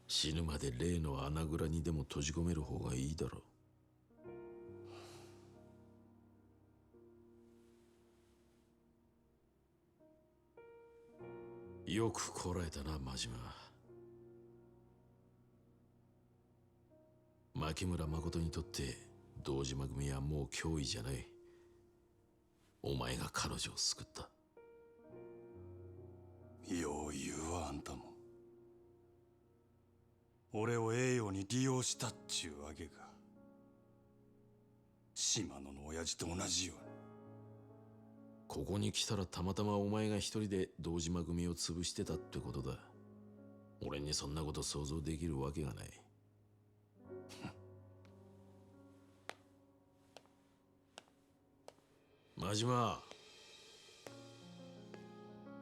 死ぬまで例の穴蔵にでも閉じ込める方がいいだろう。よくこらえたな真島。牧村誠にとって堂島組はもう脅威じゃない。お前が彼女を救った。よう言うわあんたも。俺をええように利用したっちゅうわけか。島野の親父と同じように。ここに来たらたまたまお前が一人で堂島組を潰してたってことだ。俺にそんなこと想像できるわけがない。真島、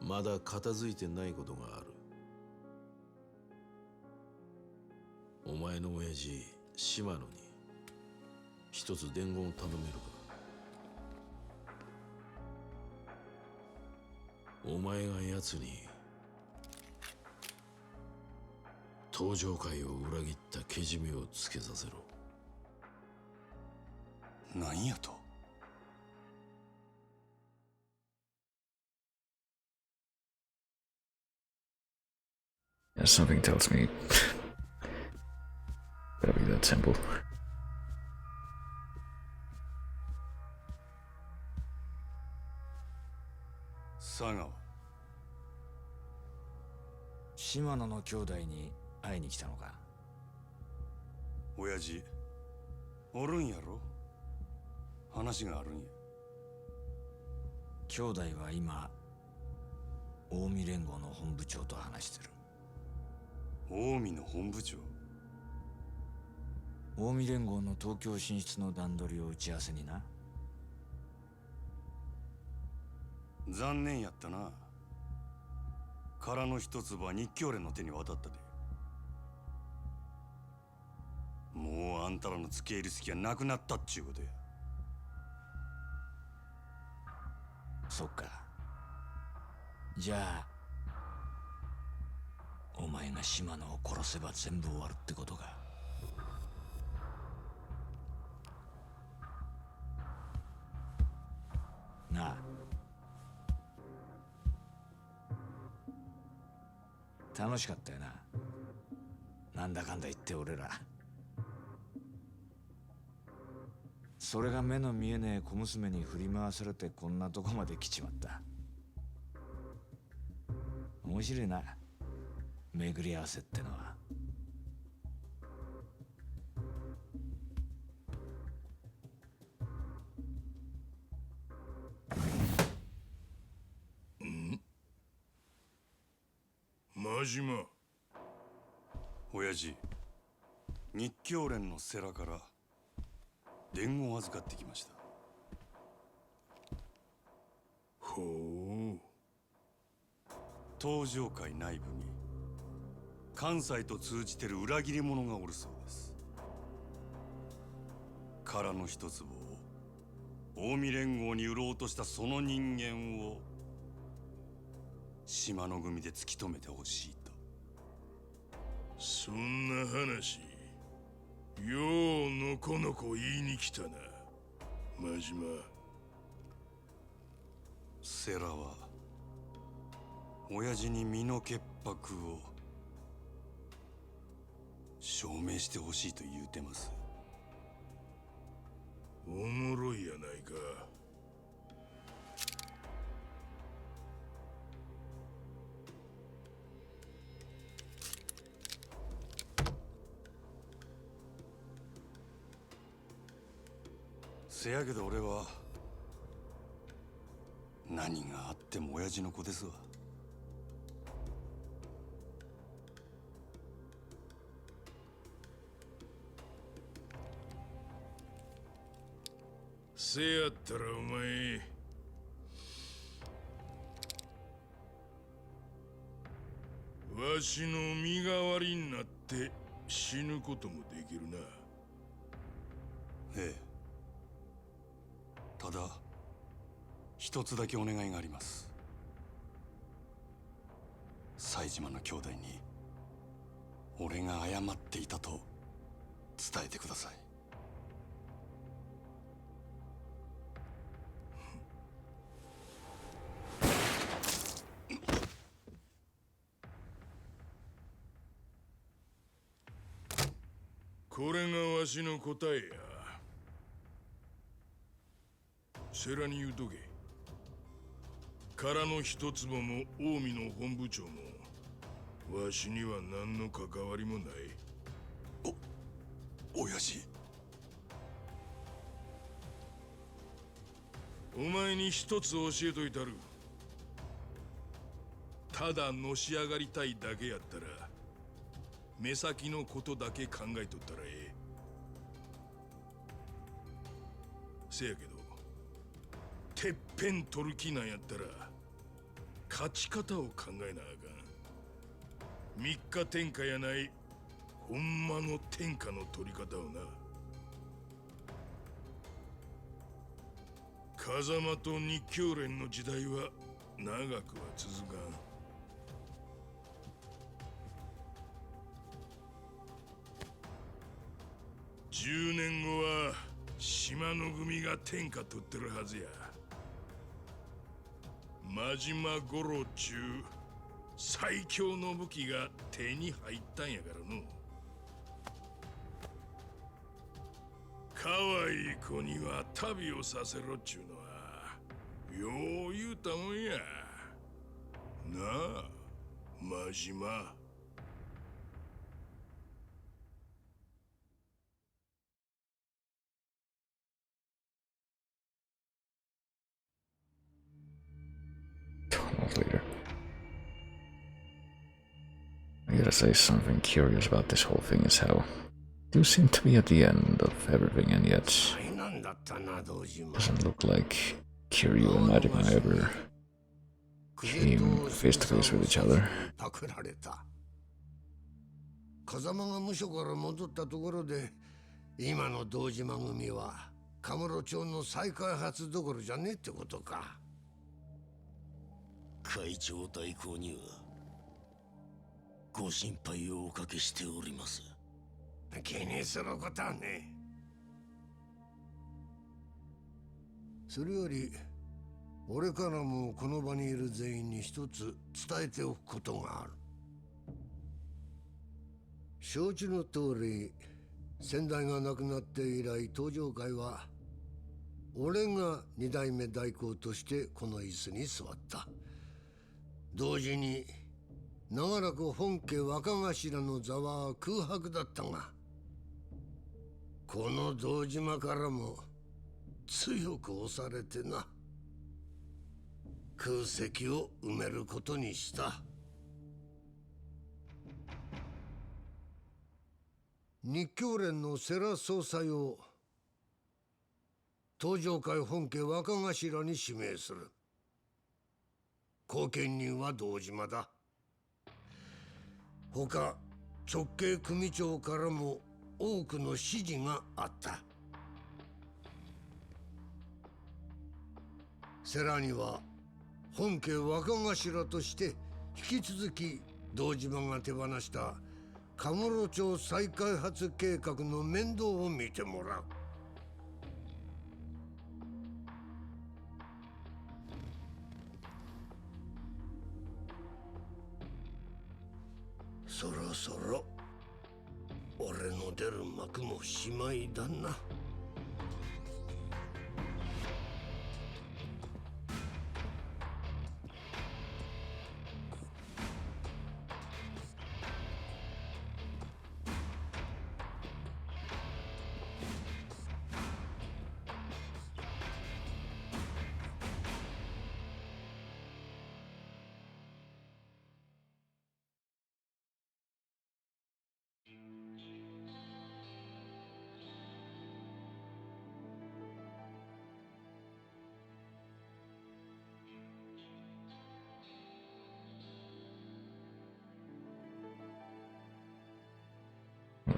まだ片付いてないことがある。お前の親父島野に一つ伝言を頼めるか。お前が奴に東上界を裏切ったけじめをつけさせろ。何やと。Something tells me it'll be that simple. 佐川。島野の兄弟に会いに来たのか。親父おるんやろ。話があるんや。兄弟は今近江連合の本部長と話してる。近江の本部長。近江連合の東京進出の段取りを打ち合わせにな。残念やったな。殻の一粒は日教連の手に渡ったで。もうあんたらの付け入る隙はなくなったっちゅうことや。そっか。じゃあお前が島野を殺せば全部終わるってことか。なあ、楽しかったよな。なんだかんだ言って俺ら。それが目の見えねえ小娘に振り回されてこんなとこまで来ちまった。面白いな、巡り合わせってのは。真島。親父、日教連の世良から伝言を預かってきました。ほう。東上会内部に関西と通じてる裏切り者がおるそうです。殻の一粒を近江連合に売ろうとしたその人間を島の組で突き止めてほしいと。そんな話ようのこのこ言いに来たな、真島。世良は親父に身の潔白を証明してほしいと言うてます。おもろいやないか。せやけど俺は何があっても親父の子ですわ。せやったらお前わしの身代わりになって死ぬこともできるな。ええ。ただ一つだけお願いがあります。西島の兄弟に俺が謝っていたと伝えてください。これがわしの答えや。世良に言うとけ。殻の一坪も近江の本部長もわしには何の関わりもない。親父。お前に一つ教えといたる。ただのし上がりたいだけやったら目先のことだけ考えとったらええ。せやけどてっぺん取る気なんやったら勝ち方を考えなあかん。三日天下やないほんまの天下の取り方をな。風間と日教連の時代は長くは続かん。10年後は島の組が天下取ってるはずや。真島五郎ちゅう最強の武器が手に入ったんやからの。可愛い子には旅をさせろっちゅうのはよう言うたもんや。なあ、真島。A month later. I gotta say something curious about this whole thing is how you seem to be at the end of everything and yet doesn't look like Kiryu and Majima ever came face to face with each other. 風間が無所から戻ったところで今の堂島組はカムロ町の再開発どころじゃねえってことか。会長代行にはご心配をおかけしております。気にすることはね。それより俺からもこの場にいる全員に一つ伝えておくことがある。承知の通り、先代が亡くなって以来登場会は俺が二代目代行としてこの椅子に座った。同時に長らく本家若頭の座は空白だったが、この堂島からも強く押されてな、空席を埋めることにした。日教連の世良総裁を登場会本家若頭に指名する。後見人は堂島だ。他直系組長からも多くの指示があった。世良には本家若頭として引き続き堂島が手放したカムロ町再開発計画の面倒を見てもらう。そろそろ俺の出る幕もしまいだな。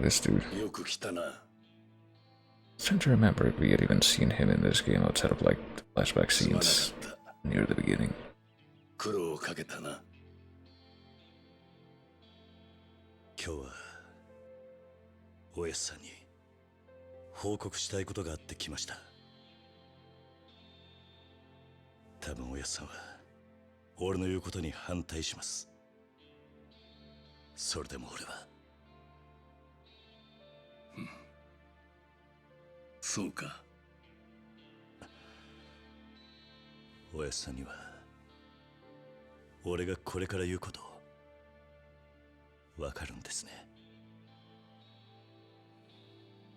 This dude. よく来たな。 Trying to remember if we had even seen him in this game outside of like the flashback scenes near the beginning. 苦労をかけたな。今日はおやっさんに報告したいことがあって来ました。多分おやっさんは俺の言うことに反対します。それでも俺はそうか。おやっさんには俺がこれから言うことわかるんですね。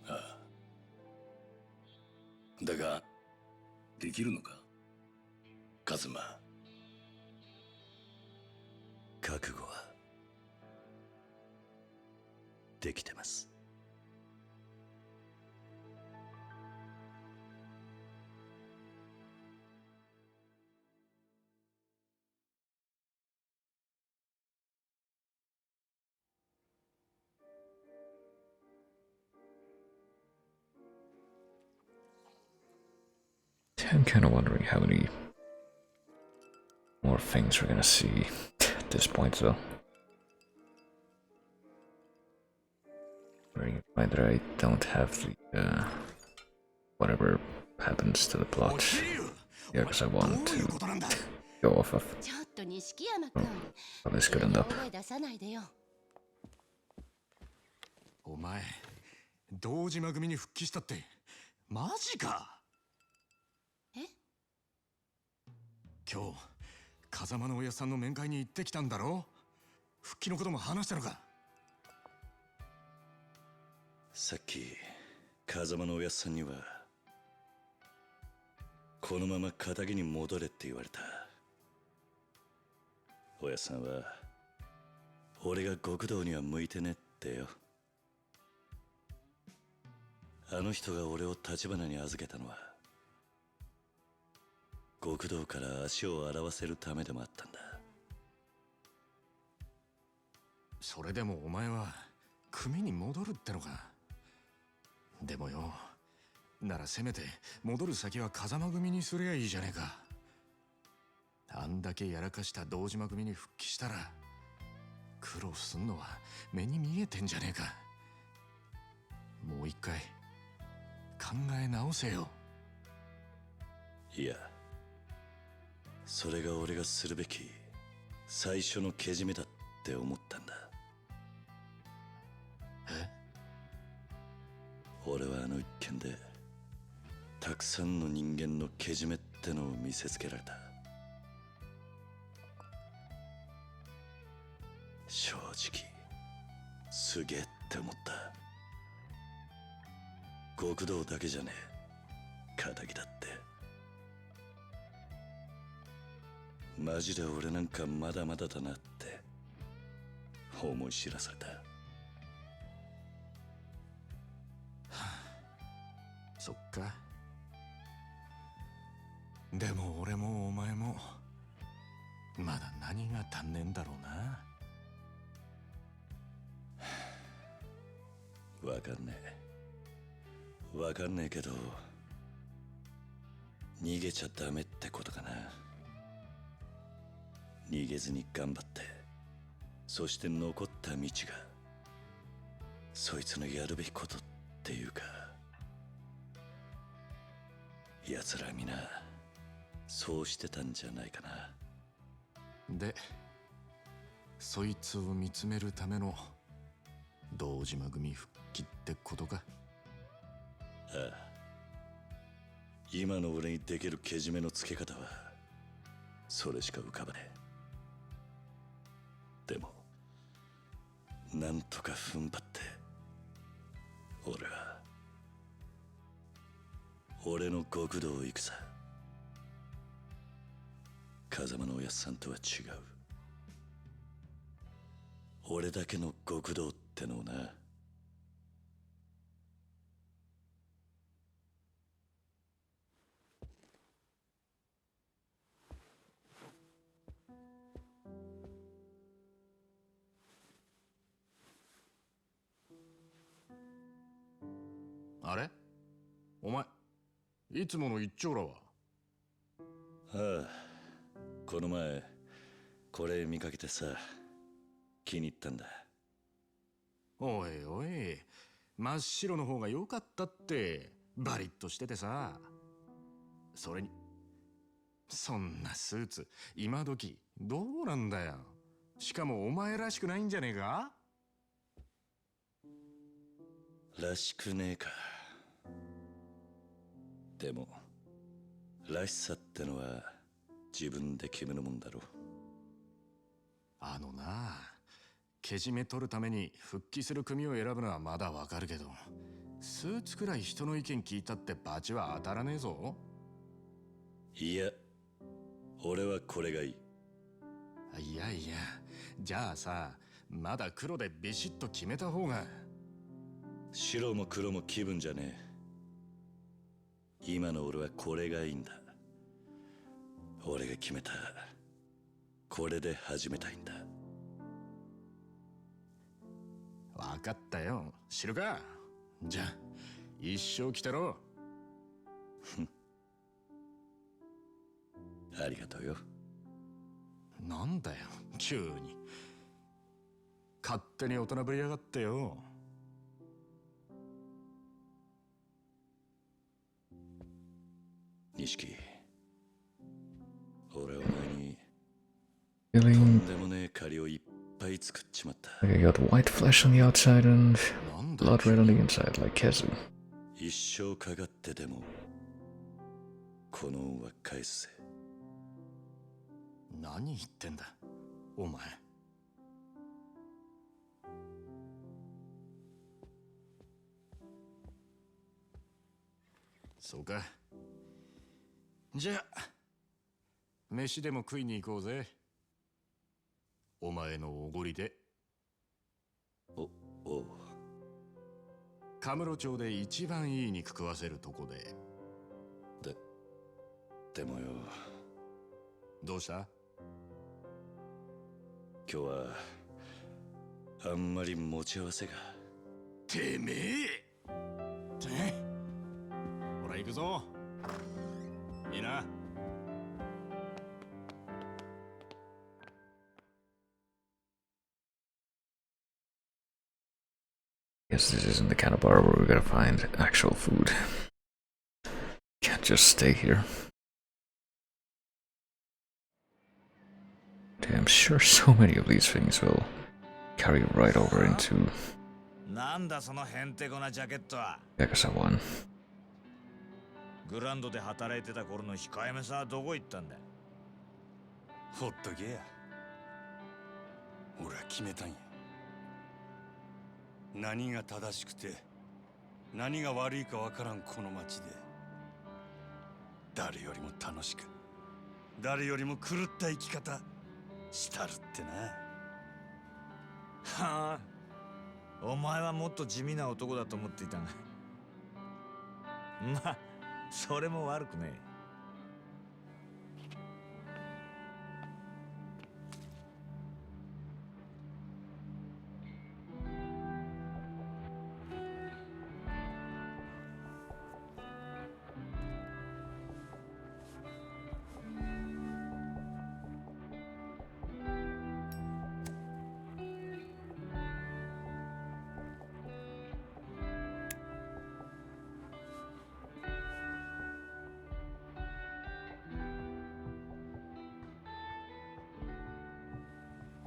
ああ。だができるのか、カズマ。覚悟はできてます。I'm kind of wondering how many more things we're gonna see at this point, though. Bearing in mind that I don't have the, whatever happens to the plot. Yeah, because I want to go off of how this could end up. お前、堂島組に復帰したってマジか。今日風間のおやっさんの面会に行ってきたんだろ。復帰のことも話したのか。さっき風間のおやっさんにはこのまま仇に戻れって言われた。おやっさんは俺が極道には向いてねってよ。あの人が俺を橘に預けたのは極道から足を洗わせるためでもあったんだ。それでもお前は組に戻るってのか。でもよ、ならせめて戻る先は風間組にすりゃいいじゃねえか。あんだけやらかした堂島組に復帰したら苦労すんのは目に見えてんじゃねえか。もう一回考え直せよ。いや、それが俺がするべき最初のけじめだって思ったんだ。え？俺はあの一件でたくさんの人間のけじめってのを見せつけられた。正直すげえって思った。極道だけじゃねえ、仇だって。マジで俺なんかまだまだだなって思い知らされた。そっか。でも俺もお前もまだ何が足んねえんだろうな。わかんねえ。わかんねえけど逃げちゃダメってことかな。逃げずに頑張って、そして残った道がそいつのやるべきことっていうか、奴ら皆そうしてたんじゃないかな。で、そいつを見つめるための堂島組復帰ってことか。ああ、今の俺にできるけじめのつけ方はそれしか浮かばねえ。でもなんとか踏ん張って俺は俺の極道を行くさ。風間のおやっさんとは違う俺だけの極道ってのをな。あれ？お前、いつもの一丁羅は？ああ、この前これ見かけてさ、気に入ったんだ。おいおい、真っ白の方が良かったって。バリッとしててさ。それにそんなスーツ今時どうなんだよ。しかもお前らしくないんじゃねえか？らしくねえか。でもらしさってのは自分で決めるもんだろ。あのな、けじめ取るために復帰する組を選ぶのはまだわかるけど、スーツくらい人の意見聞いたってバチは当たらねえぞ。いや、俺はこれがいい。いやいや、じゃあさ、まだ黒でビシッと決めた方が。白も黒も気分じゃねえ。今の俺はこれがいいんだ。俺が決めたこれで始めたいんだ。わかったよ、知るか。じゃあ一生来てろ。ありがとうよ。なんだよ急に。勝手に大人ぶりやがってよ。錦、俺はお前にと Feeling んでもねえ借りをいっぱい作っちまった。 like I got white flesh on the outside and blood red on the inside, like Kezu. 一生かかってでもこの恩は返すぜ。何言ってんだお前。そうか。じゃあ飯でも食いに行こうぜ。お前のおごりで。おう。カムロ町で一番いい肉食わせるとこで。でもよ、どうした？今日はあんまり持ち合わせが。てめえ。ほら行くぞ。いいな。Guess this isn't the kind of bar where we gotta find actual food. Can't just stay here. I'm sure so many of these things will carry right over into なんだそのへんてこなジャケットは。 Yakuza 1. グランドで働いてた頃の控えめさはどこ行ったんだ。ほっとけや。俺は決めたんや。何が正しくて何が悪いかわからんこの街で、誰よりも楽しく、誰よりも狂った生き方したるってな。はあ、お前はもっと地味な男だと思っていたが、まあそれも悪くねえ。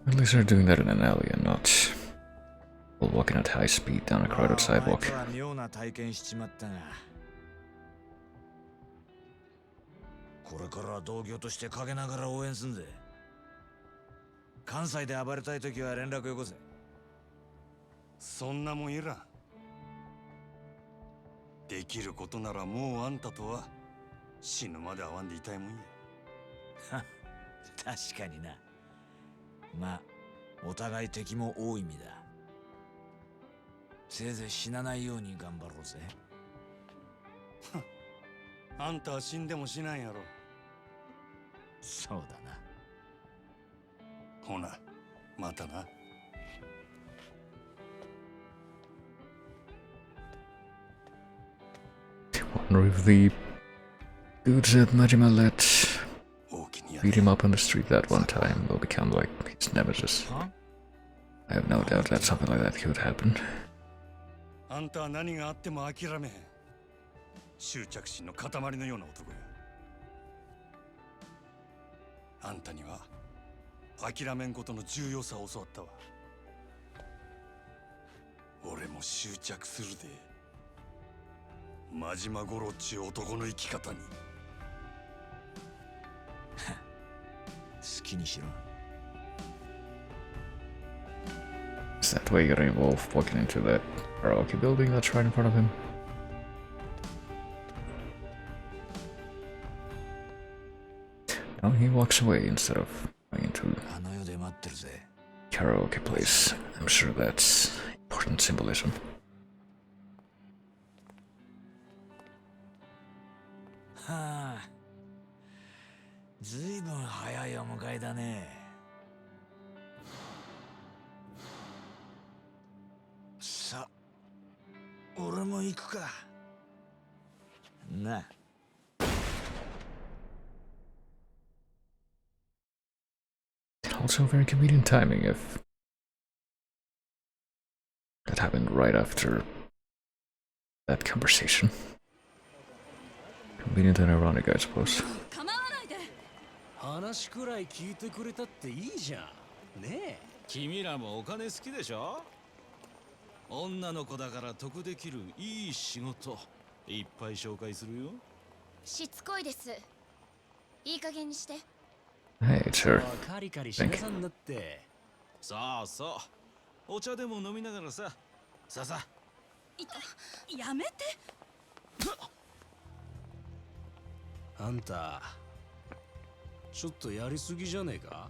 At least they're doing that in an alley and not while walking at high speed down a crowded sidewalk. あいつは妙な体験しちまったが、これからは同業として陰ながら応援すんぜ。関西で暴れたい時は連絡よこせ。そんなもんいらん。できることならもうあんたとは死ぬまで会わんでいたいもんや。確かにな。まあお互い敵も多い意味だ。せいぜい死なないように頑張ろうぜ。あんたは死んでもしないやろ。そうだな。ほな、またな。Wonder if the dudes that Majima let beat him up on the street that one time will become like his nemesis. I have no doubt that something like that could happen. あんたは何があっても諦めへん。執着心の塊のような男や。あんたには諦めんことの重要さを教わったわ。俺も執着するで。真島五郎っちゅう男の生き方に。好きにしろ。Is that why you got involved walking into that karaoke building that's right in front of him? No, he walks away instead of going into karaoke place. I'm sure that's important symbolism. はあ、ずいぶん早いお迎えだね。さ、俺も行くか。なあ。Also very convenient timing if that happened right after that conversation. Convenient and ironic, I suppose. 話くらい聞いてくれたっていいじゃん。ねえ。君らもお金好きでしょ。女の子だから得できるいい仕事いっぱい紹介するよ。しつこいです。いい加減にして。Hey, it's her. カリカリしなさんなって。そうそう。お茶でも飲みながらさ。さあさあ。やめて。あんた、ちょっとやりすぎじゃねえか？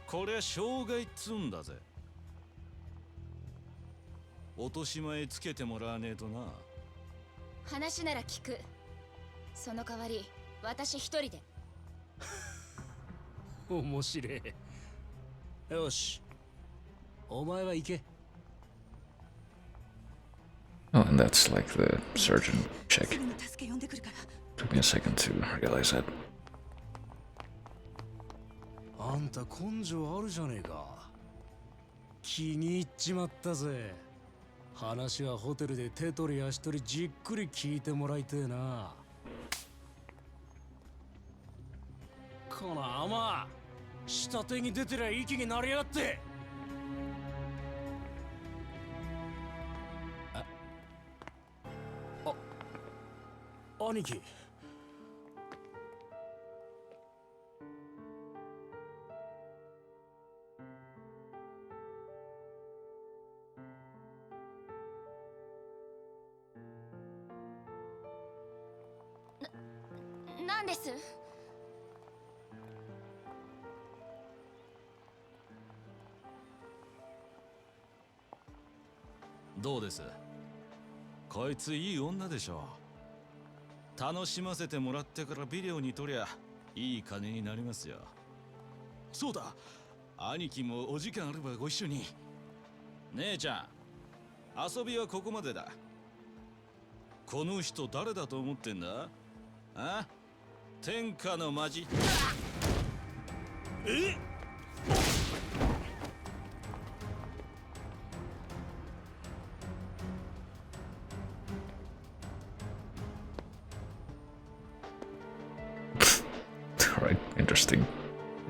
こりゃ障害っつんだぜ。落とし前つけてもらわねえとな。話なら聞く。その代わり私一人で。面白い。よし、お前は行け。 Oh, and that's like the surgeon check. Took me a second to realize that. あんた根性あるじゃねえか。気に入っちまったぜ。話はホテルで手取り足取りじっくり聞いてもらいてえな。この甘下手に出てりゃ息になりやがって。兄貴。なんです？どうです？こいついい女でしょ。楽しませてもらってからビデオに撮りゃいい金になりますよ。そうだ、兄貴もお時間あればご一緒に。姉ちゃん、遊びはここまでだ。この人誰だと思ってんだ？あ？天下のマジ。え？Alright, interesting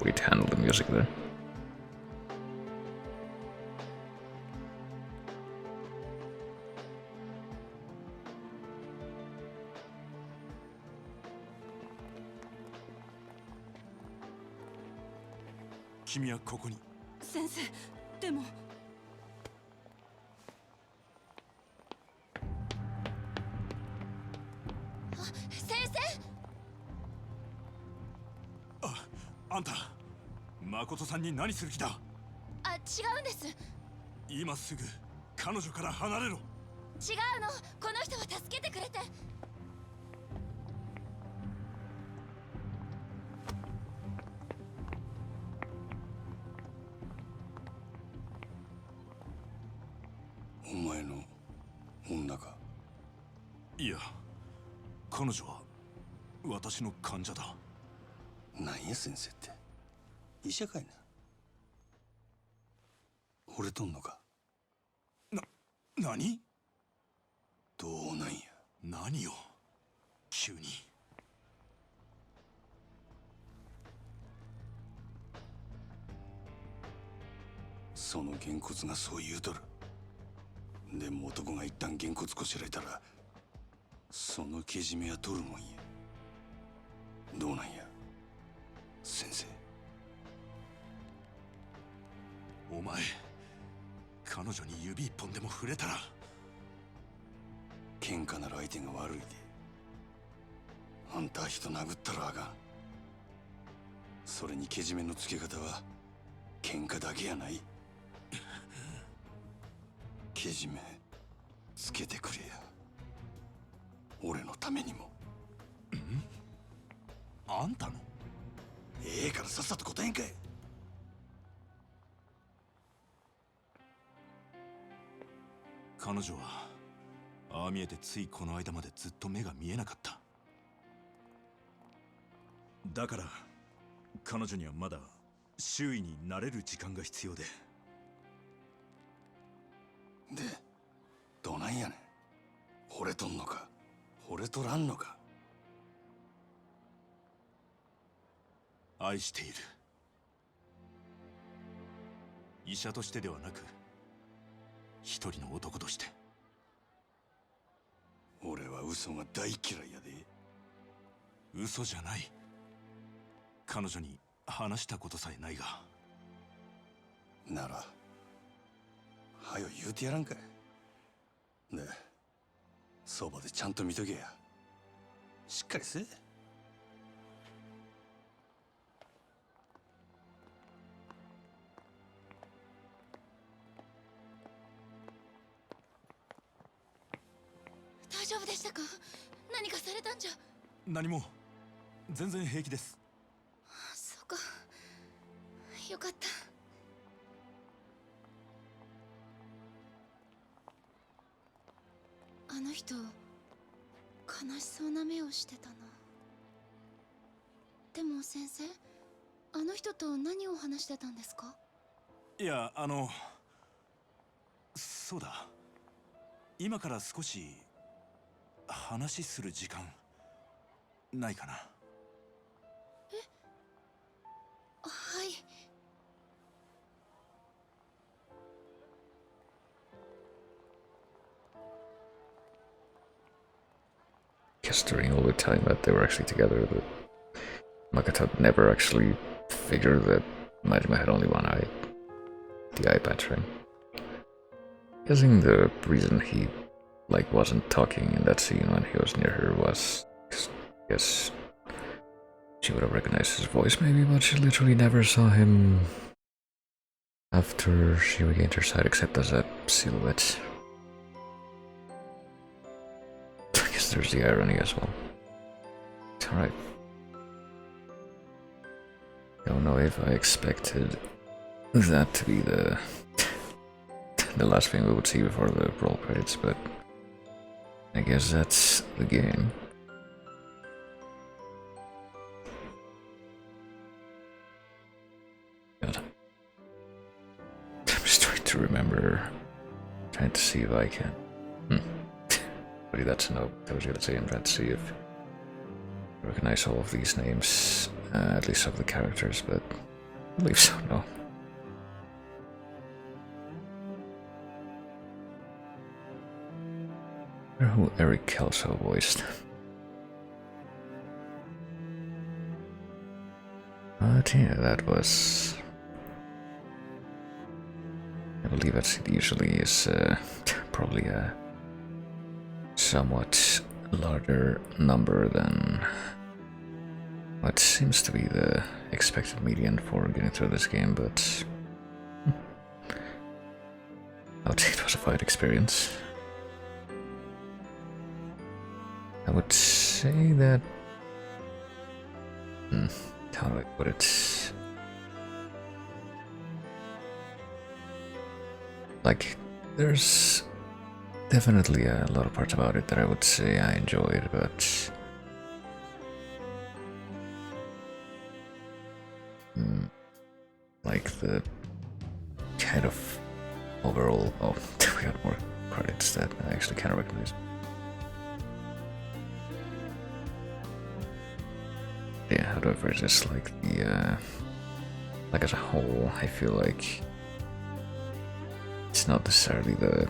way to handle the music there. 君はここに。先生、でも。先生。あんた、誠さんに何する気だ？あ、違うんです。今すぐ彼女から離れろ。違うの、この人は助けてくれて。お前の女か？いや、彼女は私の患者だ。なんや先生って、医者かいな。惚れとんのか？何？どうなんや？何よ、急に。そのげんこつがそう言うとる。でも男が一旦げんこつこしらえたら、そのけじめは取るもんや。どうなんや先生。お前、彼女に指一本でも触れたら。喧嘩なら相手が悪いで。あんたは人殴ったらあかん。それにけじめのつけ方は喧嘩だけやない。けじめつけてくれや、俺のためにも。あんたの？ええからさっさと答えんかい。彼女はああ見えてついこの間までずっと目が見えなかった。だから彼女にはまだ周囲に慣れる時間が必要で。で、どないやねん。惚れとんのか惚れとらんのか。愛している。医者としてではなく、一人の男として。俺は嘘が大嫌いやで。嘘じゃない。彼女に話したことさえないが。ならはよ言うてやらんかい。ねえ、そばでちゃんと見とけや。しっかりせえ。大丈夫でしたか？何かされたんじゃ。何も、全然平気です。そうか、よかった。あの人、悲しそうな目をしてたな。でも先生、あの人と何を話してたんですか？いや、そうだ。今から少し話する時間ないかな。はい。Guess during all the time that they were actually together, that Makoto never actually figured that Majima had only one eye. The eye patch ring. Guessing the reason he wasn't talking in that scene when he was near her was, I guess she would have recognized his voice maybe, but she literally never saw him after she regained her sight except as a silhouette. I guess there's the irony as well. It's alright. Don't know if I expected that to be the last thing we would see before the roll credits, but I guess that's the game. God. I'm just trying to remember, trying to see if I can. But that's a no. I was gonna say I'm trying to see if I recognize all of these names, at least of the characters, but I believe so, no. I wonder who Eric Kelso voiced. But yeah, that was... I believe that it usually is probably a somewhat larger number than what seems to be the expected median for getting through this game, but I would say it was a fine experience. I would say that... how do I put it? Like, there's definitely a lot of parts about it that I would say I enjoyed, but... like the kind of overall... Oh, we got more credits that I actually kind of recognize. Yeah, how do I phrase this? Like the, like as a whole, I feel like it's not necessarily the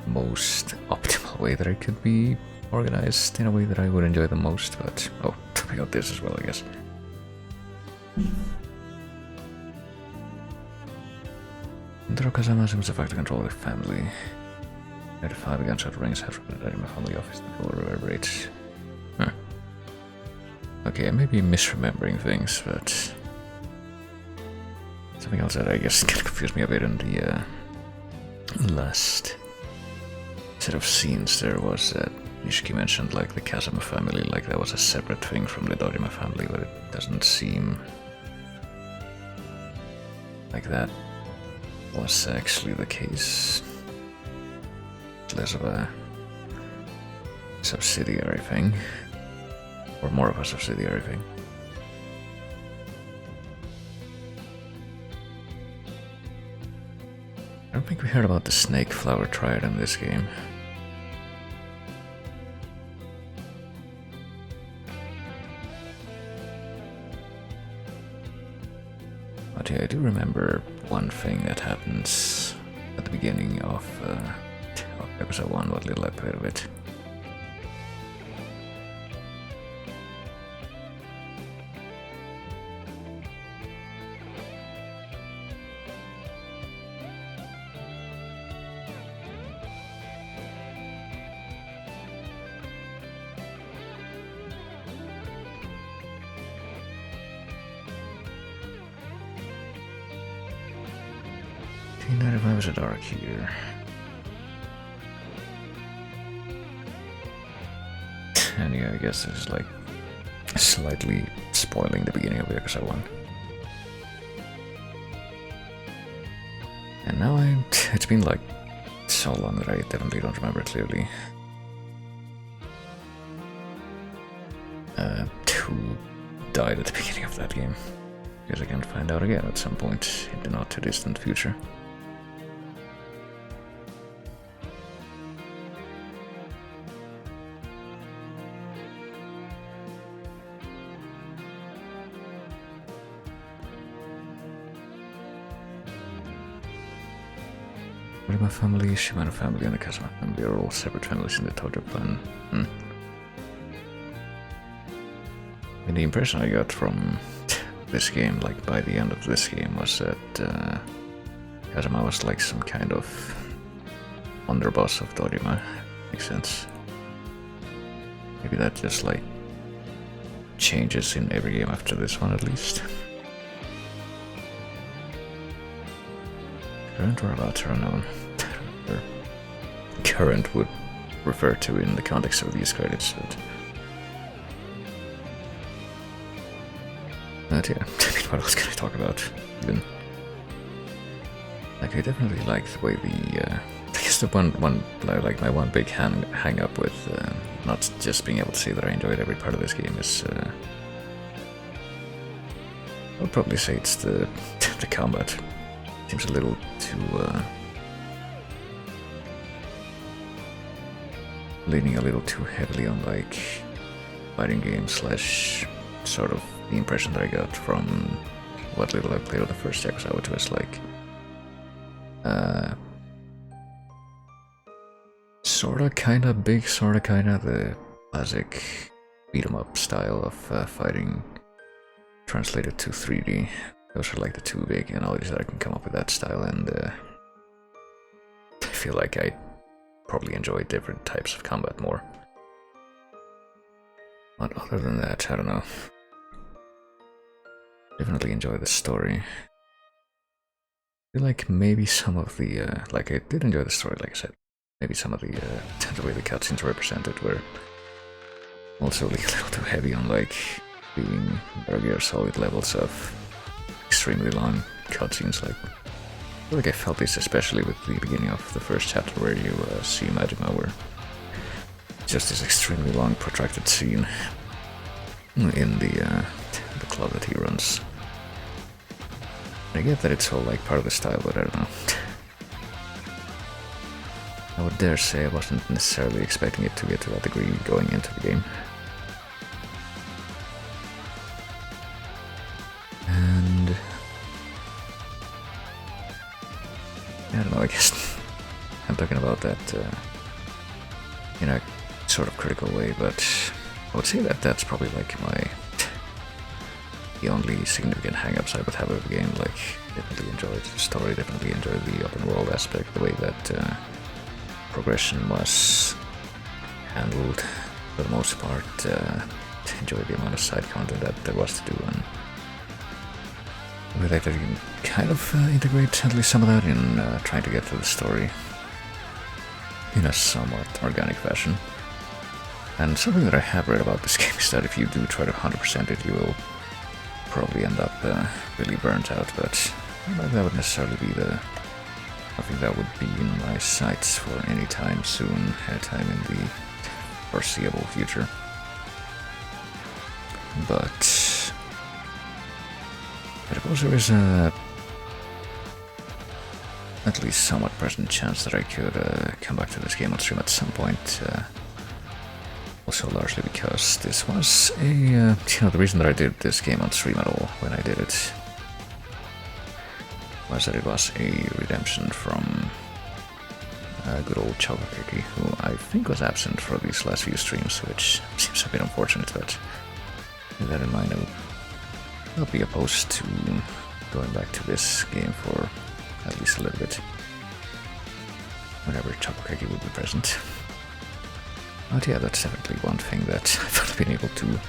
most optimal way that it could be organized in a way that I would enjoy the most, but oh, we got this as well, I guess. Kazama seems to fight to control the family. 95 gunshot rings have from the family office that will reverberate. Huh. Okay, I may be misremembering things, but something else that I guess kind of confused me a bit in the last set of scenes there was that Nishiki mentioned like the Kazama family, like that was a separate thing from the Dojima family, but it doesn't seem like that was actually the case. It's less of a subsidiary thing. Or more of a subsidiary thing. I don't think we heard about the snake flower triad in this game. But yeah, I do remember one thing that happens at the beginning of episode 1, what little I played of it. P95 is a dark here. And yeah, I guess this is like slightly spoiling the beginning of Yakuza 1. And now it's been like so long that I definitely don't remember it clearly. Who died at the beginning of that game? Guess I can find out again at some point in the not too distant future. My family, Shimano family, and the Kazuma family are all separate families in the Tojo clan. And the impression I got from this game, like by the end of this game, was that Kazuma was like some kind of underboss of Dojima. Makes sense. Maybe that just like changes in every game after this one at least. Current whereabouts are unknown. Current would refer to in the context of these credits, but yeah, I mean, what else can I talk about? Even like I definitely like the way the I guess the one like my one big hang up with not just being able to say that I enjoyed every part of this game is I would probably say it's the combat. Seems a little too leaning a little too heavily on like fighting games slash sort of the impression that I got from what little I played on the first Yakuza, which was like sorta kinda big, sorta kinda the classic beat 'em up style of fighting translated to 3D. Those are like the two big analogies that I can come up with that style, and I feel like I probably enjoy different types of combat more. But other than that, I don't know. Definitely enjoy the story. I feel like maybe some of the, like I did enjoy the story, like I said. Maybe some of the way the cutscenes were presented were also like a little too heavy on like being Metal Gear Solid levels of extremely long cutscenes. Like, I feel like I felt this especially with the beginning of the first chapter where you see Majima, where just this extremely long protracted scene in the club that he runs. I get that it's all like part of the style, but I don't know. I would dare say I wasn't necessarily expecting it to get to that degree going into the game. And I don't know, I guess I'm talking about that in a sort of critical way, but I would say that that's probably like the only significant hang-ups I would have of the game. Like, definitely enjoyed the story, definitely enjoyed the open world aspect, the way that progression was handled for the most part, enjoyed the amount of side content that there was to do, and I would like that you can kind of integrate at least some of that in trying to get to the story in a somewhat organic fashion. And something that I have read about this game is that if you do try to 100% it, you will probably end up really burnt out, but I don't know if that would necessarily be nothing that would be in my sights for any time soon, anytime in the foreseeable future. But I suppose there is at least somewhat present chance that I could come back to this game on stream at some point. Also largely because this was a, the reason that I did this game on stream at all when I did it was that it was a redemption from good old Chokokeki, who I think was absent for these last few streams, which seems a bit unfortunate, but with that in mind, I would not be opposed to going back to this game for at least a little bit, whenever Chokokeki would be present. But yeah, that's definitely one thing that I've been able to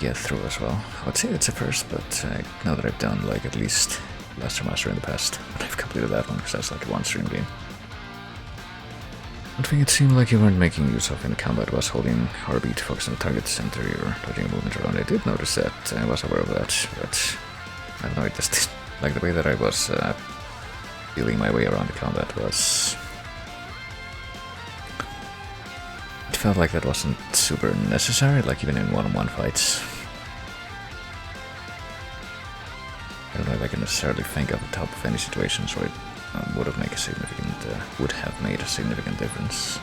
get through as well. I would say it's a first, but now that I've done like at least Blaster Master in the past, but I've completed that one because that's like a one-stream game. One thing it seemed like you weren't making use of in combat was holding RB to focus on the target center or dodging a movement around. I did notice that, I was aware of that, but I don't know, it just like the way that I was feeling my way around the combat was... It felt like that wasn't super necessary, like even in one-on-one fights. I don't know if I can necessarily think off the top of any situations where it would have made a significant difference.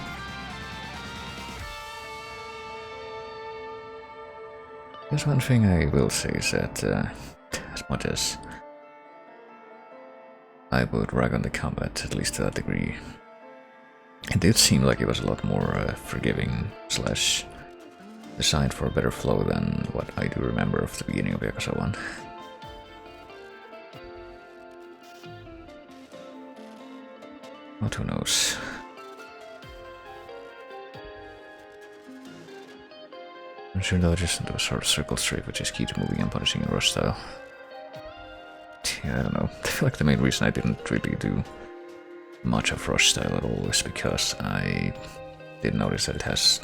There's one thing I will say is that as much as I would rag on the combat, at least to that degree, it did seem like it was a lot more forgiving / designed for a better flow than what I do remember of the beginning of Yakuza 1. But who knows? I'm sure they'll just into a sort of circle strafe, which is key to moving and punishing in rush style. Yeah, I don't know. I feel like the main reason I didn't really do much of rush style at all is because I did notice that it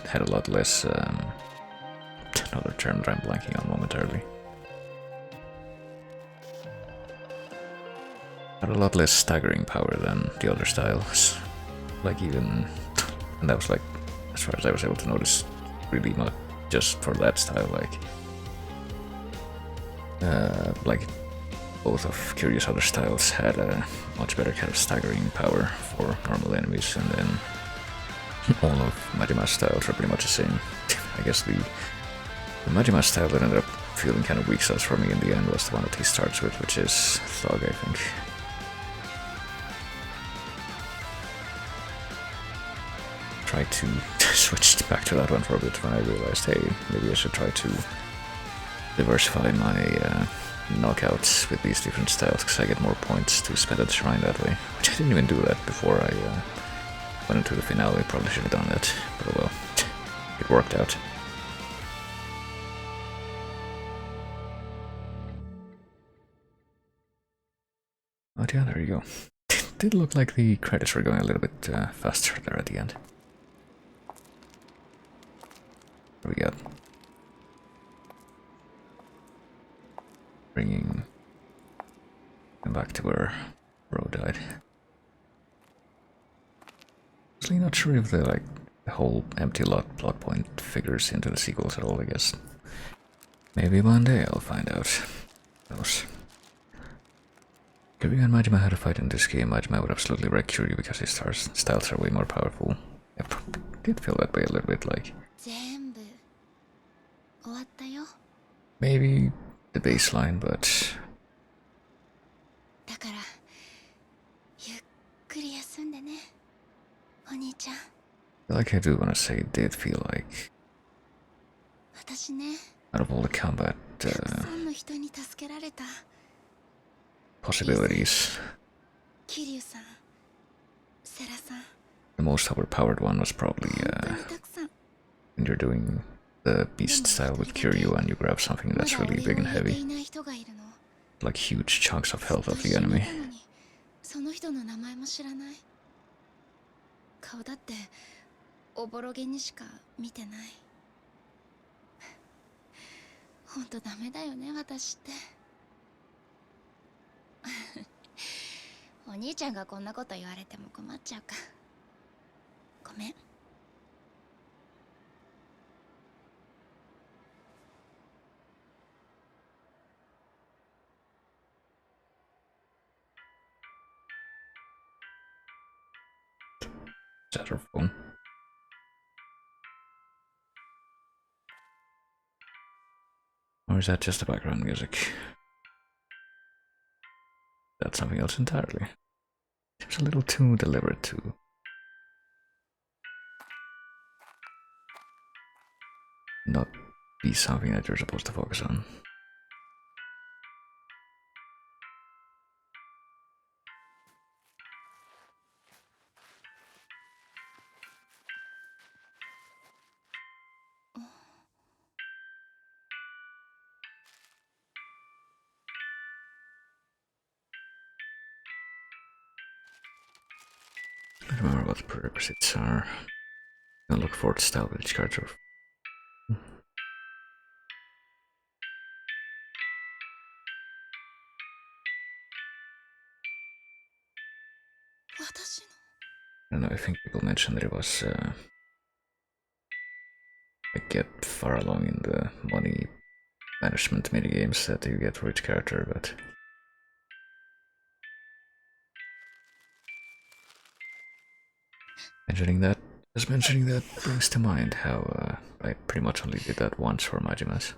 had a lot less, another term that I'm blanking on momentarily. Had a lot less staggering power than the other styles. Like even, and that was like, as far as I was able to notice, really much just for that style, like both of Kiryu's other styles had a much better kind of staggering power for normal enemies, and then all of Majima's styles are pretty much the same. I guess the Majima style that ended up feeling kind of weak sauce for me in the end was the one that he starts with, which is Thug, I think. Tried to switch back to that one for a bit when I realized, hey, maybe I should try to diversify my knockouts with these different styles, because I get more points to spend at the shrine that way. Which I didn't even do that before I went into the finale. Probably should have done that, but oh well, it worked out. But yeah, there you go. It did look like the credits were going a little bit faster there at the end. What do we got? Bringing him back to where Ro died. Actually, not sure if the whole empty lot plot point figures into the sequels at all. I guess maybe one day I'll find out. Who knows? Kiryu and Majima had a fight in this game. Majima would absolutely wreck Kiryu because his styles are way more powerful. I did feel that way a little bit, like maybe the baseline, but like I do want to say, it did feel like out of all the combat possibilities, the most overpowered one was probably when you're doing the beast style with Kiryu and you grab something that's really big and heavy, like huge chunks of health of the enemy. Is that her phone? Or is that just the background music? That's something else entirely. It's a little too deliberate to not be something that you're supposed to focus on. remember what the prerequisites are. I'll look for the style with each character. I don't know, I think people mentioned that it was like get far along in the money management minigames that you get for each character, but mentioning that brings to mind how I pretty much only did that once for Majimas.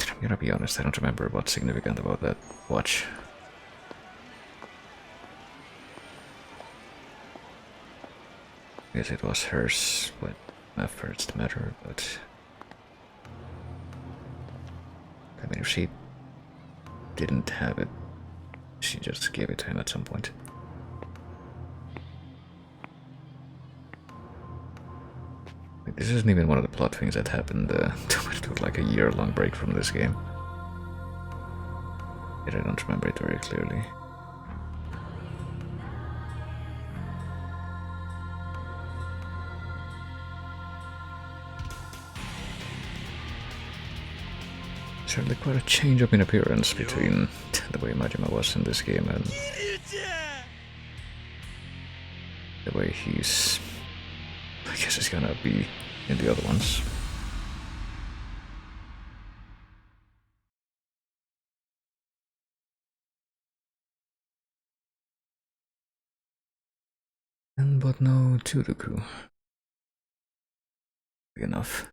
I'm gonna be honest, I don't remember what's significant about that watch. I guess it was hers when I first met her, but I mean, if she didn't have it, she just gave it to him at some point. This isn't even one of the plot things that happened. It took like a year-long break from this game. Yet I don't remember it very clearly. Certainly quite a change up in appearance between the way Majima was in this game and the way he's... I guess he's gonna be in the other ones. But no Churuku. Big enough.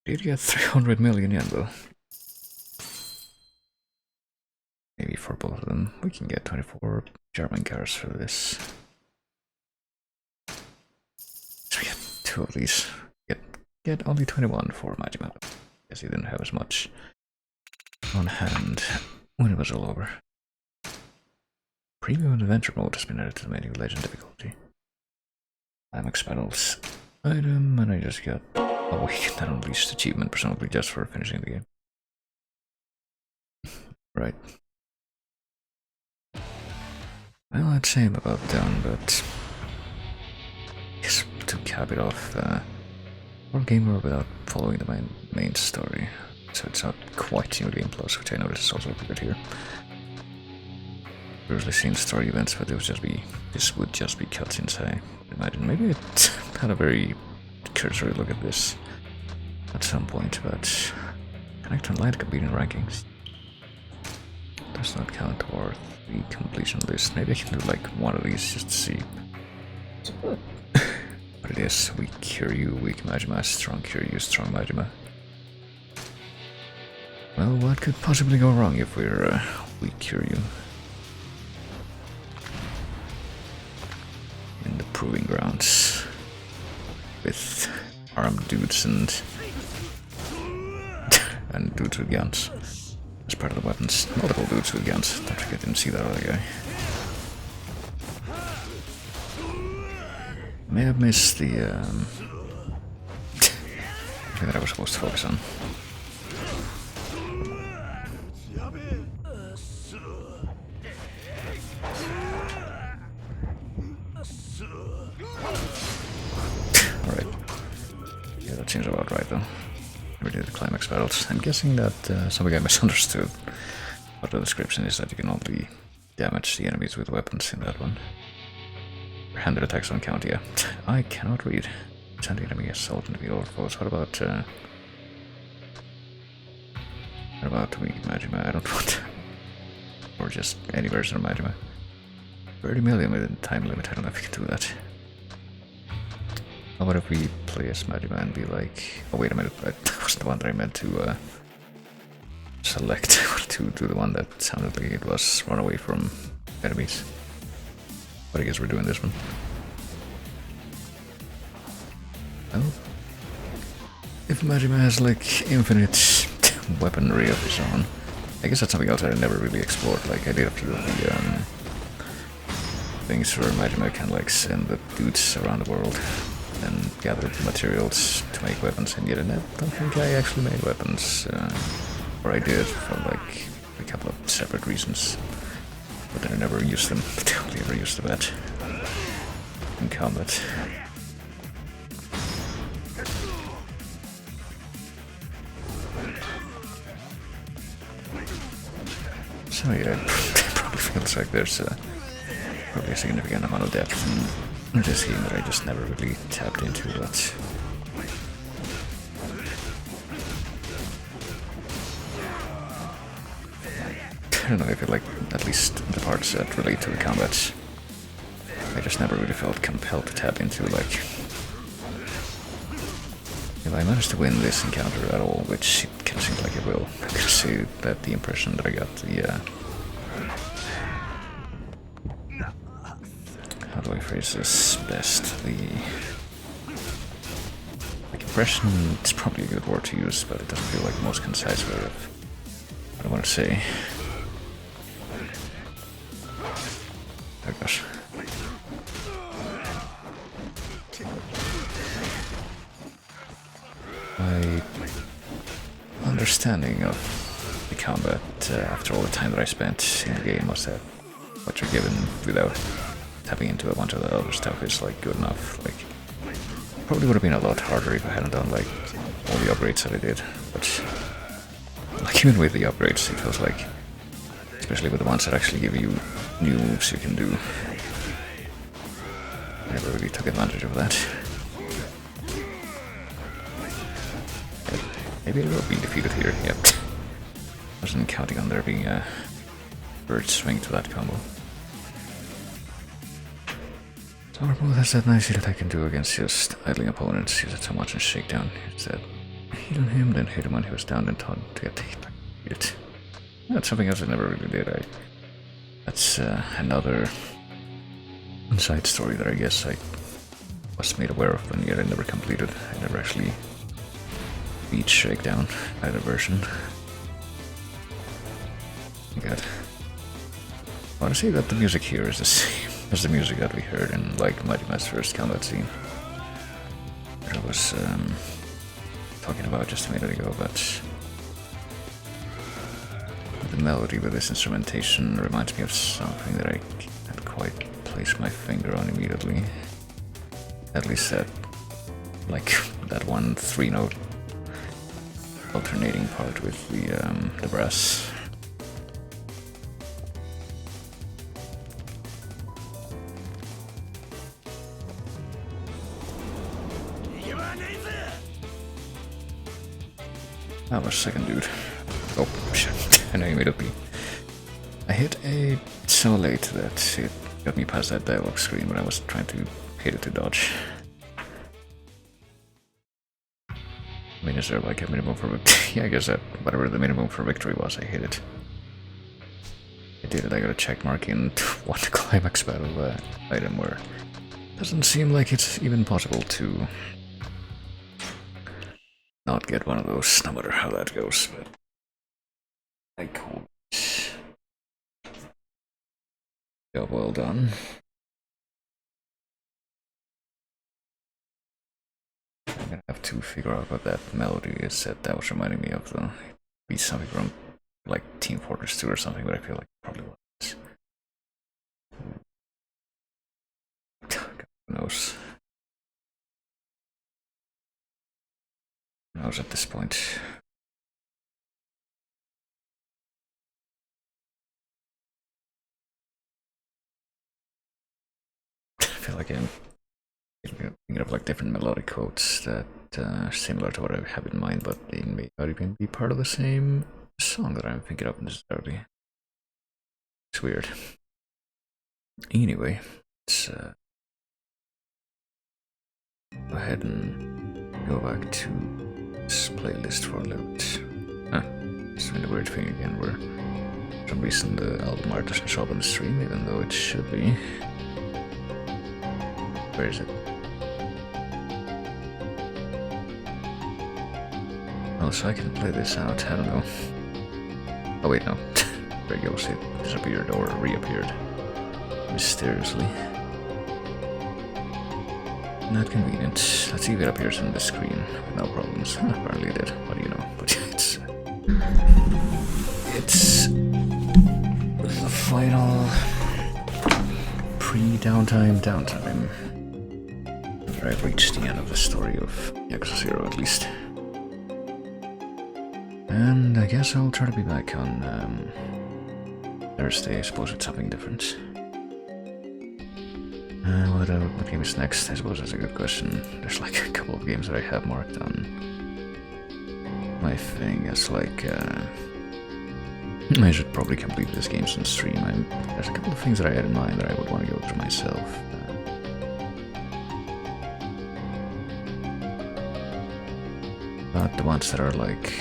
Did get 300 million yen though. Maybe for both of them. We can get 24 German cars for this. So we get 2 of these. Get only 21 for Majima. Guess he didn't have as much on hand when it was all over. Premium adventure mode has been added to the menu. Legend difficulty. Climax battles item, and I just got a weekend and unleashed achievement, presumably just for finishing the game. Right. Well, I'd say I'm about done, but I guess to cap it off, more gamer without following the main story, so it's not quite New Game Plus, which I notice is also good here. Previously seen story events, but this would just be cutscenes, I imagine. Maybe it had a very cursory look at this at some point, but connect online competing rankings does not count toward the completion list. Maybe I can do like one of these just to see what it is. Weak Kiryu, weak Majima, strong Kiryu, strong Majima. Well, what could possibly go wrong if we're weak Kiryu? In the proving grounds with armed dudes and dudes with guns as part of the weapons. Multiple dudes with guns. Don't forget, didn't see that other guy. May have missed the thing that I was supposed to focus on. Alright. Yeah, that seems about right though. We did the climax battles. I'm guessing that something I misunderstood. But the description is that you can only damage the enemies with weapons in that one. Handed attacks on count, yeah. I cannot read. Send the enemy assault into the overflows. What about weak Majima? I don't want or just any version of Majima. 30 million within time limit, I don't know if you can do that. How about if we play as Majima and be like... Oh wait a minute, that wasn't the one that I meant to select, to do the one that sounded like it was run away from enemies. But I guess we're doing this one. Well, if Majima has like infinite weaponry of his own, I guess that's something else I never really explored. Like I did a few of the things for mighty mechanics and the dudes around the world, and gathered materials to make weapons, and yet I don't think I actually made weapons, or I did for like a couple of separate reasons, but then I never used them. I only ever used the bat in combat. So yeah, it probably feels like there's probably a significant amount of depth in this game that I just never really tapped into, but I don't know, I feel like at least the parts that relate to the combat, I just never really felt compelled to tap into. Like, if I manage to win this encounter at all, which it kind of seems like it will, I can say that the impression that I got, how do I phrase this best? The impression, it's probably a good word to use, but it doesn't feel like the most concise way of what I want to say. Oh gosh. My understanding of the combat after all the time that I spent in the game was that what you're given without tapping into a bunch of the other stuff is like good enough. Like, probably would have been a lot harder if I hadn't done like all the upgrades that I did, but like even with the upgrades it feels like, especially with the ones that actually give you new moves you can do, I never really took advantage of that. Maybe it will be defeated here, yep. Wasn't counting on there being a bird swing to that combo. Towerbolt has that nice hit that I can do against just idling opponents. Use it so much in Shakedown. It's that hit on him, then hit him when he was down, then taunt to get hit back. That's something else I never really did. That's another side story that I guess I was made aware of, and yet I never completed. I never actually beat Shakedown, either version. Good. I want to say that the music here is the same as the music that we heard in like Mighty Matt's first combat scene that I was talking about just a minute ago, but the melody with this instrumentation reminds me of something that I can't quite place my finger on immediately. At least that, like, that one 3-note alternating part with the brass. That was second dude. Oh shit, I know immediately. I hit a so late that it got me past that dialogue screen when I was trying to hit it to dodge. I mean, is there like a minimum for victory? Yeah, I guess that whatever the minimum for victory was, I hit it. I did it, I got a check mark in one climax battle item where it doesn't seem like it's even possible to not get one of those, no matter how that goes, but I can't. Job well done. I'm gonna have to figure out what that melody is that was reminding me of, though. Be something from like Team Fortress 2 or something, but I feel like it probably was. God knows. Who knows at this point. I feel like I'm thinking of like different melodic codes that are similar to what I have in mind, but they may not even be part of the same song that I'm thinking of necessarily. It's weird. Anyway, let's go ahead and go back to this playlist for a little bit. It's doing a weird thing again where for some reason the album art doesn't show up on the stream, even though it should be. Where is it? Oh, so I can play this out, I don't know. Oh wait, no. There it goes, it disappeared or reappeared. mysteriously. Not convenient. Let's see if it appears on the screen. No problems. Apparently it did. What do you know? But it's the final pre-downtime downtime. After I've reached the end of the story of Yakuza 0 at least. And I guess I'll try to be back on Thursday. I suppose it's something different. What game is next? I suppose that's a good question. There's like a couple of games that I have marked on my thing as like I should probably complete these games on stream. There's a couple of things that I had in mind that I would want to go through myself. But the ones that are like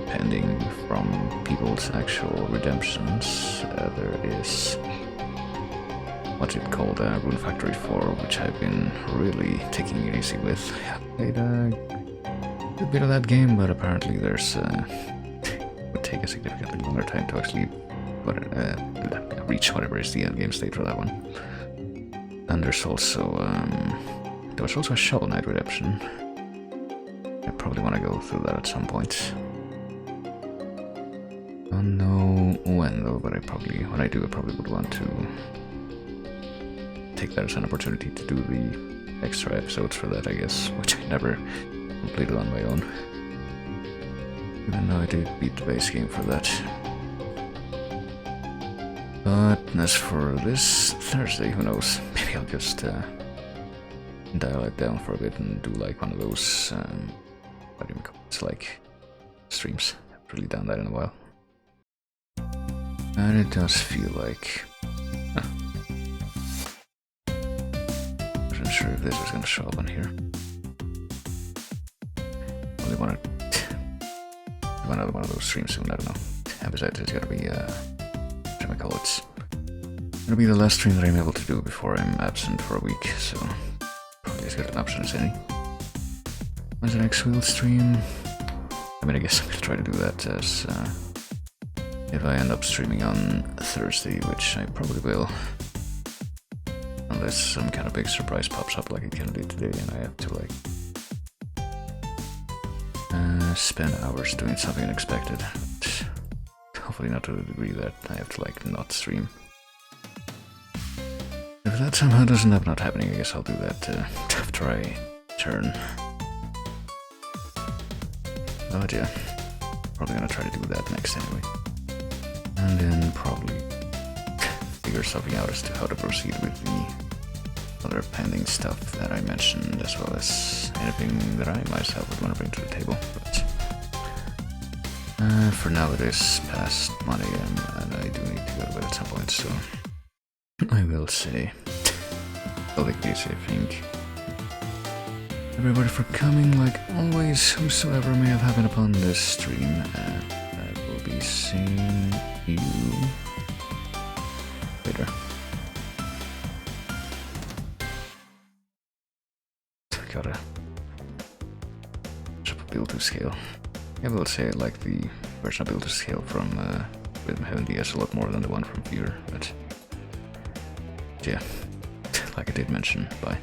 pending from people's actual redemptions, there is what's it called, Rune Factory 4, which I've been really taking it easy with. I played a good bit of that game, but apparently there's it would take a significantly longer time to actually reach whatever is the end game state for that one. And there's also there was also a Shovel Knight Redemption. I probably want to go through that at some point. Don't know when though, but when I do, I probably would want to take that as an opportunity to do the extra episodes for that, I guess, which I never completed on my own. Even though I did beat the base game for that. But as for this Thursday, who knows? Maybe I'll just dial it down for a bit and do like one of those, what do you call it? It's like streams. I haven't really done that in a while. And it does feel like... Wasn't sure if this was gonna show up on here. Only want to do another one of those streams soon, I don't know. And besides, it's gonna be, what do I call it? It'll be the last stream that I'm able to do before I'm absent for a week, so probably as good an option as any. When's the next wheel stream? I mean, I guess I'm gonna try to do that as, if I end up streaming on Thursday, which I probably will. Unless some kind of big surprise pops up like it kind of did today and I have to like spend hours doing something unexpected. Hopefully not to the degree that I have to like not stream. If that somehow doesn't end up not happening, I guess I'll do that after I turn. But yeah, probably gonna try to do that next anyway. And then probably figure something out as to how to proceed with the other pending stuff that I mentioned, as well as anything that I myself would want to bring to the table. But for now it is past 1 AM and I do need to go to bed at some point, so I will say, I'll take it easy, I think. Everybody for coming, like always, whosoever may have happened upon this stream, I will be seeing you later. Gotta build to scale. I will say I like the version of build to scale from Rhythm Heaven DS a lot more than the one from Fear, but yeah, like I did mention, bye.